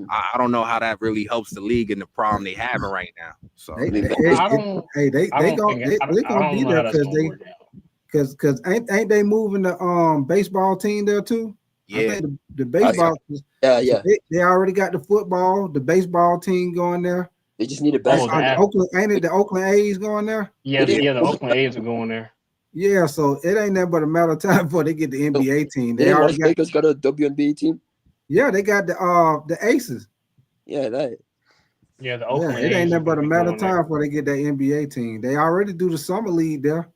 I don't know how that really helps the league in the problem they having right now. So they gonna be there because ain't they moving the baseball team there too? Yeah, I think the baseball. Yeah. So they already got the football, the baseball team going there. They just need a basketball. Ain't it the Oakland A's going there? Yeah, the Oakland A's are going there. Yeah, so it ain't nothing but a matter of time before they get the NBA team. They already got a WNBA team. Yeah, they got the Aces. Yeah, that. Yeah, the Oakland A's. It ain't nothing but a matter of time before they get that NBA team. They already do the summer league there.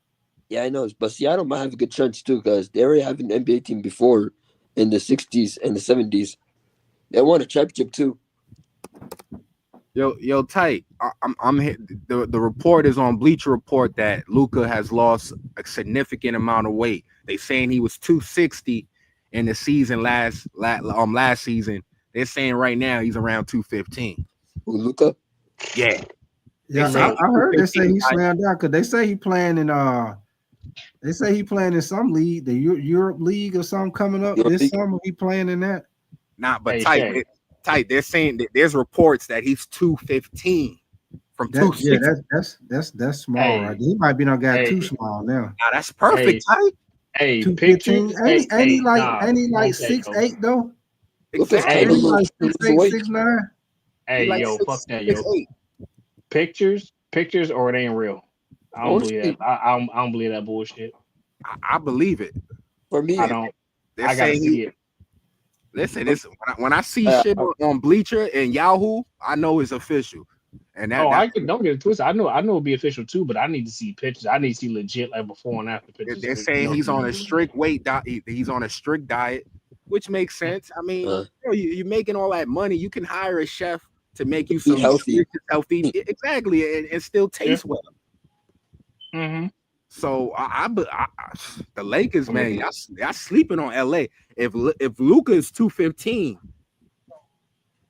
Yeah, I know, but Seattle might have a good chance too because they already have an NBA team before in the 60s and the 70s. They won a championship too. Yo, tight. I'm the report is on Bleacher Report that Luka has lost a significant amount of weight. They saying he was 260 in the season last season. They're saying right now he's around 215. Who, Luka? Yeah. Yeah, I heard they say he slammed down because they say he playing in some league, the Europe League or something coming up this summer. He playing in that. Nah, but tight. They're saying that there's reports that he's 215 from 260. Yeah, that's small, right? He might be not got too small now. Nah, that's perfect, tight. Hey, 215. Ain't he like 6'8" though? Exactly. Ain't he like 6'8", 6'9"? Hey, like yo, 6'8". fuck that, yo. Pictures, or it ain't real. I don't believe that. I don't believe that bullshit. I believe it. For me, I don't. I gotta see it. Listen, when I see shit on Bleacher and Yahoo, I know it's official. And don't get it twisted. I know it'll be official too, but I need to see pictures. I need to see legit like before and after pictures. They're saying he's on a strict weight diet. He's on a strict diet, which makes sense. I mean, you're making all that money. You can hire a chef to make you some healthy, exactly, and still taste well. Mm-hmm. So the Lakers, man, y'all sleeping on LA. If Luka is 215,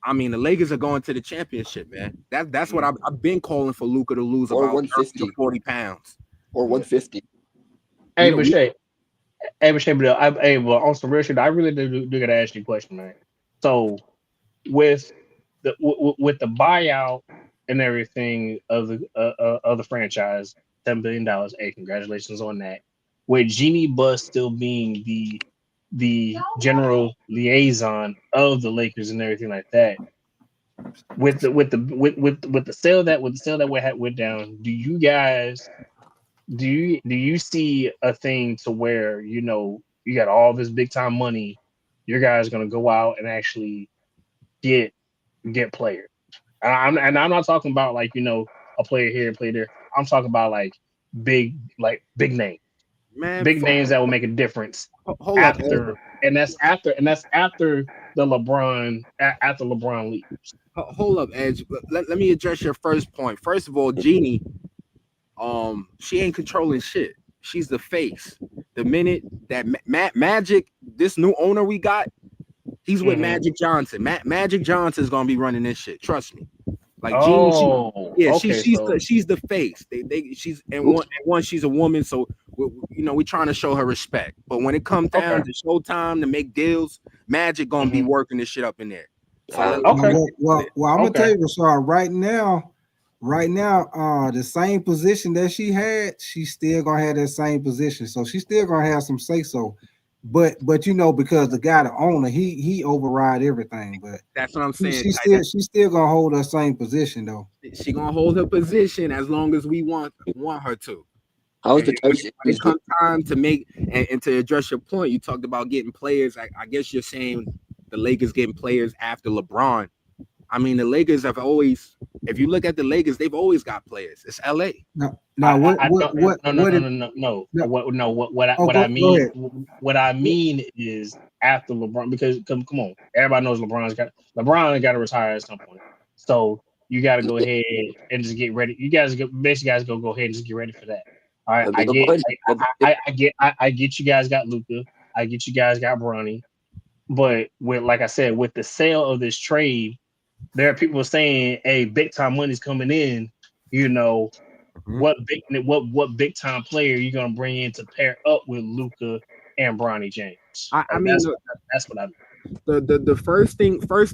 I mean the Lakers are going to the championship, man. That's what I've been calling for Luka to lose or about 150 to 40 pounds or 150. Hey, Bashay, on some real shit, I really do gotta ask you a question, man. So with the buyout and everything of the franchise, $10 billion. Hey, congratulations on that. With Jeannie Buss still being the general liaison of the Lakers and everything like that. With the sale that went down, do you see a thing to where you got all this big time money, your guys gonna go out and actually get players? I'm not talking about like a player here, a player there. I'm talking about like big names, man, big names that will make a difference. That's after the LeBron leaves. Hold up, Edge. Let me address your first point. First of all, Jeannie, she ain't controlling shit. She's the face. The minute that Magic, this new owner we got, he's with Magic Johnson. Magic Johnson is gonna be running this shit. Trust me. Like Jeannie, she's the face. She's one, she's a woman, so we're trying to show her respect. But when it comes down to showtime to make deals, Magic gonna be working this shit up in there. So well, I'm gonna tell you, Rashard, right now, the same position that she had, she's still gonna have that same position. So she's still gonna have some say so But because the guy, the owner, he override everything. But that's what I'm saying. She's still gonna hold her same position though. She gonna hold her position as long as we want her to. How's the when it comes time to make and to address your point, you talked about getting players. I guess you're saying the Lakers getting players after LeBron. I mean, the Lakers have always. If you look at the Lakers, they've always got players. It's LA. What I mean is after LeBron, because come on, everybody knows LeBron got to retire at some point. So you got to go ahead and just get ready. You guys go ahead and just get ready for that. All right, I get you guys got Luka. I get you guys got Bronny. But like I said, with the sale of this trade, there are people saying, "Hey, big time money's coming in." What big time player are you gonna bring in to pair up with Luka and Bronny James? That's what I mean. The first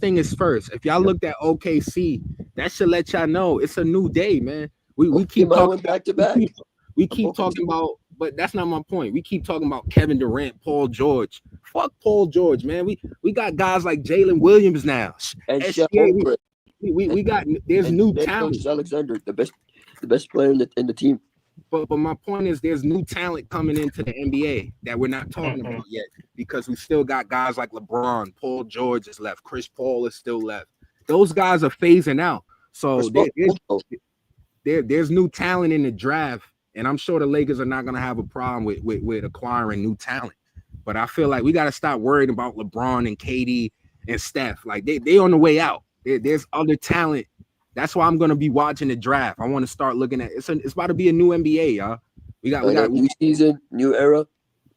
thing is first. If y'all looked at OKC, that should let y'all know it's a new day, man. We keep talking back to back. We keep talking about, but that's not my point. We keep talking about Kevin Durant, Paul George. Fuck Paul George, man. We got guys like Jalen Williams now. And we got there's new talent. Alexander, the best player in the team. But my point is there's new talent coming into the NBA that we're not talking about yet because we still got guys like LeBron, Paul George is left, Chris Paul is still left. Those guys are phasing out. So there's new talent in the draft. And I'm sure the Lakers are not going to have a problem with acquiring new talent. But I feel like we got to stop worrying about LeBron and KD and Steph. Like they on the way out. There's other talent. That's why I'm going to be watching the draft. I want to start looking at it's about to be a new NBA, y'all. We got new season, new era.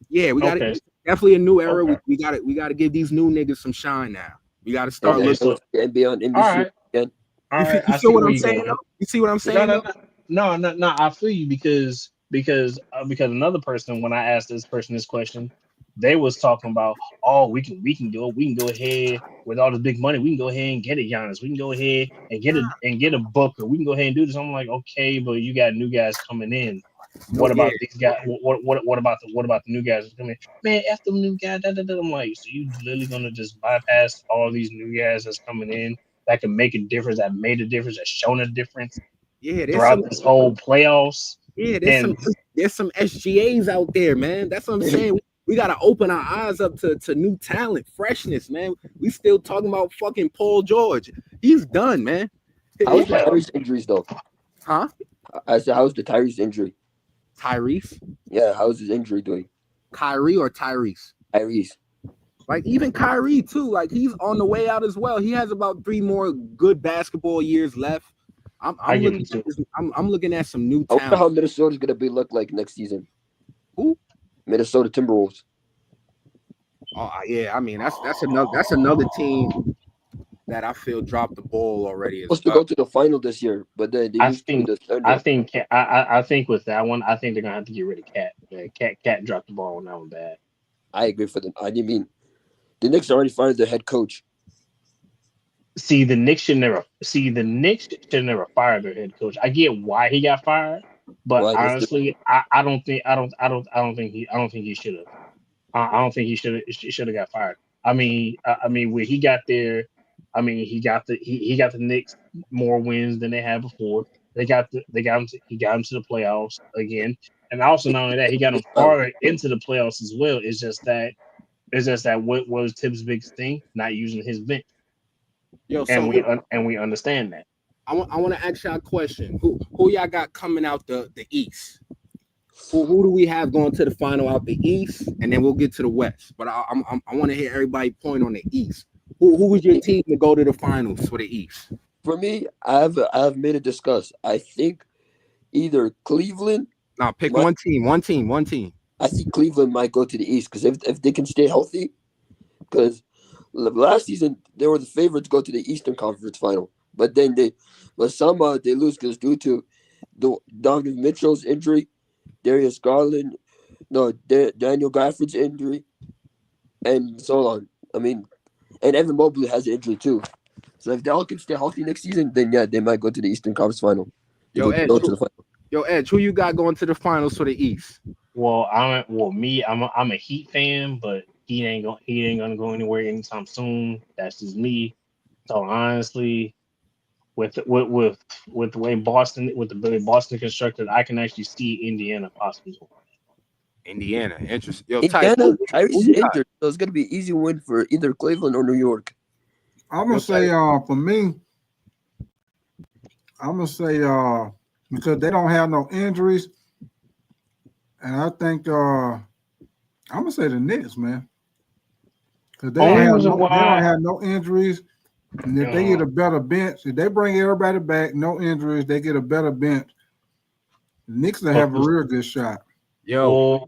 Yeah, we got definitely a new era. Okay. We got to give these new niggas some shine now. We got to start looking NBA on NBC again. All right. You see what I'm saying? You see what I'm saying? No. I feel you because another person, when I asked this person this question, they was talking about, we can do it. We can go ahead with all this big money. We can go ahead and get it, Giannis. We can go ahead and get a Booker. We can go ahead and do this. I'm like, okay, but you got new guys coming in. What about these guys? What about the new guys coming in? Man, after the new guys, I'm like, so you literally gonna just bypass all these new guys that's coming in that can make a difference, that made a difference, that's shown a difference. Yeah, throughout this whole playoffs. Yeah, there's some SGAs out there, man. That's what I'm saying. We gotta open our eyes up to new talent, freshness, man. We still talking about fucking Paul George. He's done, man. How's the Tyrese injuries though? Huh? I said, how's the Tyrese injury? Tyrese? Yeah, how's his injury doing? Kyrie or Tyrese? Tyrese. Like even Kyrie too. Like he's on the way out as well. He has about 3 more good basketball years left. I'm looking at some new talent. I wonder how Minnesota's gonna look like next season. Who? Minnesota Timberwolves. Oh yeah, I mean that's another team that I feel dropped the ball already. Supposed to go to the final this year, but then I think with that one, I think they're gonna have to get rid of Cat. Yeah, Cat dropped the ball on that one bad. I agree for them. I mean, the Knicks already fired their head coach. The Knicks should never fire their head coach. I get why he got fired, but honestly, I don't think he should have. I don't think he should have got fired. I mean, when he got there, he got the Knicks more wins than they had before. He got him to the playoffs again, and also not only that, he got him farther into the playoffs as well. It's just that what was Tibbs' biggest thing? Not using his bench. We understand that. I want to ask y'all a question. Who y'all got coming out the East? Who do we have going to the final out the East? And then we'll get to the West. But I want to hear everybody point on the East. Who was your team to go to the finals for the East? For me, I have made a discuss. I think either Cleveland. No, pick one team. I think Cleveland might go to the East because if they can stay healthy, because last season they were the favorite to go to the Eastern Conference Final, but then somehow they lose because due to the Donovan Mitchell's injury, Darius Garland, Daniel Gafford's injury, and so on. I mean, and Evan Mobley has an injury too. So if they all can stay healthy next season, then yeah, they might go to the Eastern Conference Final. Edge, who you got going to the finals for the East? Well, I'm a Heat fan, but he ain't gonna go anywhere anytime soon. That's just me. So honestly, with the way Boston constructed, I can actually see Indiana possibly. Indiana, interesting. Yo, Ty, Indiana, who Kyrie's you got? injured, so it's gonna be an easy win for either Cleveland or New York. I'm gonna say for me, I'm gonna say because they don't have no injuries, and I think I'm gonna say the Knicks, man, because they don't have no injuries, and if they get a better bench, if they bring everybody back, no injuries, they get a better bench. The Knicks will have a real good shot. Yo,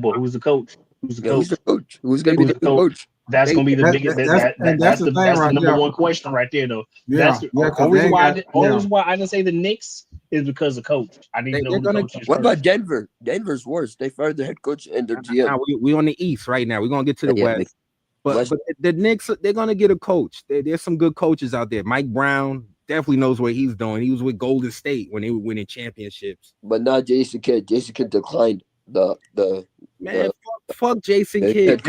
but who's the coach? Who's the coach? Who's gonna be the coach? That's gonna be the biggest. That's the number one question right there, though. That's the only reason why I didn't say the Knicks is because of coach. I need to know who the coach is. What about Denver? Denver's worse. They fired their head coach and their GM. Now, we on the East right now. We're gonna get to the West. But the Knicks, they're gonna get a coach. There's some good coaches out there. Mike Brown definitely knows what he's doing. He was with Golden State when they were winning championships. But not Jason Kidd. Jason Kidd declined fuck Jason Kidd.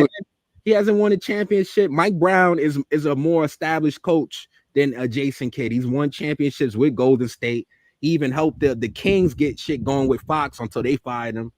He hasn't won a championship. Mike Brown is a more established coach than Jason Kidd. He's won championships with Golden State. He even helped the Kings get shit going with Fox until they fired him.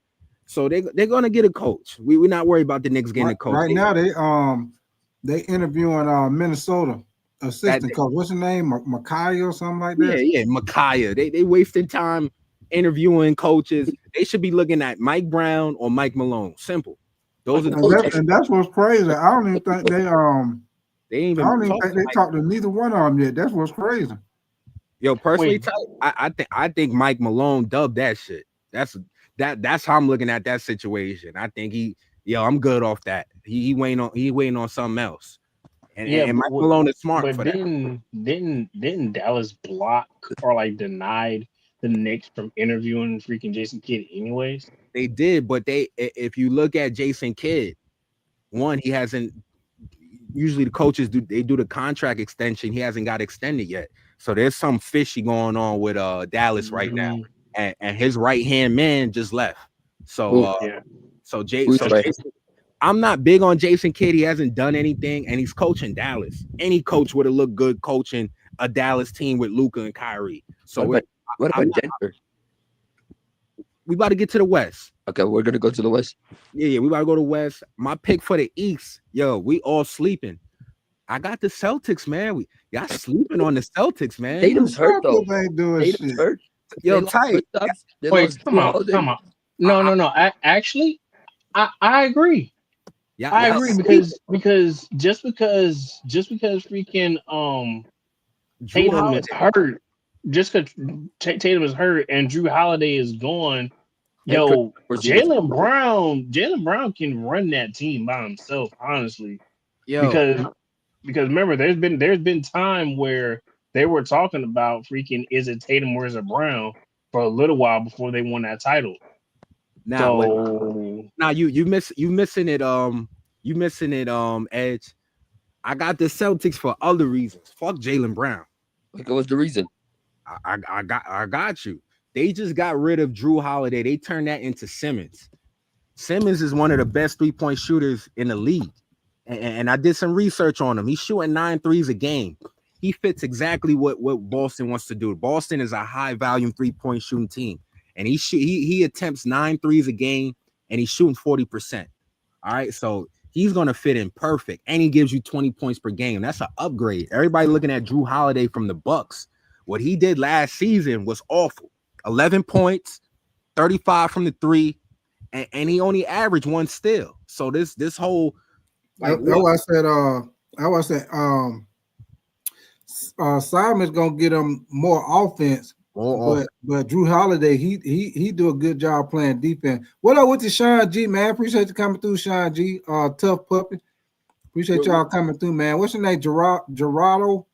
So they're gonna get a coach. We're not worried about the Knicks getting a coach. Right now they interviewing Minnesota assistant coach. What's his name? Micaiah or something like that? Yeah, Micaiah. They wasting time interviewing coaches. They should be looking at Mike Brown or Mike Malone. Simple. Those are and that's what's crazy. I don't even think they talked to neither one of them yet. That's what's crazy. Yo, personally, I think Mike Malone dubbed that shit. That's how I'm looking at that situation. I think I'm good off that. He waiting on something else. And Mike Malone is smart for that. Didn't Dallas block or like denied the Knicks from interviewing freaking Jason Kidd anyways? They did, but if you look at Jason Kidd, one, he hasn't. Usually the coaches do the contract extension. He hasn't got extended yet. So there's some fishy going on with Dallas right now. And his right hand man just left. So Jason, I'm not big on Jason Kidd. He hasn't done anything, and he's coaching Dallas. Any coach would have looked good coaching a Dallas team with Luka and Kyrie. So what about Denver? We about to get to the West. Okay, we're gonna go to the West. Yeah, we about to go to West. My pick for the East, we all sleeping. I got the Celtics, man. Y'all sleeping on the Celtics, man. Tatum's hurt though. Tatum's hurt. Yo, tight. Wait, come on. No. I agree. Yeah, I agree because just because freaking Tatum is hurt, just because Tatum is hurt and Jrue Holiday is gone, Jaylen Brown can run that team by himself, honestly. Because remember, there's been time where they were talking about freaking is it Tatum or is it Brown for a little while before they won that title. Now you missing it. You missing it, Edge. I got the Celtics for other reasons. Fuck Jaylen Brown. Like, what's the reason? I got you. They just got rid of Jrue Holiday. They turned that into Simmons. Simmons is one of the best 3-point shooters in the league. And I did some research on him. He's shooting 9 threes a game. He fits exactly what Boston wants to do. Boston is a high volume 3-point shooting team. And he attempts 9 threes a game and he's shooting 40%. All right. So he's going to fit in perfect. And he gives you 20 points per game. That's an upgrade. Everybody looking at Jrue Holiday from the Bucks. What he did last season was awful. 11 points, 35 from the 3, and he only averaged 1 steal. So this whole Simon's gonna get him more offense. But Jrue Holiday, he do a good job playing defense. What up with the Sean G, man? Appreciate you coming through, Sean G. Tough puppy. Appreciate y'all coming through, man. What's your name? Gerardo?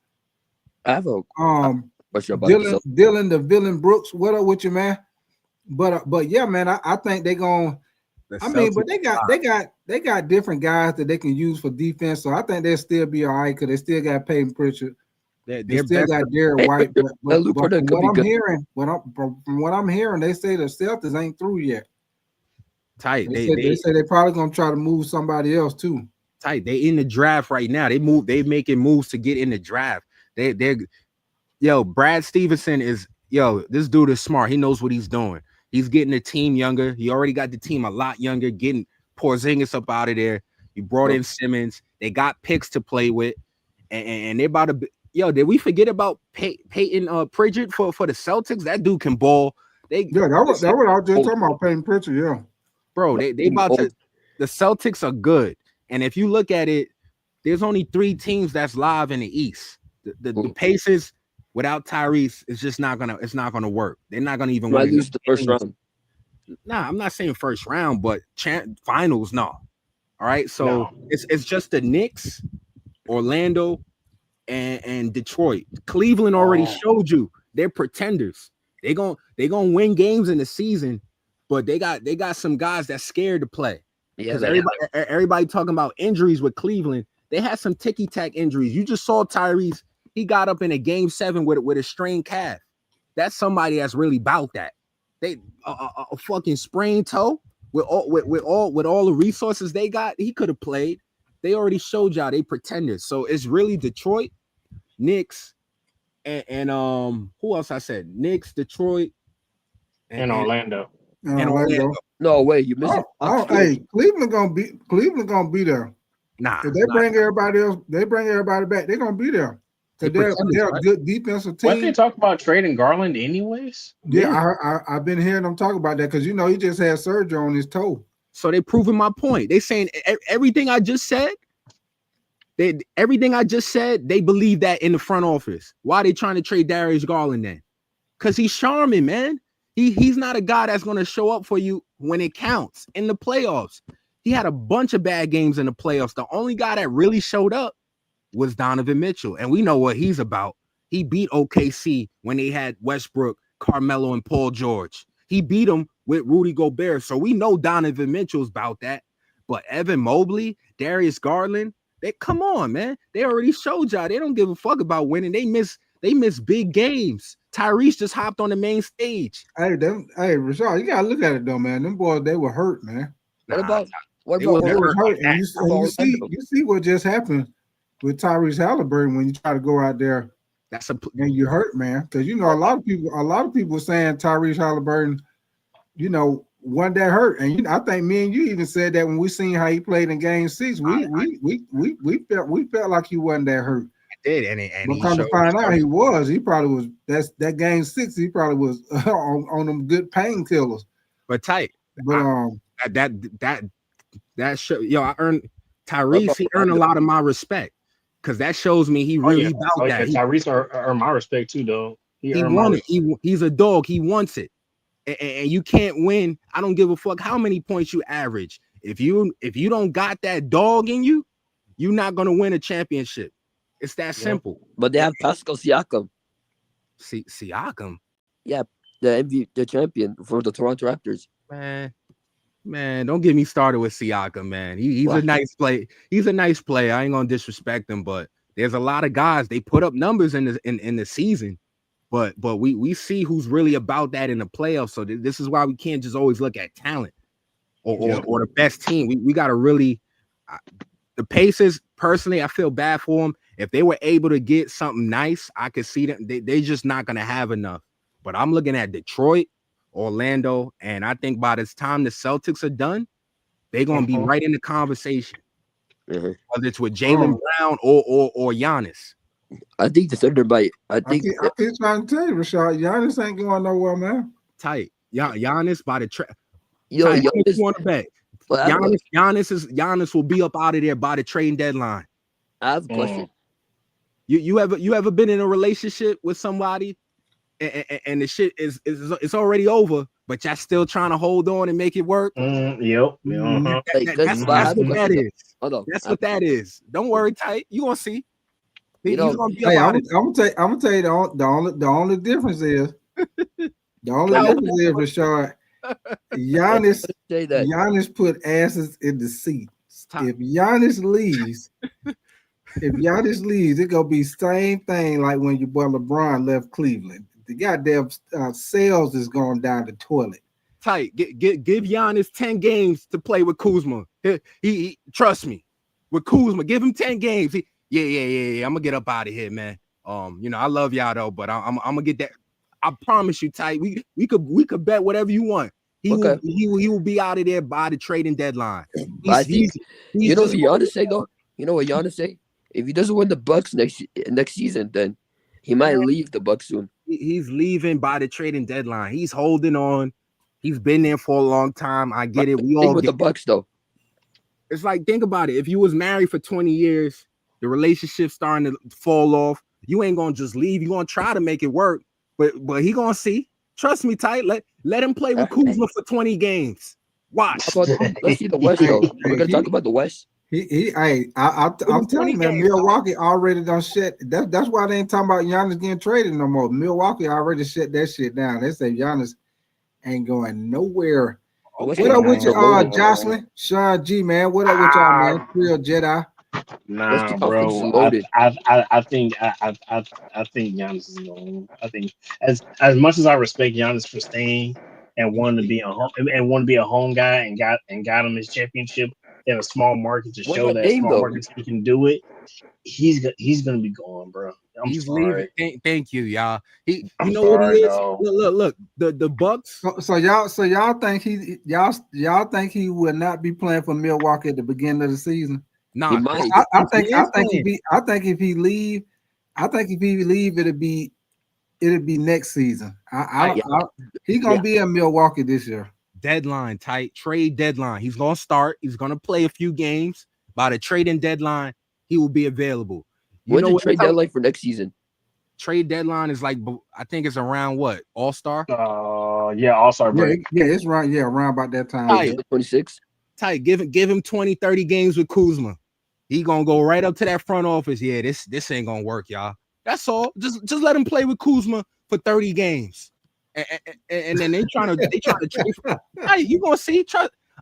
I have a Dylan the Villain Brooks. What up with you, man? But yeah, man, I think they gonna. But they got different guys that they can use for defense. So I think they'll still be all right because they still got Peyton Pritchard. They still got Derek White. But from what I'm hearing, they say the Celtics ain't through yet. Tight. They say they're probably gonna try to move somebody else too. Tight. They in the draft right now. They making moves to get in the draft. Brad Stevenson is this dude is smart. He knows what he's doing. He's getting the team younger. He already got the team a lot younger, getting Porzingis up out of there. He brought in Simmons. They got picks to play with, and they're about to did we forget about Peyton Pritchard for the Celtics? That dude can ball. That was I was just talking about Peyton Pritchard, yeah. Bro, they about to the Celtics are good. And if you look at it, there's only 3 teams that's live in the East. The Pacers without Tyrese is just not gonna work. They're not gonna even win lose the first round. Nah, I'm not saying first round, but finals, no. All right, so it's just the Knicks, Orlando, and Detroit. Cleveland already showed you they're pretenders. They gonna win games in the season, but they got some guys that's scared to play. Because everybody talking about injuries with Cleveland. They had some ticky-tack injuries. You just saw Tyrese. He got up in a game 7 with a strained calf. That's somebody that's really about that. They a fucking sprained toe with all the resources they got. He could have played. They already showed y'all they pretenders. So it's really Detroit, Knicks, and who else I said? Knicks, Detroit, and Orlando. And Orlando. No way, you missed. Hey, Cleveland gonna be there. Nah, if they bring everybody else, they bring everybody back. They're gonna be there. They're a good defensive team. What they talk about trading Garland anyways? Yeah, I've been hearing them talk about that because he just had surgery on his toe. So they proving my point. They saying everything I just said. They believe that in the front office. Why are they trying to trade Darius Garland then? Because he's charming, man. He's not a guy that's going to show up for you when it counts in the playoffs. He had a bunch of bad games in the playoffs. The only guy that really showed up was Donovan Mitchell, and we know what he's about. He beat OKC when they had Westbrook, Carmelo, and Paul George. He beat them with Rudy Gobert, so we know Donovan Mitchell's about that. But Evan Mobley, Darius Garland, come on, man. They already showed y'all they don't give a fuck about winning. They miss big games. Tyrese just hopped on the main stage. Hey, Rashad, you gotta look at it though, man. Them boys, they were hurt, man. What about they were hurt? And you see what just happened with Tyrese Halliburton when you try to go out there. And you hurt, man, because a lot of people were saying Tyrese Halliburton, one that hurt, and I think me and you even said that when we seen how he played in Game 6, we felt like he wasn't that hurt. Did and but come to find out he was. He probably was. That Game 6. He probably was on them good painkillers. But tight. But that show. I earned Tyrese. He earned a lot of my respect because that shows me he really about that. Tyrese earned my respect too, though. He won it. He's a dog. He wants it, and you can't win. I don't give a fuck how many points you average. If you don't got that dog in you, you're not gonna win a championship. It's that simple. But they have Pascal Siakam. Siakam? Yeah, the champion for the Toronto Raptors. Man, don't get me started with Siakam, man. He's a nice play. He's a nice player. I ain't gonna disrespect him, but there's a lot of guys they put up numbers in the season, but we see who's really about that in the playoffs. So this is why we can't just always look at talent or the best team. We gotta really. The Pacers, personally, I feel bad for them. If they were able to get something nice, I could see them. They're just not going to have enough. But I'm looking at Detroit, Orlando, and I think by the time the Celtics are done, they're going to be right in the conversation. Whether it's with Jaylen Brown or Giannis. I think the Thunder might. I keep trying to tell you, Rashad, Giannis ain't going nowhere, man. Tight. Giannis by the trade. Giannis want to bet. Giannis will be up out of there by the trading deadline. I have a question. You ever been in a relationship with somebody and the shit is it's already over, but y'all still trying to hold on and make it work? Yep. That's what that is. That's what that is. Don't worry, tight. You gonna see. He's gonna be I'm gonna tell you the only difference is Rashad. Giannis put asses in the seat. If Giannis leaves, it's gonna be same thing like when your boy LeBron left Cleveland. The goddamn sales is going down the toilet. Tight. Give Giannis 10 games to play with Kuzma. He trust me. With Kuzma, give him 10 games. Yeah. I'm gonna get up out of here, man. I love y'all though, but I'm gonna get that. I promise you, Tight. We could bet whatever you want. He will be out of there by the trading deadline. You know what Giannis say though? You know what Giannis say? If he doesn't win the Bucks next season, then he might leave the Bucks soon. He's leaving by the trading deadline. He's holding on. He's been there for a long time. I get it. We all with the Bucks though. It's like, think about it. If you was married for 20 years, the relationship starting to fall off, you ain't gonna just leave. You're gonna try to make it work, but he gonna see. Trust me, Tight. Let him play with Kuzma for 20 games. Watch. Let's see the West though. We're gonna talk about the West. I'm telling you, man, Milwaukee already done shut. That's why they ain't talking about Giannis getting traded no more. Milwaukee already shut that shit down. They say Giannis ain't going nowhere. What up with you, Jocelyn, Sean G, man? What up with y'all, man? Real Jedi. Nah, bro. I think Giannis is going. I think as much as I respect Giannis for staying and wanting to be a home guy and got him his championship in a small market to show that small markets he can do it. He's gonna be gone, bro. He's leaving. Thank you, y'all. You know what he is? Look. The Bucks. So y'all think he will not be playing for Milwaukee at the beginning of the season? No, I think if he leave, it'll be next season. He's gonna be in Milwaukee this year. Deadline, Tight. Trade deadline. He's gonna start. He's gonna play a few games. By the trading deadline, he will be available. When's the trade deadline for next season? Trade deadline is like, I think it's around what? All-Star? All-Star break. Yeah, it's right. Yeah, around about that time. 26. Tight. Give him 20, 30 games with Kuzma. He gonna go right up to that front office. Yeah, this ain't gonna work, y'all. That's all. Just let him play with Kuzma for 30 games. And then they trying to trade for him. Hey, you gonna see?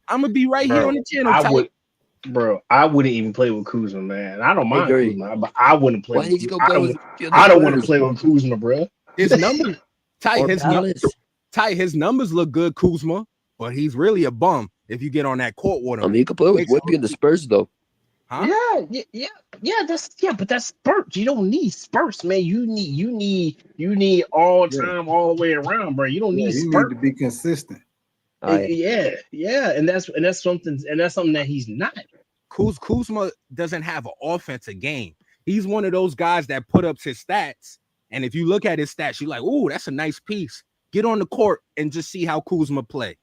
I'm gonna be right here on the channel. I wouldn't even play with Kuzma, man. I don't mind Kuzma, but I wouldn't play. Why with Kuzma. I don't want to play with Kuzma, bro. His numbers, his numbers look good, Kuzma, but he's really a bum if you get on that court with him. I mean, he could play with Whippy in the Spurs, though. Huh? Yeah. But that's Spurs. You don't need Spurs, man. You need all time, all the way around, bro. You don't need Spurs. You need to be consistent. Yeah, and that's something that he's not. Kuzma doesn't have an offensive game. He's one of those guys that put up his stats, and if you look at his stats, you're like, "Ooh, that's a nice piece." Get on the court and just see how Kuzma play.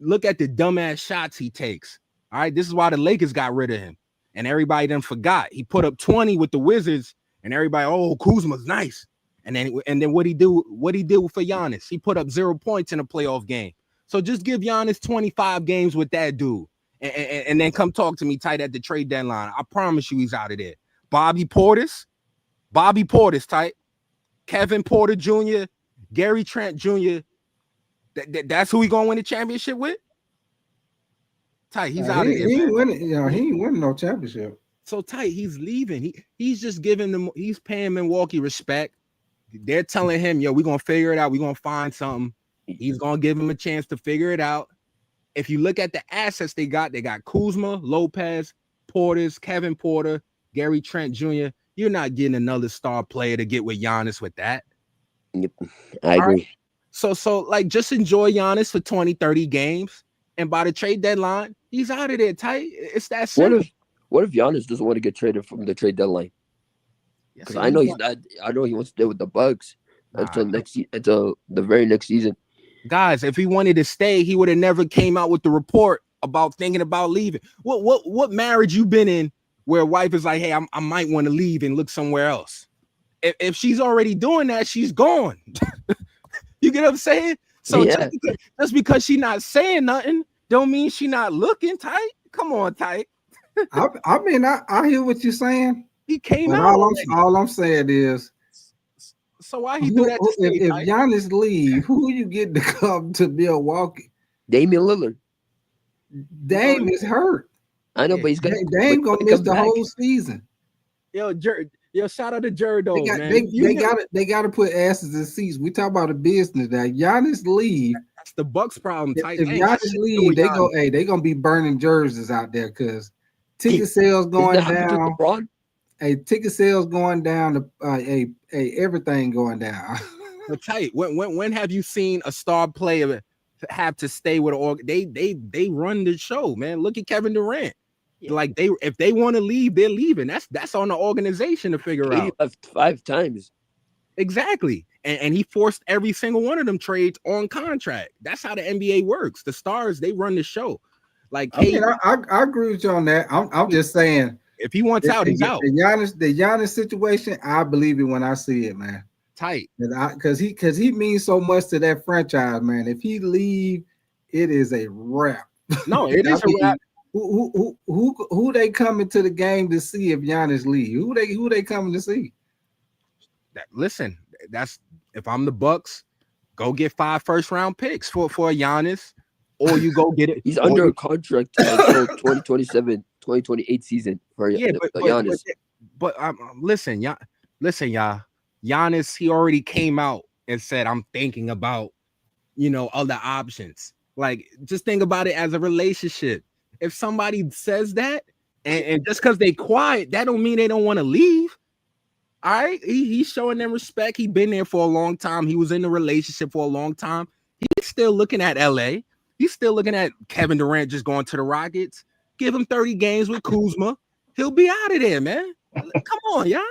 Look at the dumbass shots he takes. All right, this is why the Lakers got rid of him, and everybody then forgot. He put up 20 with the Wizards, and everybody, "Oh, Kuzma's nice." And then what he did for Giannis? He put up 0 points in a playoff game. So just give Giannis 25 games with that dude, and then come talk to me Tight at the trade deadline. I promise you he's out of there. Bobby Portis, Tight. Kevin Porter Jr., Gary Trent Jr. That's who he gonna win the championship with? Tight, he's out of there. He ain't winning no championship. So Tight, he's leaving. He's just giving them. He's paying Milwaukee respect. They're telling him, "Yo, we're gonna figure it out. We're gonna find something." He's gonna give him a chance to figure it out. If you look at the assets they got Kuzma, Lopez, Portis, Kevin Porter, Gary Trent Jr. You're not getting another star player to get with Giannis with that. Yep, I agree. Right? So like, just enjoy Giannis for 20, 30 games, and by the trade deadline, he's out of there, Tight. It's that simple. What if Giannis doesn't want to get traded from the trade deadline? Because I know he's not. I know he wants to stay with the Bucks until the very next season. Guys, if he wanted to stay, he would have never came out with the report about thinking about leaving. What marriage you been in where a wife is like, "Hey, I might want to leave and look somewhere else"? If she's already doing that, she's gone. You get what I'm saying? So just because she's not saying nothing, don't mean she not looking, Tight. Come on, Tight. I mean, I hear what you're saying. He came out. All I'm saying is, so why he do that? If Giannis leave, who you get to come to Milwaukee? Damian Lillard. Dame is hurt. I know, but he's gonna. Dame gonna miss the whole season. Yo, shout out to Jrue, man. They got to put asses in seats. We talk about a business now. Giannis leave. That's the Bucks' problem. If Giannis leave, they gonna be burning jerseys out there because ticket sales going down. Hey, ticket sales going down. Everything going down. But tight. When have you seen a star player have to stay with they run the show, man? Look at Kevin Durant. Yeah. Like if they want to leave, they're leaving. That's on the organization to figure out. Left 5 times. Exactly. And he forced every single one of them trades on contract. That's how the NBA works. The stars, they run the show. Like I agree with you on that. I'm just saying if he wants out, he's out. The Giannis situation, I believe it when I see it, man. Tight. Because he means so much to that franchise, man. If he leave, it is a wrap. No, it is a wrap. Who they coming to the game to see if Giannis leave? Who they coming to see? Listen, that's if I'm the Bucks, go get 5 first-round picks for Giannis, or you go get it. He's under a contract until 2027, 2028 season for Giannis. But listen, y'all. Giannis, he already came out and said, "I'm thinking about, other options." Like, just think about it as a relationship. If somebody says that, and just because they quiet, that don't mean they don't want to leave. All right, he's showing them respect. He's been there for a long time. He was in the relationship for a long time. He's still looking at LA. He's still looking at Kevin Durant just going to the Rockets. Give him 30 games with Kuzma. He'll be out of there, man. Come on, y'all.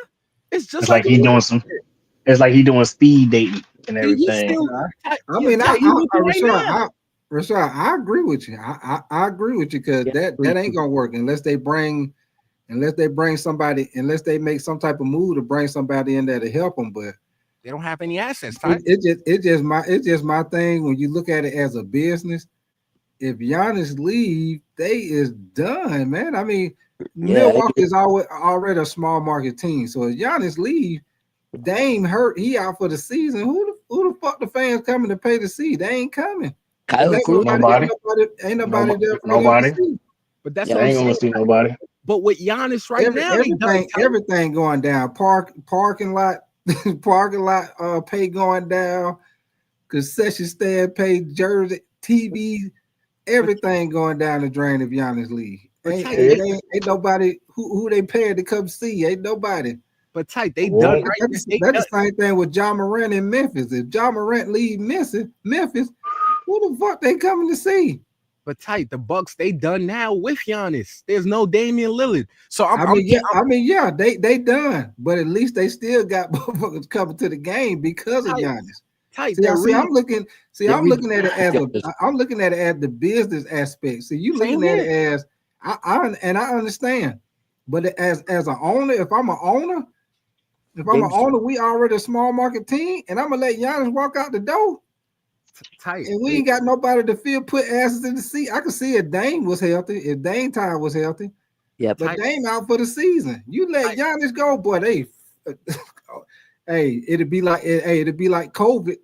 It's like he's doing some. It's like he's doing speed dating and everything. Rashad, I agree with you. I agree with you because that ain't gonna work unless they bring somebody, unless they make some type of move to bring somebody in there to help them. But they don't have any assets. It's just my thing. When you look at it as a business, if Giannis leave, they is done, man. I mean, Milwaukee is already a small market team. So if Giannis leave, Dame hurt, he out for the season. Who the fuck the fans coming to pay to see? They ain't coming. Nobody. Ain't nobody there. Nobody. But that's I ain't gonna see nobody. But with Giannis everything going down. Parking lot pay going down. Concession stand pay, jersey, TV, everything going down the drain if Giannis leave. Ain't nobody who they paid to come see. Ain't nobody. But tight, they done. That's the same thing with Ja Morant in Memphis. If Ja Morant leave Memphis, who the fuck they coming to see? But tight, the Bucks, they done now with Giannis. There's no Damian Lillard. So they done, but at least they still got motherfuckers coming to the game because of Giannis. Tight. I'm looking at it as the business aspect. So you looking at it as I understand, but as an owner, if I'm an owner, we already a small market team, and I'm gonna let Giannis walk out the door. Tight. And we ain't got nobody to put asses in the seat. I could see if Dame was healthy, if Dame time was healthy. Yeah, but Dame out for the season. You let Giannis go, boy. It'd be like COVID.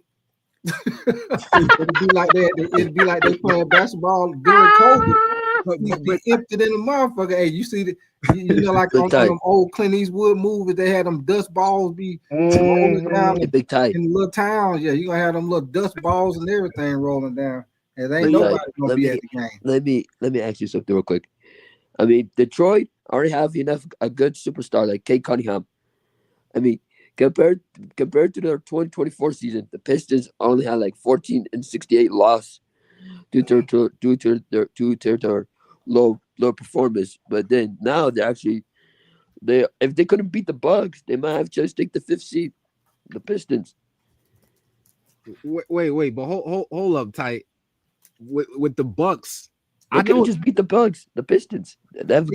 It'd be like that. It'd be like they playing basketball during COVID. But emptied in the motherfucker. Hey, you see like on them old Clint Eastwood movies, they had them dust balls be rolling down in the little towns. Yeah, you gonna have them little dust balls and everything rolling down. And ain't nobody gonna be at the game. Let me ask you something real quick. I mean, Detroit already have a good superstar like Kate Cunningham. I mean, compared to their 2024 season, the Pistons only had like 14-68 loss due to their low performance. But then now if they couldn't beat the Bucks, they might have just take the 5th seed, the Pistons. Wait, but hold up, tight. With the Bucks, I could just beat the Bucks, the Pistons. But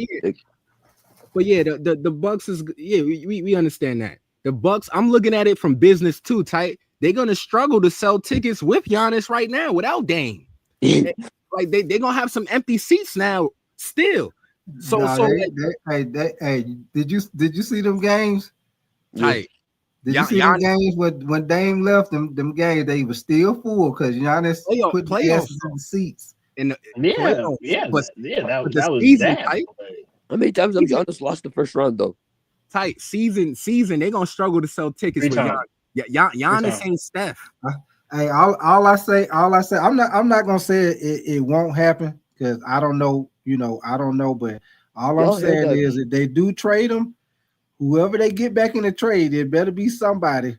yeah, the Bucks is we understand that. The Bucks, I'm looking at it from business too, tight. They're gonna struggle to sell tickets with Giannis right now without Dame. Like they're gonna have some empty seats now still. Did you see them games? Tight. Did you see them games when Dame left them games? They were still full because Giannis put the asses in the seats. That was tight. How many times have Giannis lost the first round though? Tight season. They're gonna struggle to sell tickets with Giannis. Giannis ain't Steph. Hey, all I say, I'm not gonna say it won't happen because I don't know, I don't know, but all I'm saying is if they do trade him, whoever they get back in the trade, it better be somebody.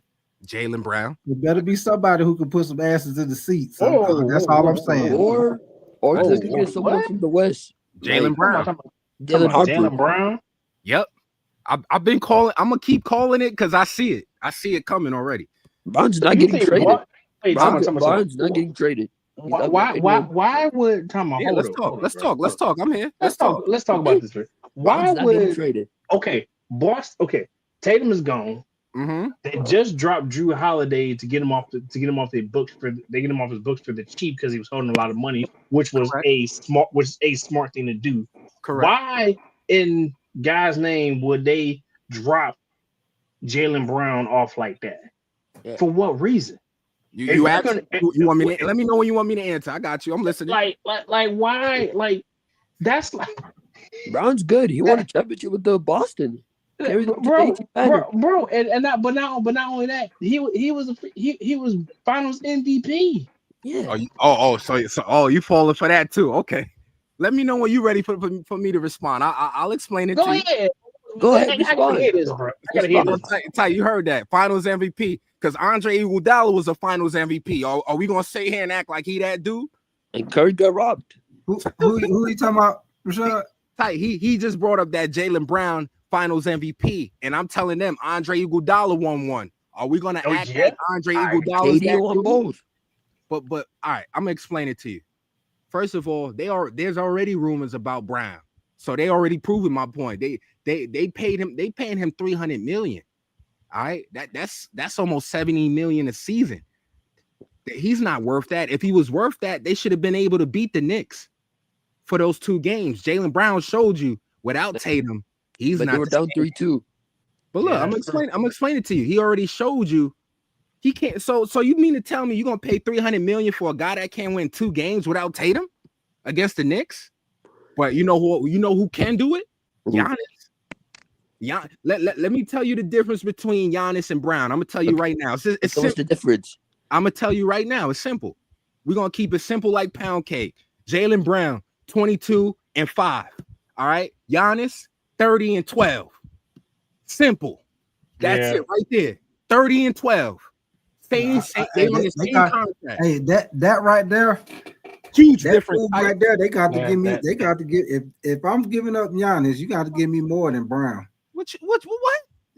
Jaylen Brown. It better be somebody who can put some asses in the seats. That's all I'm saying. Or they could get someone from the West. Jaylen Brown. Jaylen Brown. Yep. I've been calling. I'm gonna keep calling it because I see it. I see it coming already. Brown's not getting traded. Brown's not getting traded. Why would Tom? Yeah, let's talk. I'm here. Let's talk about this. Why would traded? Okay, Boston. Okay, Tatum is gone. Mm-hmm. They just dropped Jrue Holiday to get him off their books they get him off his books for the cheap because he was holding a lot of money, which was a smart thing to do. Correct. Why in God's name would they drop Jaylen Brown off like that? Yeah. For what reason? You want me to, let me know when you want me to answer. I got you. I'm listening. Like why? Like that's like Brown's good. He won a championship with the Boston. Bro, and not only that, he was Finals MVP. Yeah. So you falling for that too? Okay. Let me know when you're ready for me to respond. I'll explain it to you. Go ahead. I gotta hear this, bro. I gotta hear this. Ty, you heard that Finals MVP because Andre Iguodala was a Finals MVP. Are we gonna sit here and act like he that dude? And Curry got robbed. Who you talking about, Rashad? Ty, he just brought up that Jaylen Brown Finals MVP, and I'm telling them Andre Iguodala won one. Are we gonna act like Andre Iguodala? KD won both. But all right, I'm gonna explain it to you. First of all, there's already rumors about Brown, so they already proven my point. They paid him. They paying him $300 million. All right, that's almost $70 million a season. He's not worth that. If he was worth that, they should have been able to beat the Knicks for those 2 games. Jaylen Brown showed you without Tatum, he's not. They were down 3-2. But look, I'm explaining it to you. He already showed you he can't. So you mean to tell me you're gonna pay $300 million for a guy that can't win 2 games without Tatum against the Knicks? But you know who can do it? Giannis. Let me tell you the difference between Giannis and Brown. I'm gonna tell you right now. It's what's the difference? I'm gonna tell you right now. It's simple. We're gonna keep it simple like pound cake. Jaylen Brown, 22 and 5. All right. Giannis, 30 and 12. Simple. That's it right there. 30 and 12. They on the same contract. Hey, that right there, huge difference right there. They got to give me. They got to give. If I'm giving up Giannis, you got to give me more than Brown. What?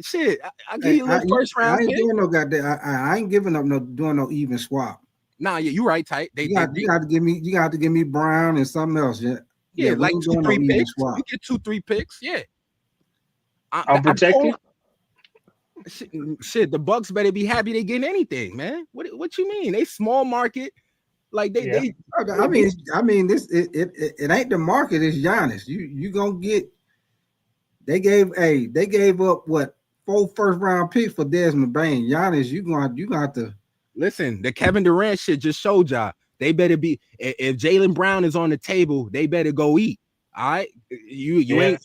Shit, I give you a little first round. I ain't doing no goddamn. I ain't giving up doing no even swap. Nah, yeah, you right, tight. You got to give me. You got to give me Brown and something else. Yeah, like 2-3 picks. You get 2-3 picks. Yeah. I'm protected. Shit, the Bucks better be happy they getting anything, man. What you mean? They small market, like they. I mean, this it ain't the market. It's Giannis. You gonna get. They gave up what 4 first-round picks for Desmond Bain. Giannis, you got to listen. The Kevin Durant shit just showed y'all. They better be. If Jaylen Brown is on the table, they better go eat. All right, you ain't.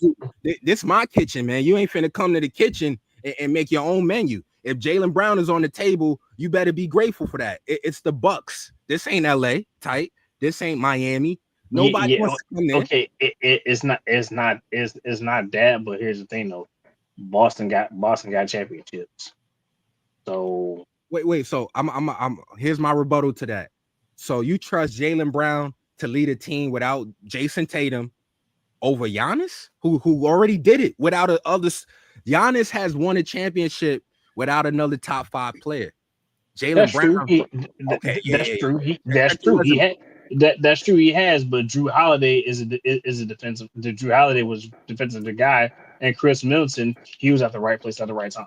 This my kitchen, man. You ain't finna come to the kitchen and make your own menu. If Jaylen Brown is on the table, you better be grateful for that. It's the Bucks. This ain't LA, tight. This ain't Miami. Nobody wants to come there. Okay, it's not that. But here's the thing, though. Boston got championships. So wait. So I'm here's my rebuttal to that. So you trust Jaylen Brown to lead a team without Jason Tatum over Giannis, who already did it without others. Giannis has won a championship without another top 5 player. Jaylen Brown. That's true. That's true. He has, but Jrue Holiday is a defensive. Jrue Holiday was defensive guy, and Chris Middleton, he was at the right place at the right time.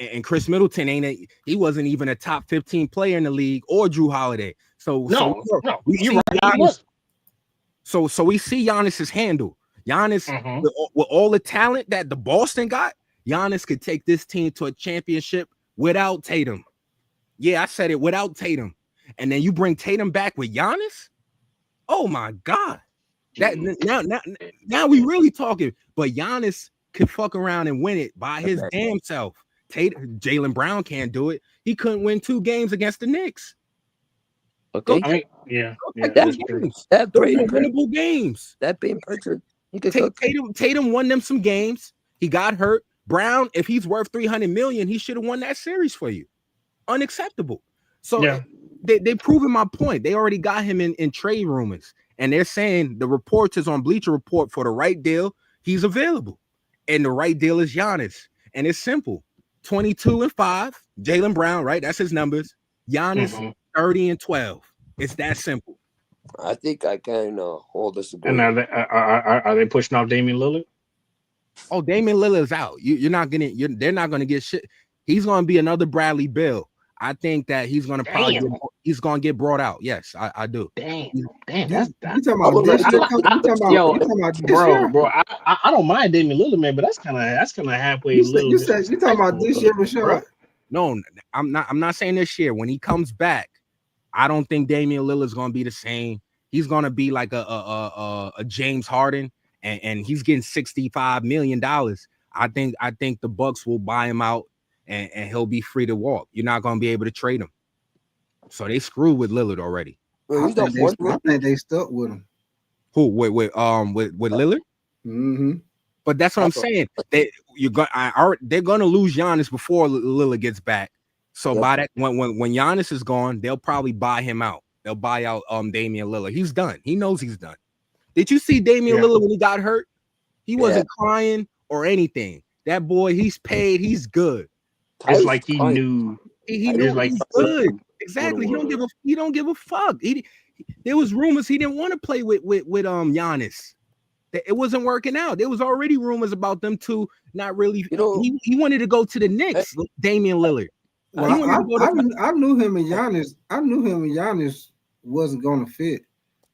And Chris Middleton he wasn't even a top 15 player in the league, or Jrue Holiday. So we see Giannis's handle. Giannis with all the talent that the Boston got, Giannis could take this team to a championship without Tatum. Yeah, I said it, without Tatum. And then you bring Tatum back with Giannis? Oh my God. That now we really talking. But Giannis could fuck around and win it by his damn self. Jaylen Brown can't do it. He couldn't win 2 games against the Knicks. Okay. I mean, yeah, That's true. that Those Brady were winnable games. That being Pritchard, he could cook. Tatum won them some games. He got hurt. Brown, if he's worth $300 million, he should have won that series for you. Unacceptable. So they proving my point. They already got him in trade rumors, and they're saying the reports is on Bleacher Report for the right deal. He's available, and the right deal is Giannis. And it's simple: 22-5. Jaylen Brown, right? That's his numbers. Giannis 30-12. It's that simple. I think I can hold this. And are they pushing off Damian Lillard? Oh, Damian Lillard's out. They're not gonna get shit. He's gonna be another Bradley Beal. I think that he's gonna get brought out. Yes, I do. Damn, You talking about this year? Bro. I don't mind Damian Lillard, man, but that's kind of halfway. You talking about this year, Rashad? No, I'm not saying this year. When he comes back, I don't think Damian Lillard's gonna be the same. He's gonna be like a James Harden, and he's getting $65 million. I think the Bucks will buy him out, and he'll be free to walk. You're not gonna be able to trade him. So they screwed with Lillard already. I think they stuck with him. Who with Lillard? Mm-hmm. But that's what I'm saying. They're gonna lose Giannis before Lillard gets back. So by that, when Giannis is gone, they'll probably buy him out. They'll buy out Damian Lillard. He's done. He knows he's done. Did you see Damian Lillard when he got hurt? He wasn't crying or anything. That boy, he's paid. He's good. It's like he knew. He knew he's good. Exactly. He don't give a fuck. There was rumors he didn't want to play with Giannis. It wasn't working out. There was already rumors about them two not really. He wanted to go to the Knicks. Damian Lillard. Well, I knew him and Giannis. I knew him and Giannis wasn't going to fit.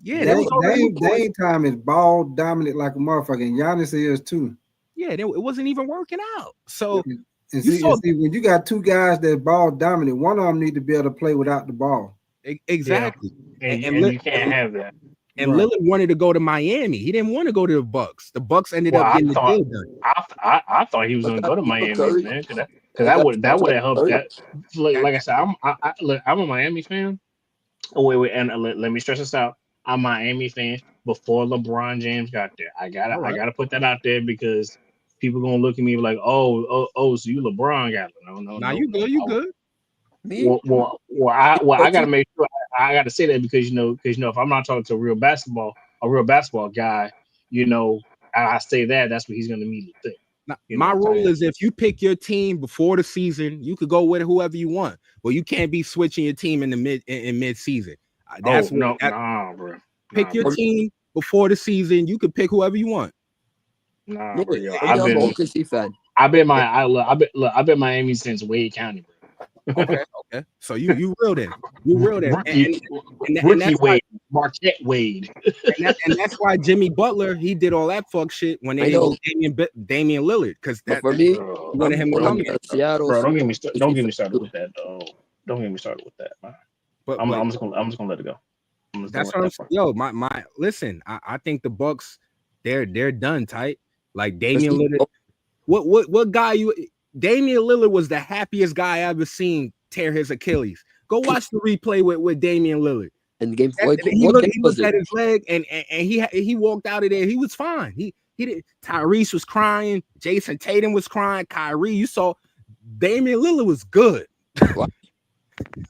Yeah, that was already Dame time is ball dominant like a motherfucker, and Giannis is too. Yeah, it wasn't even working out. So and see, when you got two guys that ball dominant, one of them need to be able to play without the ball. Exactly, and you can't have that. And Lillard wanted to go to Miami. He didn't want to go to the Bucks. The Bucks ended up getting the deal done. I thought he was going to go to Miami, man. Because that would have helped. That like I said, I'm a Miami fan. Oh wait, and let me stress this out. I'm a Miami fan before LeBron James got there. I gotta put that out there because people gonna look at me like, oh, so you LeBron guy? No. You good? You good? I gotta make sure I gotta say that because if I'm not talking to a real basketball guy, I say that's what he's gonna immediately think. My rule is if you pick your team before the season, you could go with whoever you want. Well, you can't be switching your team in mid season. Bro. Pick your team before the season. You could pick whoever you want. Nah, bro. I've been Miami since Wade County, bro. Okay. So you real then. You real then. Rookie Wade, Marquette Wade. and that's why Jimmy Butler, he did all that fuck shit when they did Damian Lillard. Because for me, wanted him to come here. Bro, don't get me started with that, though. Don't get me started with that, man. But I'm just gonna let it go. That's what I'm saying. Yo, my listen, I think the Bucks, they're done tight. Like Damian Lillard. What guy Damian Lillard was the happiest guy I ever seen tear his Achilles. Go watch the replay with Damian Lillard. And game he looked at his leg and he walked out of there. He was fine. He did. Tyrese was crying. Jason Tatum was crying. Kyrie, you saw Damian Lillard was good.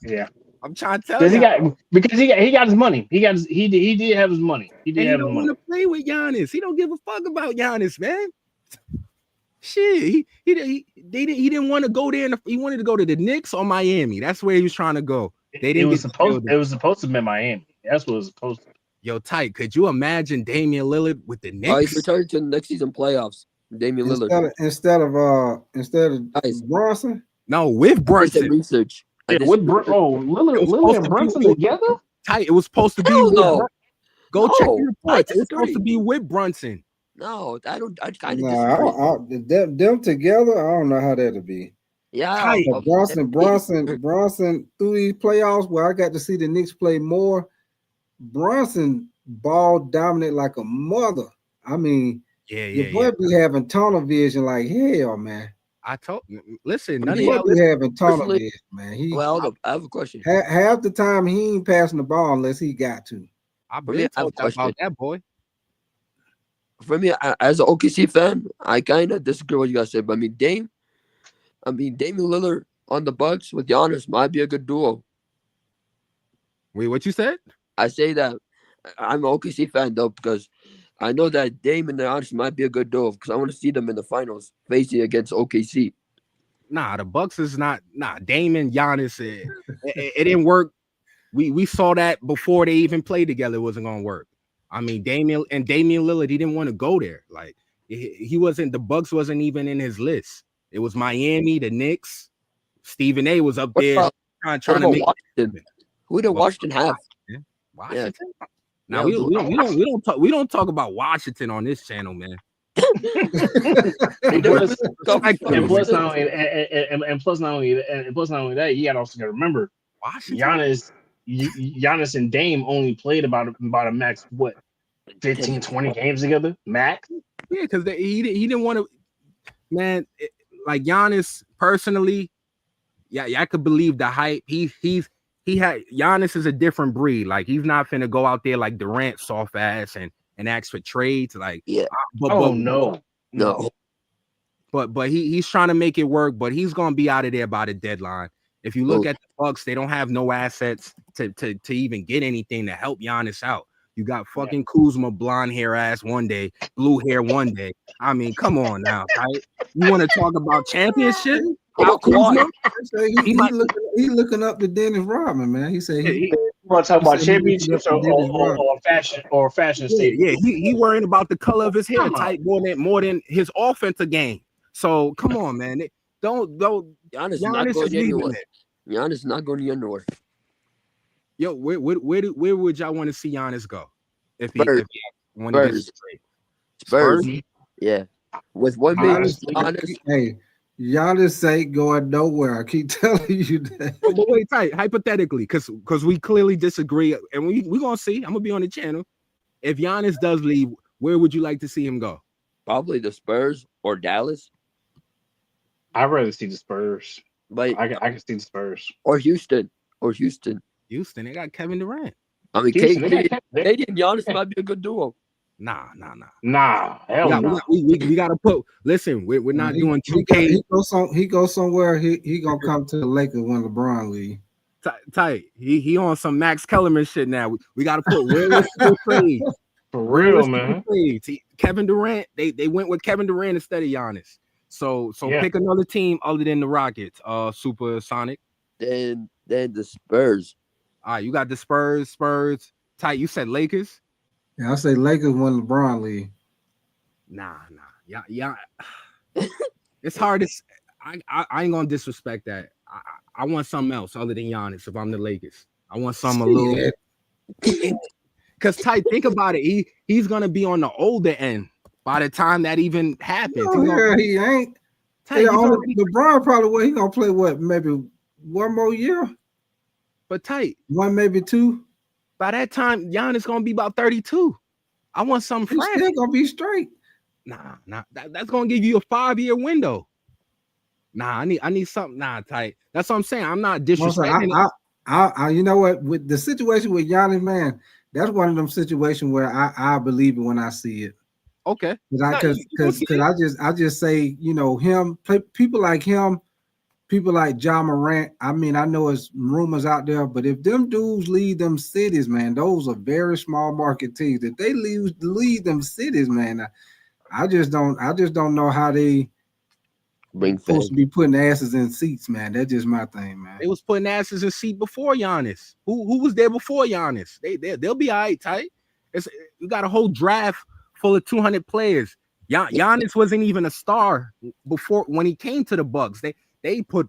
Yeah. I'm trying to tell you. He got his money. He did have his money. He don't want to play with Giannis. He don't give a fuck about Giannis, man. Shit, he didn't want to go there. He wanted to go to the Knicks or Miami. That's where he was trying to go. It was supposed to be Miami. That's what it was supposed to be. Yo, tight. Could you imagine Damian Lillard with the Knicks? He's returning to the next season playoffs. Damian Lillard instead of Bronson. No, with Brunson. Research. Lillard and Brunson together? Tight. It was supposed to be. No. Go check the reports. It was supposed to be with Brunson. No, I don't. I kind of disagree. Them together, I don't know how that'll be. Yeah, Bronson through these playoffs where I got to see the Knicks play more. Bronson ball dominant like a mother. I mean, your boy be having tunnel vision like hell, man. I told listen, What none of he y'all be having tunnel vision, man. Well, I have a question. Half the time he ain't passing the ball unless he got to. I've been told about that boy. For me, as an OKC fan, I kind of disagree with what you guys said. But I mean, Damian Lillard on the Bucks with Giannis might be a good duo. Wait, what you said? I say that I'm an OKC fan though because I know that Dame and Giannis might be a good duo because I want to see them in the finals facing against OKC. Nah, the Bucks is not. Nah, Dame, Giannis, it didn't work. We saw that before they even played together. It wasn't gonna work. I mean, Damian Lillard, he didn't want to go there. Like he wasn't. The Bucks wasn't even in his list. It was Miami, the Knicks. Stephen A. was up there trying to make. Washington? Who did Washington have? Washington. Yeah. Now we don't talk about Washington on this channel, man. And plus not only that, you got to remember Giannis and Dame only played about a max 15, 20 games together max. Yeah, because he didn't want to. Man, like Giannis personally, I could believe the hype. Giannis is a different breed. Like he's not finna go out there like Durant, soft ass, and ask for trades. Like no. But he's trying to make it work. But he's gonna be out of there by the deadline. If you look at the Bucks, they don't have no assets to even get anything to help Giannis out. You got fucking Kuzma, blonde hair ass one day, blue hair one day. I mean, come on now, right? You want to talk about championship? He looking up to Dennis Rodman, man. He said he want to talk about championships or fashion statement. Yeah, he worrying about the color of his hair type more than his offensive game. So come on, man. Don't Giannis not going anywhere. Giannis not going anywhere. Yo, where would y'all want to see Giannis go? If he want to get his trade? Spurs. Yeah. With one man, hey, Giannis ain't going nowhere. I keep telling you that. But wait, tight. Hypothetically, because we clearly disagree, and we gonna see. I'm gonna be on the channel. If Giannis does leave, where would you like to see him go? Probably the Spurs or Dallas. I'd rather see the Spurs. But I can see the Spurs or Houston. Houston, they got Kevin Durant. I mean, KD and Giannis might be a good duo. Nah. Hell no. We gotta put. Listen, we're not doing 2K. He goes somewhere. He gonna come to the Lakers when LeBron league. Tight. He on some Max Kellerman shit now. We gotta put realistic trades. For real, man. Kevin Durant. They went with Kevin Durant instead of Giannis. So pick another team other than the Rockets. Supersonic. Then the Spurs. All right, you got the Spurs. Tight. You said Lakers. Yeah, I say Lakers won LeBron league. Nah. Yeah. It's hard to. I ain't gonna disrespect that. I want something else other than Giannis. If I'm the Lakers, I want something a little. Because Ty, think about it. He's gonna be on the older end by the time that even happens. He ain't. LeBron probably he gonna play maybe one more year. But tight. One, maybe two. By that time, Giannis gonna be about 32. I want something fresh. He's still gonna be straight. Nah. That's gonna give you a 5-year window. Nah, I need something. Nah, tight. That's what I'm saying. I'm not disrespecting. I you know what? With the situation with Giannis, man, that's one of them situations where I believe it when I see it. Okay. Because I just say, people like him, people like Ja Morant. I mean, I know it's rumors out there, but if them dudes lead them cities, man, those are very small market teams. If they lead them cities, man, I just don't know how they supposed to be putting asses in seats, man. That's just my thing, man. They was putting asses in seats before Giannis. Who was there before Giannis? They'll be all right, tight. You got a whole draft full of 200 players. Giannis wasn't even a star before when he came to the Bucks. They put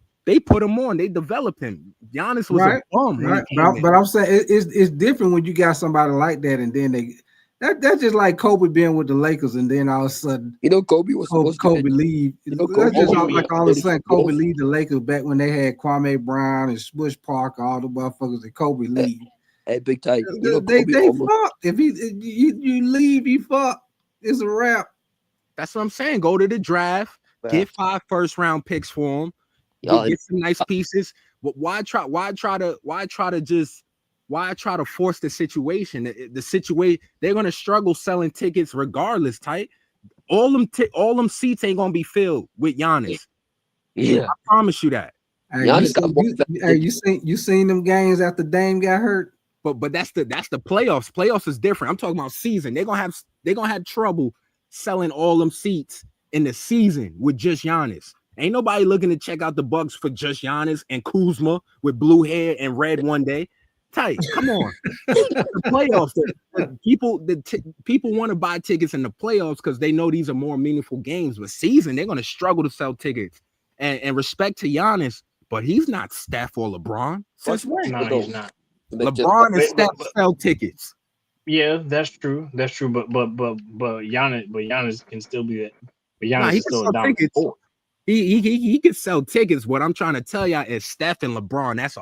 him on. They developed him. Giannis was a bum. Right. But I'm saying it's different when you got somebody like that, and then that's just like Kobe being with the Lakers, and then all of a sudden, Kobe was Kobe leave. That's just like all of a sudden Kobe leave the Lakers back when they had Kwame Brown and Smush Parker, all the motherfuckers that Kobe leave. Hey, big tight. They fucked. If you leave, you fuck. It's a wrap. That's what I'm saying. Go to the draft. Get 5 first-round picks for him. Get some nice pieces. But why try to force the situation? The situation, they're gonna struggle selling tickets regardless. Tight. All them seats ain't gonna be filled with Giannis. Yeah, I promise you that. Hey, you seen them games after Dame got hurt? But that's the playoffs. Playoffs is different. I'm talking about season. They're gonna have trouble selling all them seats in the season with just Giannis. Ain't nobody looking to check out the Bucks for just Giannis and Kuzma with blue hair and red one day. Tight, come on. The playoffs. People want to buy tickets in the playoffs because they know these are more meaningful games. But season, they're gonna struggle to sell tickets. And respect to Giannis, but he's not Steph or LeBron. Since when? No, he's not. LeBron and Steph sell tickets. Yeah, that's true. That's true. But Giannis can still be that. But Giannis is still a dominant force. He can sell tickets. What I'm trying to tell y'all is Steph and LeBron. That's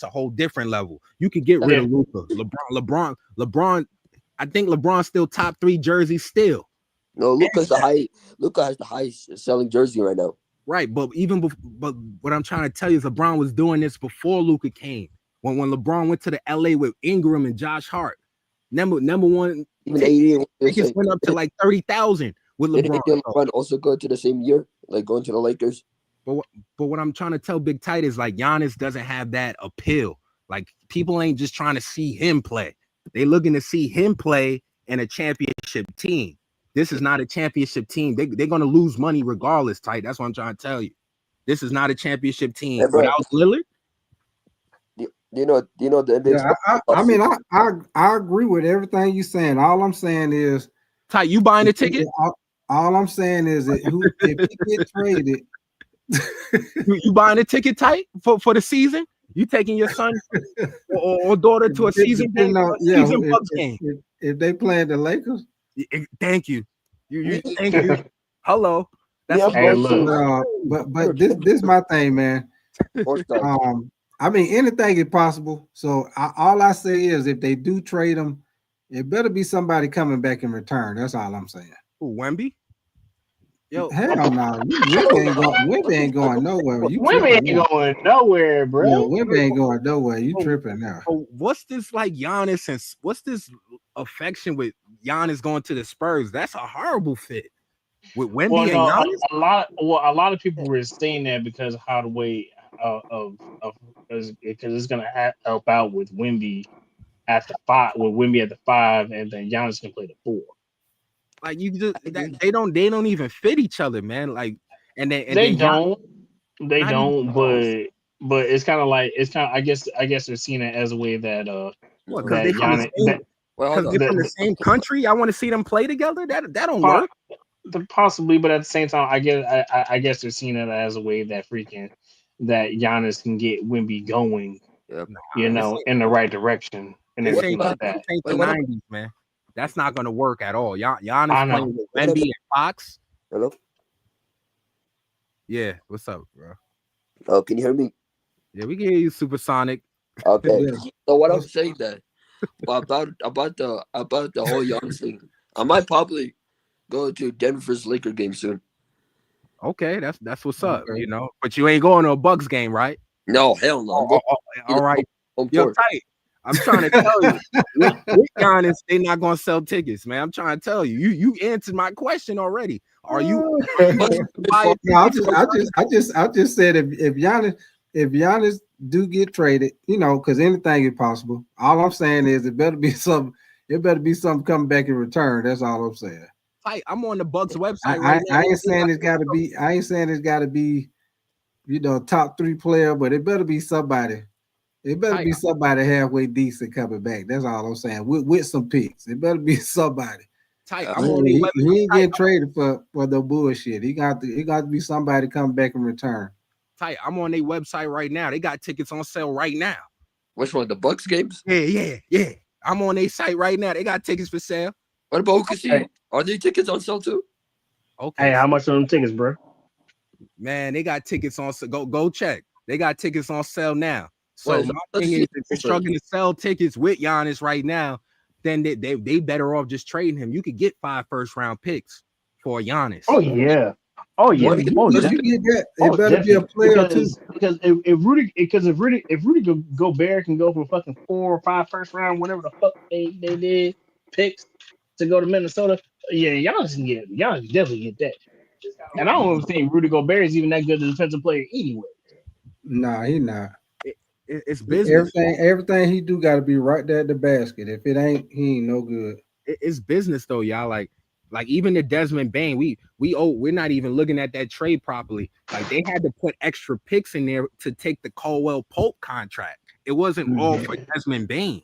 a whole different level. You can get rid of Luka. LeBron. I think LeBron's still top 3 jerseys still. No, Luka has the highest selling jersey right now. Right, but what I'm trying to tell you is LeBron was doing this before Luka came. When LeBron went to the LA with Ingram and Josh Hart, number one, tickets went up to like 30,000 with LeBron. Didn't LeBron also go to the same year, like going to the Lakers? But what I'm trying to tell Big Tight is like Giannis doesn't have that appeal. Like people ain't just trying to see him play; they looking to see him play in a championship team. This is not a championship team. They're going to lose money regardless, Tight. That's what I'm trying to tell you. This is not a championship team. Without Lillard? Do you know the NBA? Yeah, I agree with everything you're saying. All I'm saying is, Tight, you buying a ticket? All I'm saying is that if he get traded, you buying a ticket, Tight, for the season? You taking your son or daughter to a season game? If they playing the Lakers. Thank you. Thank you. Hello. That's but this my thing, man. I mean, anything is possible. So all I say is, if they do trade him, it better be somebody coming back in return. That's all I'm saying. Ooh, Wemby? Yo, hell no. Wemby ain't going nowhere. Wemby ain't going nowhere, bro. Yeah, Wemby ain't going nowhere. You tripping now. What's this like Giannis and what's this affection with Giannis going to the Spurs? That's a horrible fit with Wemby and Giannis. A lot of people were saying that because of how the way because it's gonna help out with Wemby at the 5, and then Giannis can play the 4. Like they don't even fit each other, man. Like they don't, but it's kind of I guess they're seeing it as a way that because they're from the same country. I want to see them play together. That don't work. Possibly, but at the same time, I guess they're seeing it as a way that Giannis can get Wemby going, in the right direction and everything like that. Ain't the 90s, man. That's not going to work at all. Giannis playing with Wemby and Fox. Hello? Yeah, what's up, bro? Oh, can you hear me? Yeah, we can hear you, Supersonic. Okay. So what I'm saying that about the whole Giannis thing, I might probably go to Denver's Laker game soon. Okay, that's what's up, But you ain't going to a Bucks game, right? No, hell no. All right. Yo, Tight. I'm trying to tell you, with Giannis, they not gonna sell tickets, man. I'm trying to tell you. You answered my question already. Are you? I just said if Giannis do get traded, because anything is possible. All I'm saying is it better be something coming back in return. That's all I'm saying. I'm on the Bucks website. I ain't saying it's got to be, top 3 player, but it better be somebody. It better be somebody halfway decent coming back. That's all I'm saying. With some picks, it better be somebody. He ain't getting traded for the bullshit. He got to be somebody coming back in return. I'm on their website right now. They got tickets on sale right now. Which one? The Bucks games? Yeah. I'm on their site right now. They got tickets for sale. What about OKC? Are there tickets on sale too? Okay. Hey, how much are them tickets, bro? Man, they got tickets on sale. Go check. They got tickets on sale now. So my thing is, if you're struggling to sell tickets with Giannis right now, then they better off just trading him. You could get 5 first-round picks for Giannis. Oh yeah. Oh yeah, Once you get that, it better be a definitely. player too. Because if Rudy Gobert can go for fucking 4 or 5 first round, whatever the fuck they did picks to go to Minnesota, yeah, y'all can definitely get that. And I don't even think Rudy Gobert is even that good a defensive player anyway. Nah, he not. It's business. Everything he do got to be right there at the basket. If it ain't, he ain't no good. It's business though, y'all. Like even the Desmond Bain, we're not even looking at that trade properly. Like they had to put extra picks in there to take the Caldwell Pope contract. It wasn't all for Desmond Bain.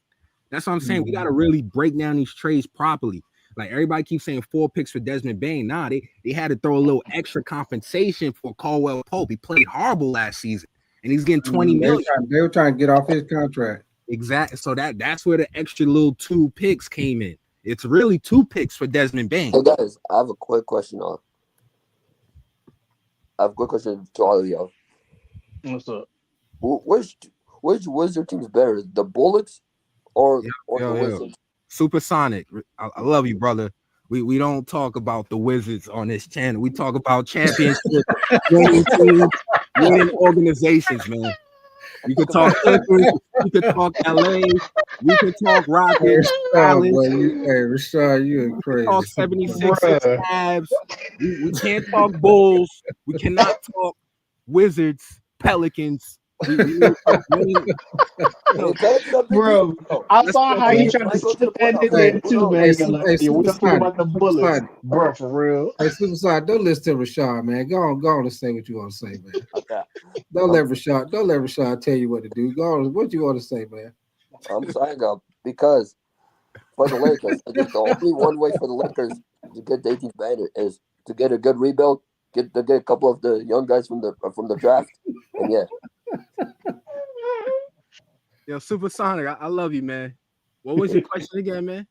That's what I'm saying. We got to really break down these trades properly. Like everybody keeps saying 4 picks for Desmond Bain. Nah, they had to throw a little extra compensation for Caldwell Pope. He played horrible last season, and he's getting $20 million. They were trying to get off his contract. Exactly. So that's where the extra little 2 picks came in. It's really 2 picks for Desmond Bain. Hey guys, I have a quick question. I have a quick question to all of y'all. What's up? Which Wizard team is better, the Bullets or the Wizards? Supersonic. I love you, brother. We don't talk about the Wizards on this channel. We talk about championship winning teams, winning organizations, man. You could talk Clippers, you could talk LA, we could talk Rockets, Dallas. Rashad, you crazy. Talk 76ers, Cavs. We can't talk Bulls. We cannot talk Wizards, Pelicans. Bro, I saw how he tried to slip that in there too, man. We're talking about the Bullets, bro, for real. Hey, Superside, don't listen to Rashad, man. Go on and say what you want to say, man. Don't let Rashad tell you what to do. Go on, what you want to say, man. I'm saying because for the Lakers, I think the only one way for the Lakers to get the 18th banner is to get a good rebuild, get a couple of the young guys from the draft, and yeah. Yo, Supersonic, I love you, man. What was your question again, man?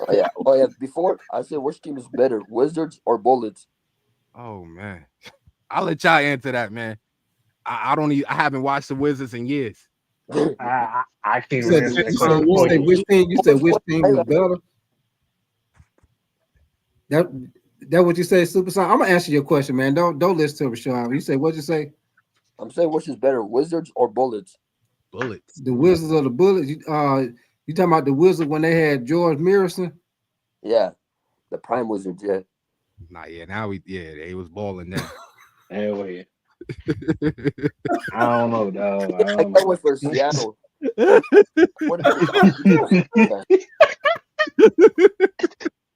Oh yeah. Before I said, which team is better, Wizards or Bullets? Oh man, I'll let y'all answer that, man. I haven't watched the Wizards in years. I can't. You said which team was better? That what you say, Supersonic? I'm gonna answer your question, man. Don't listen to Rashad. You say what'd you say? I'm saying which is better, Wizards or Bullets? Bullets. The Wizards or the Bullets? You talking about the Wizards when they had George Mirison? Yeah, the prime Wizards. Yeah. Nah, yeah. Now they was balling now. Hell yeah. I don't know, dog. I went for Seattle.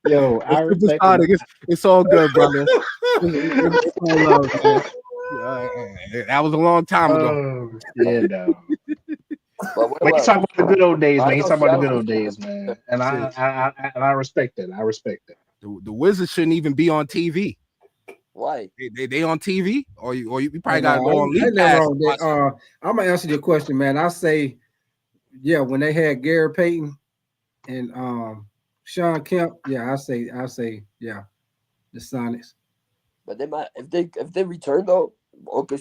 Yo, I respect it's all good, brother. It's all love, man. That was a long time ago. Yeah, dog. But he's talking about the good old days, man. He's talking about the good old days, man. And I respect that. I respect that. The Wizards shouldn't even be on TV. Why? They on TV? Or you probably gotta go on League Pass. I'm gonna answer your question, man. I say, yeah, when they had Gary Payton and Sean Kemp, yeah, I say, yeah, the Sonics. But they might, if they return though,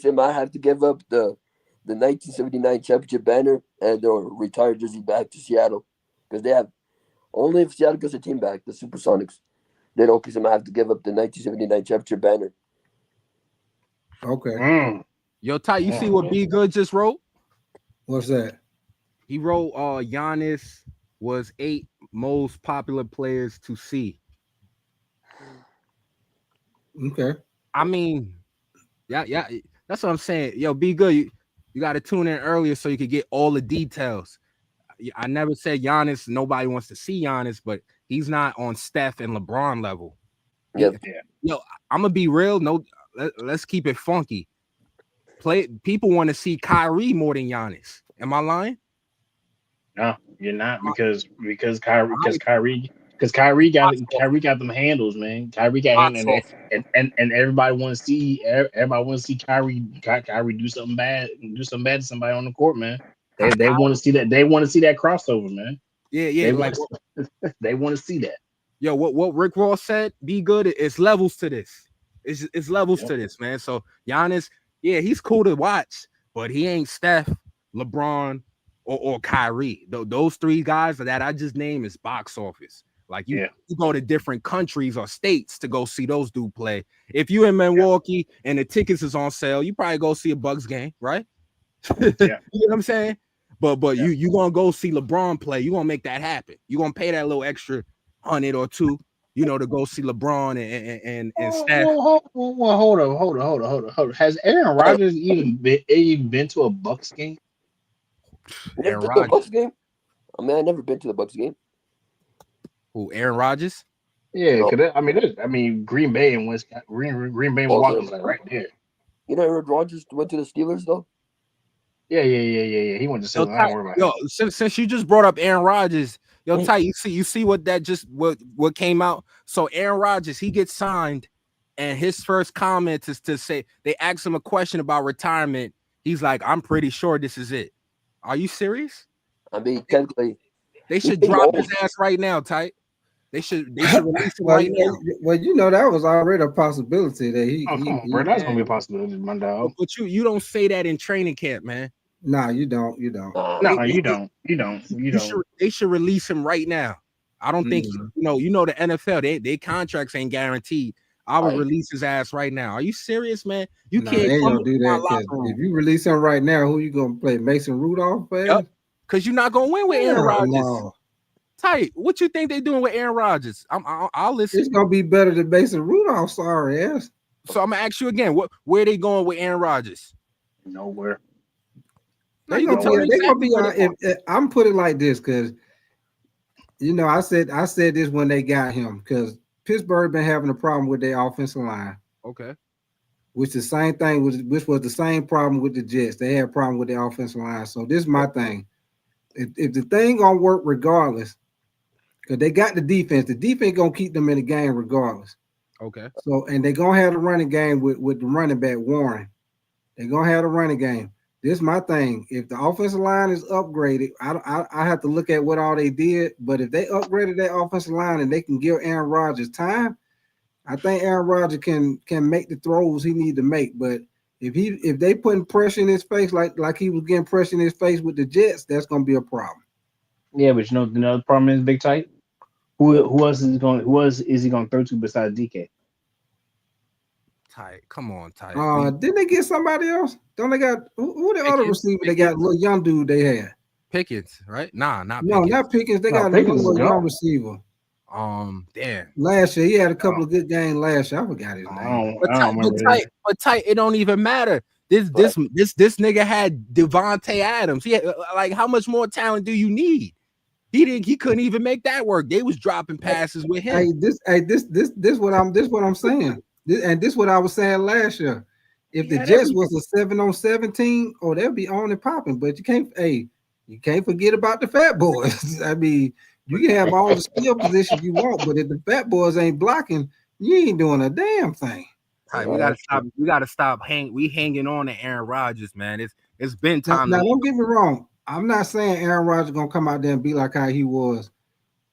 they might have to give up the 1979 championship banner and their retired jersey back to Seattle, because they have only if Seattle gets a team back, the Supersonics, then OKC might have to give up the 1979 championship banner. Okay. Yo, Ty, you see what B Good just wrote? What's that? He wrote Giannis was 8 most popular players to see. Okay. I mean, yeah, that's what I'm saying. Yo, be good. You got to tune in earlier so you could get all the details. I never said Giannis. Nobody wants to see Giannis, but he's not on Steph and LeBron level. Yeah. Yo, I'm gonna be real. No, let's keep it funky. People want to see Kyrie more than Giannis. Am I lying? No, you're not, because Kyrie got them handles, man. Kyrie got handles, and everybody want to see Kyrie do something bad to somebody on the court, man. They want to see that. They want to see that crossover, man. Yeah. They want to see that. Yo, what Rick Ross said, be good. It's levels to this. It's levels to this, man. So Giannis, yeah, he's cool to watch, but he ain't Steph, LeBron, or Kyrie. Those 3 guys that I just named is box office. Like you go to different countries or states to go see those dudes play. If you in Milwaukee and the tickets is on sale, you probably go see a Bucks game, right? You know what I'm saying? But you gonna go see LeBron play. You gonna make that happen. You gonna pay that little extra 100 or 2, you know, to go see LeBron and Steph. Hold on. Has Aaron Rodgers even been to a Bucks game? Never been to a Bucks game? I mean, I never been to the Bucks game. Who, Aaron Rodgers? Yeah, I mean, Green Bay and Green Bay and Milwaukee was like right there. You know, Aaron Rodgers went to the Steelers though. Yeah. He went to Steelers. I don't worry about it. Since you just brought up Aaron Rodgers, Ty, you see what that what came out. So Aaron Rodgers, he gets signed, and his first comment is to say they asked him a question about retirement. He's like, "I'm pretty sure this is it." Are you serious? I mean, technically, they should drop his ass right now, Ty. They should release him right now. Well, you know that was already a possibility that he. Bro, that's gonna be a possibility, my dog. But you don't say that in training camp, man. Nah, you don't. No, you don't. They should release him right now. I don't think you know the NFL. Their contracts ain't guaranteed. I would release his ass right now. Are you serious, man? You can't they ain't gonna do that. If you release him right now, who you gonna play? Mason Rudolph, man? Yep. Because you're not gonna win with Aaron Rodgers. No. Tight. What you think they doing with Aaron Rodgers? I'll listen. It's gonna be better than Mason Rudolph. Sorry ass. So I'm gonna ask you again. Where are they going with Aaron Rodgers? Nowhere. They're gonna be. I'm put it like this because, you know, I said this when they got him because Pittsburgh been having a problem with their offensive line. Okay. Which the same thing which was the same problem with the Jets. They had a problem with their offensive line. So this is my thing. If the thing gonna work regardless, because they got the defense gonna keep them in the game regardless. Okay. So and they're gonna have the running game with the running back Warren. They're gonna have the running game. This is my thing. If the offensive line is upgraded, I have to look at what all they did. But if they upgraded that offensive line and they can give Aaron Rodgers time, I think Aaron Rodgers can make the throws he need to make. But if they putting pressure in his face like he was getting pressure in his face with the Jets, that's gonna be a problem. Yeah, but you know the problem is Big Tight. Who else is he going to throw to besides DK? Tight. Come on, Tight. Didn't they get somebody else? Don't they got who the other receiver? They got a little young dude they had. Pickens, right? Not Pickens. No, not Pickens. They got a little young receiver. Damn. Last year he had a couple of good games. Last year I forgot his name. But Tight, it don't even matter. This nigga had Devontae Adams. He had, like, how much more talent do you need? He couldn't even make that work. They was dropping passes with him. This what I'm saying. This what I was saying last year. If the Jets was a 7-on-7 team, they'll be on and popping. But you can't forget about the fat boys. I mean, you can have all the skill positions you want, but if the fat boys ain't blocking, you ain't doing a damn thing. All right, we gotta stop hanging on to Aaron Rodgers, man. It's been time. Now don't get me wrong. I'm not saying Aaron Rodgers gonna come out there and be like how he was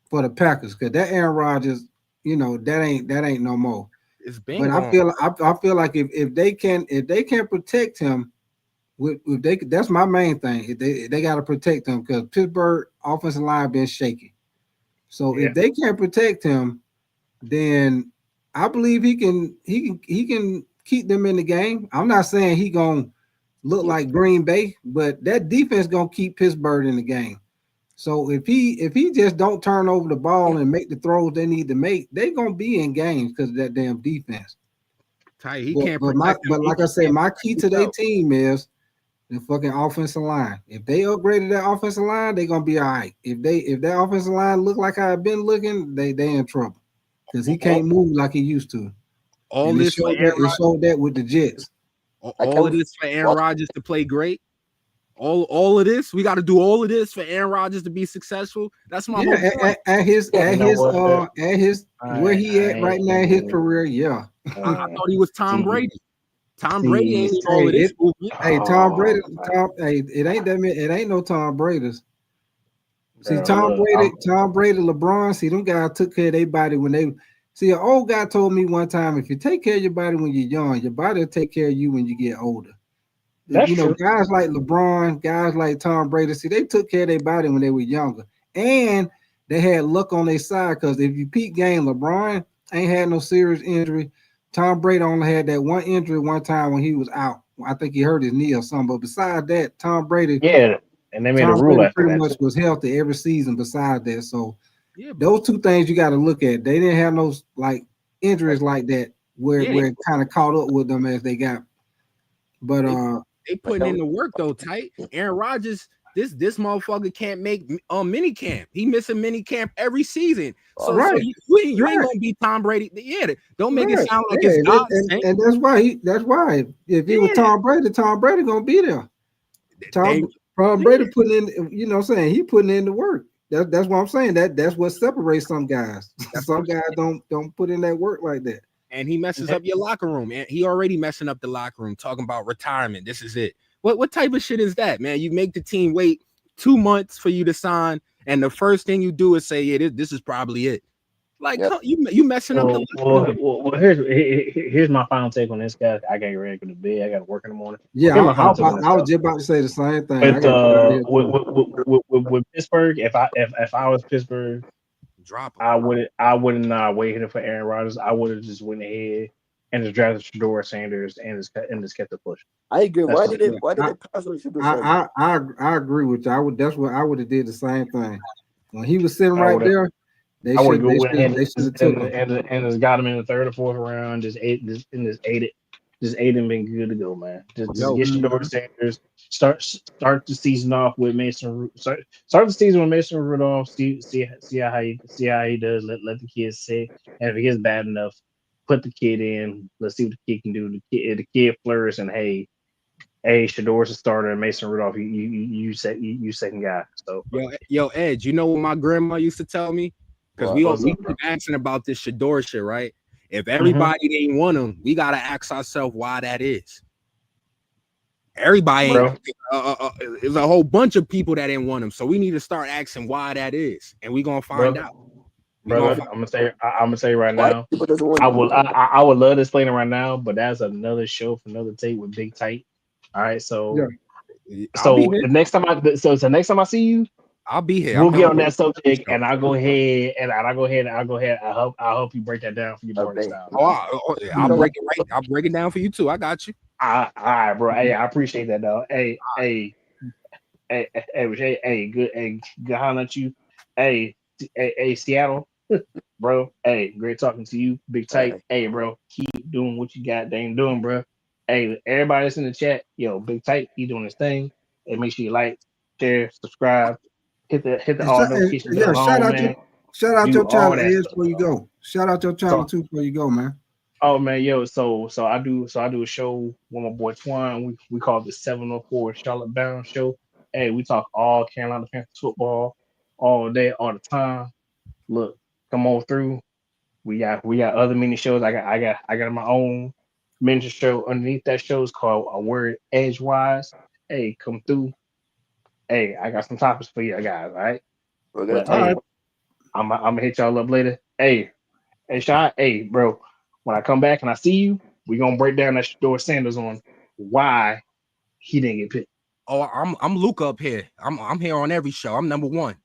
for the Packers, because that Aaron Rodgers, that ain't no more. It's been. But I feel like if they can protect him, that's my main thing. They got to protect him because Pittsburgh offensive line been shaky. So if they can't protect him, then I believe he can keep them in the game. I'm not saying he gonna look like Green Bay, but that defense gonna keep Pittsburgh in the game. So if he just don't turn over the ball and make the throws they need to make, they gonna be in games because of that damn defense. But like I said, my key to their team is the fucking offensive line. If they upgraded that offensive line, they gonna be all right. If that offensive line look like I've been looking, they in trouble because he can't move like he used to. It showed that with the Jets. All of this for Aaron Rodgers to play great. All of this, we got to do all of this for Aaron Rodgers to be successful. That's my whole point. Where he at right now in his career, yeah. I thought he was Tom Brady. Tom Brady ain't all of this movement. Tom Brady. It ain't that many. It ain't no Tom Brady's. See, Tom Brady, LeBron. See, them guys took care of their body when they. See, an old guy told me one time, if you take care of your body when you're young, your body will take care of you when you get older. That's true. Guys like LeBron, guys like Tom Brady, see, they took care of their body when they were younger. And they had luck on their side because if you peep game, LeBron ain't had no serious injury. Tom Brady only had that one injury one time when he was out. I think he hurt his knee or something. But besides that, Tom Brady, and they made a rule after pretty that. much was healthy every season. Besides that, so those two things you got to look at. They didn't have no like injuries like that where it kind of caught up with them as they got. But they putting in the work though, tight. Aaron Rodgers, this motherfucker can't make mini camp. He missing mini camp every season. So, so you ain't gonna be Tom Brady. Yeah, don't make it sound like it's God. And that's why if it was Tom Brady gonna be there. Tom Brady putting in, you know what I'm saying? He putting in the work. That's what I'm saying. That's what separates some guys. Some guys don't put in that work like that. And he messes up your locker room. And he already messing up the locker room, talking about retirement. This is it. What type of shit is that, man? You make the team wait 2 months for you to sign, and the first thing you do is say, "Yeah, this is probably it." Like you messing up the locker room. Well, here's my final take on this, guy. I got to ready for the bed. I got to work in the morning. Yeah, I was just about to say the same thing. With Pittsburgh, if I was Pittsburgh, I would not waited for Aaron Rodgers. I would have just went ahead and just drafted Shedeur Sanders and just kept the push. I agree. Why did they pass on Shedeur Sanders? I agree with you. That's what I would have did the same thing. When he was sitting right there, they should have took him and just got him in the third or fourth round. Just ate it. Just ate him and good to go, man. Just get Shedeur Sanders. Start the season off with Mason. Start the season with Mason Rudolph. See how he does. Let the kid sit. And if he gets bad enough, put the kid in. Let's see what the kid can do. The kid flourishes, and hey, Shedor's a starter, and Mason Rudolph, you second guy. So yo, Edge, you know what my grandma used to tell me? Because we keep asking about this Shedeur shit, right? If everybody ain't want him, we gotta ask ourselves why that is. Everybody ain't. There's a whole bunch of people that didn't want him, so we need to start asking why that is, and we gonna find out. Brother, I'm gonna say right now. I would love to explain it right now, but that's another show for another tape with Big Tight. All right, so the next time I see you, I'll be here. We'll get on that subject, and I'll go ahead. I'll help you break that down for your boarding style. I'll break it right. I'll break it down for you too. I got you. All right, bro. Hey, I appreciate that, dog. Hey, good holler at you. Hey, Seattle, bro. Hey, great talking to you, Big Tight. Hey, bro, keep doing what you got dang doing, bro. Hey, everybody that's in the chat, yo, Big Tight, he doing his thing. Hey, make sure you like, share, subscribe. Hit the all notifications. Shout out your channel before you go. Shout out your channel too before you go, man. Oh man, yo, so I do a show with my boy Twine. We call it the 704 Charlotte Bound Show. Hey, we talk all Carolina Panthers football all day, all the time. Look, come on through. We got other mini shows. I got my own miniature show. Underneath that show is called A Word Edgewise. Hey, come through. Hey, I got some topics for you guys, all right? Hey, I'm gonna hit y'all up later. Hey, Sean, hey, bro, when I come back and I see you, we're gonna break down that Shedeur Sanders on why he didn't get picked. Oh, I'm Luka up here. I'm here on every show. I'm number one.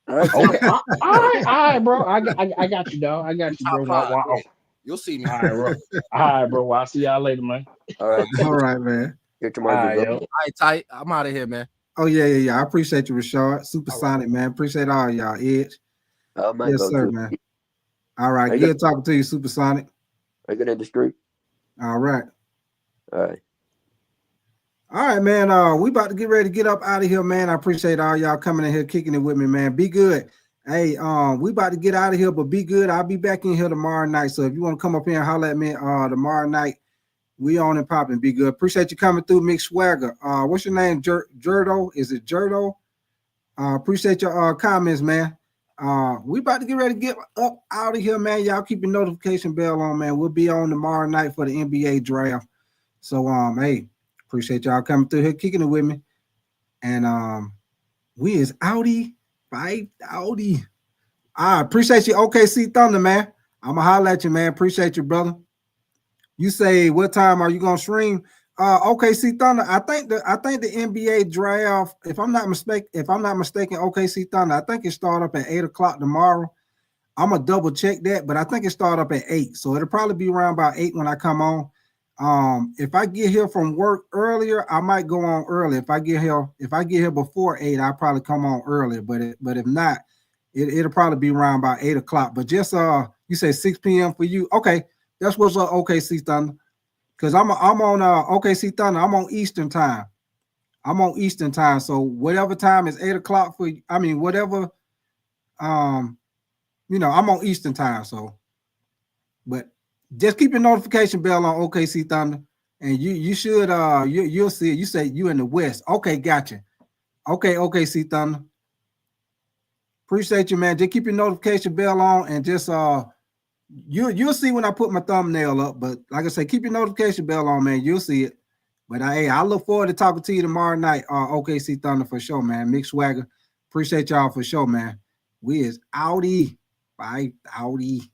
Okay. all right, bro. I got you, dog. I got you, bro. Wow. You'll see me. All right, bro. All right, bro. Well, I'll see y'all later, man. All right, man. Get your mind all right, Tight. I'm out of here, man. Oh, yeah. I appreciate you, Rashard. Supersonic, man. Appreciate all y'all. Edge. Yes, sir, man. All right. Good talking to you, Supersonic. Are you gonna disagree? All right. All right, man. We about to get ready to get up out of here, man. I appreciate all y'all coming in here, kicking it with me, man. Be good. Hey, we about to get out of here, but be good. I'll be back in here tomorrow night. So if you want to come up here and holler at me tomorrow night, we on and popping. Be good. Appreciate you coming through, Mick Swagger. What's your name? Jerdo? Is it Jerdo? Appreciate your comments, man. We about to get ready to get up out of here, man. Y'all keep your notification bell on, man. We'll be on tomorrow night for the NBA draft. So, hey, appreciate y'all coming through here, kicking it with me. And we is outie. Fight outie. I appreciate you, OKC Thunder, man. I'm gonna holler at you, man. Appreciate you, brother. You say what time are you gonna stream? OKC Thunder. I think the NBA draft, if I'm not mistaken, OKC Thunder, I think it start up at 8:00 tomorrow. I'm gonna double check that, but I think it start up at 8. So it'll probably be around about 8 when I come on. If I get here from work earlier, I might go on early. If I get here before 8, I'll probably come on earlier. But if not, it'll probably be around about 8:00. But just you say 6 p.m. for you. Okay, that's what's up, OKC Thunder. Because I'm on OKC Thunder. I'm on Eastern time. So whatever time is 8:00 for you. I mean, whatever. I'm on Eastern time. So, but just keep your notification bell on OKC Thunder, and you should you'll see it. You say you in the West. Okay, gotcha. Okay, OKC Thunder. Appreciate you, man. Just keep your notification bell on, and just you'll see when I put my thumbnail up. But like I say, keep your notification bell on, man. You'll see it. But I look forward to talking to you tomorrow night. OKC Thunder for sure, man. Mick Swagger. Appreciate y'all for sure, man. We is outie. Bye, outie.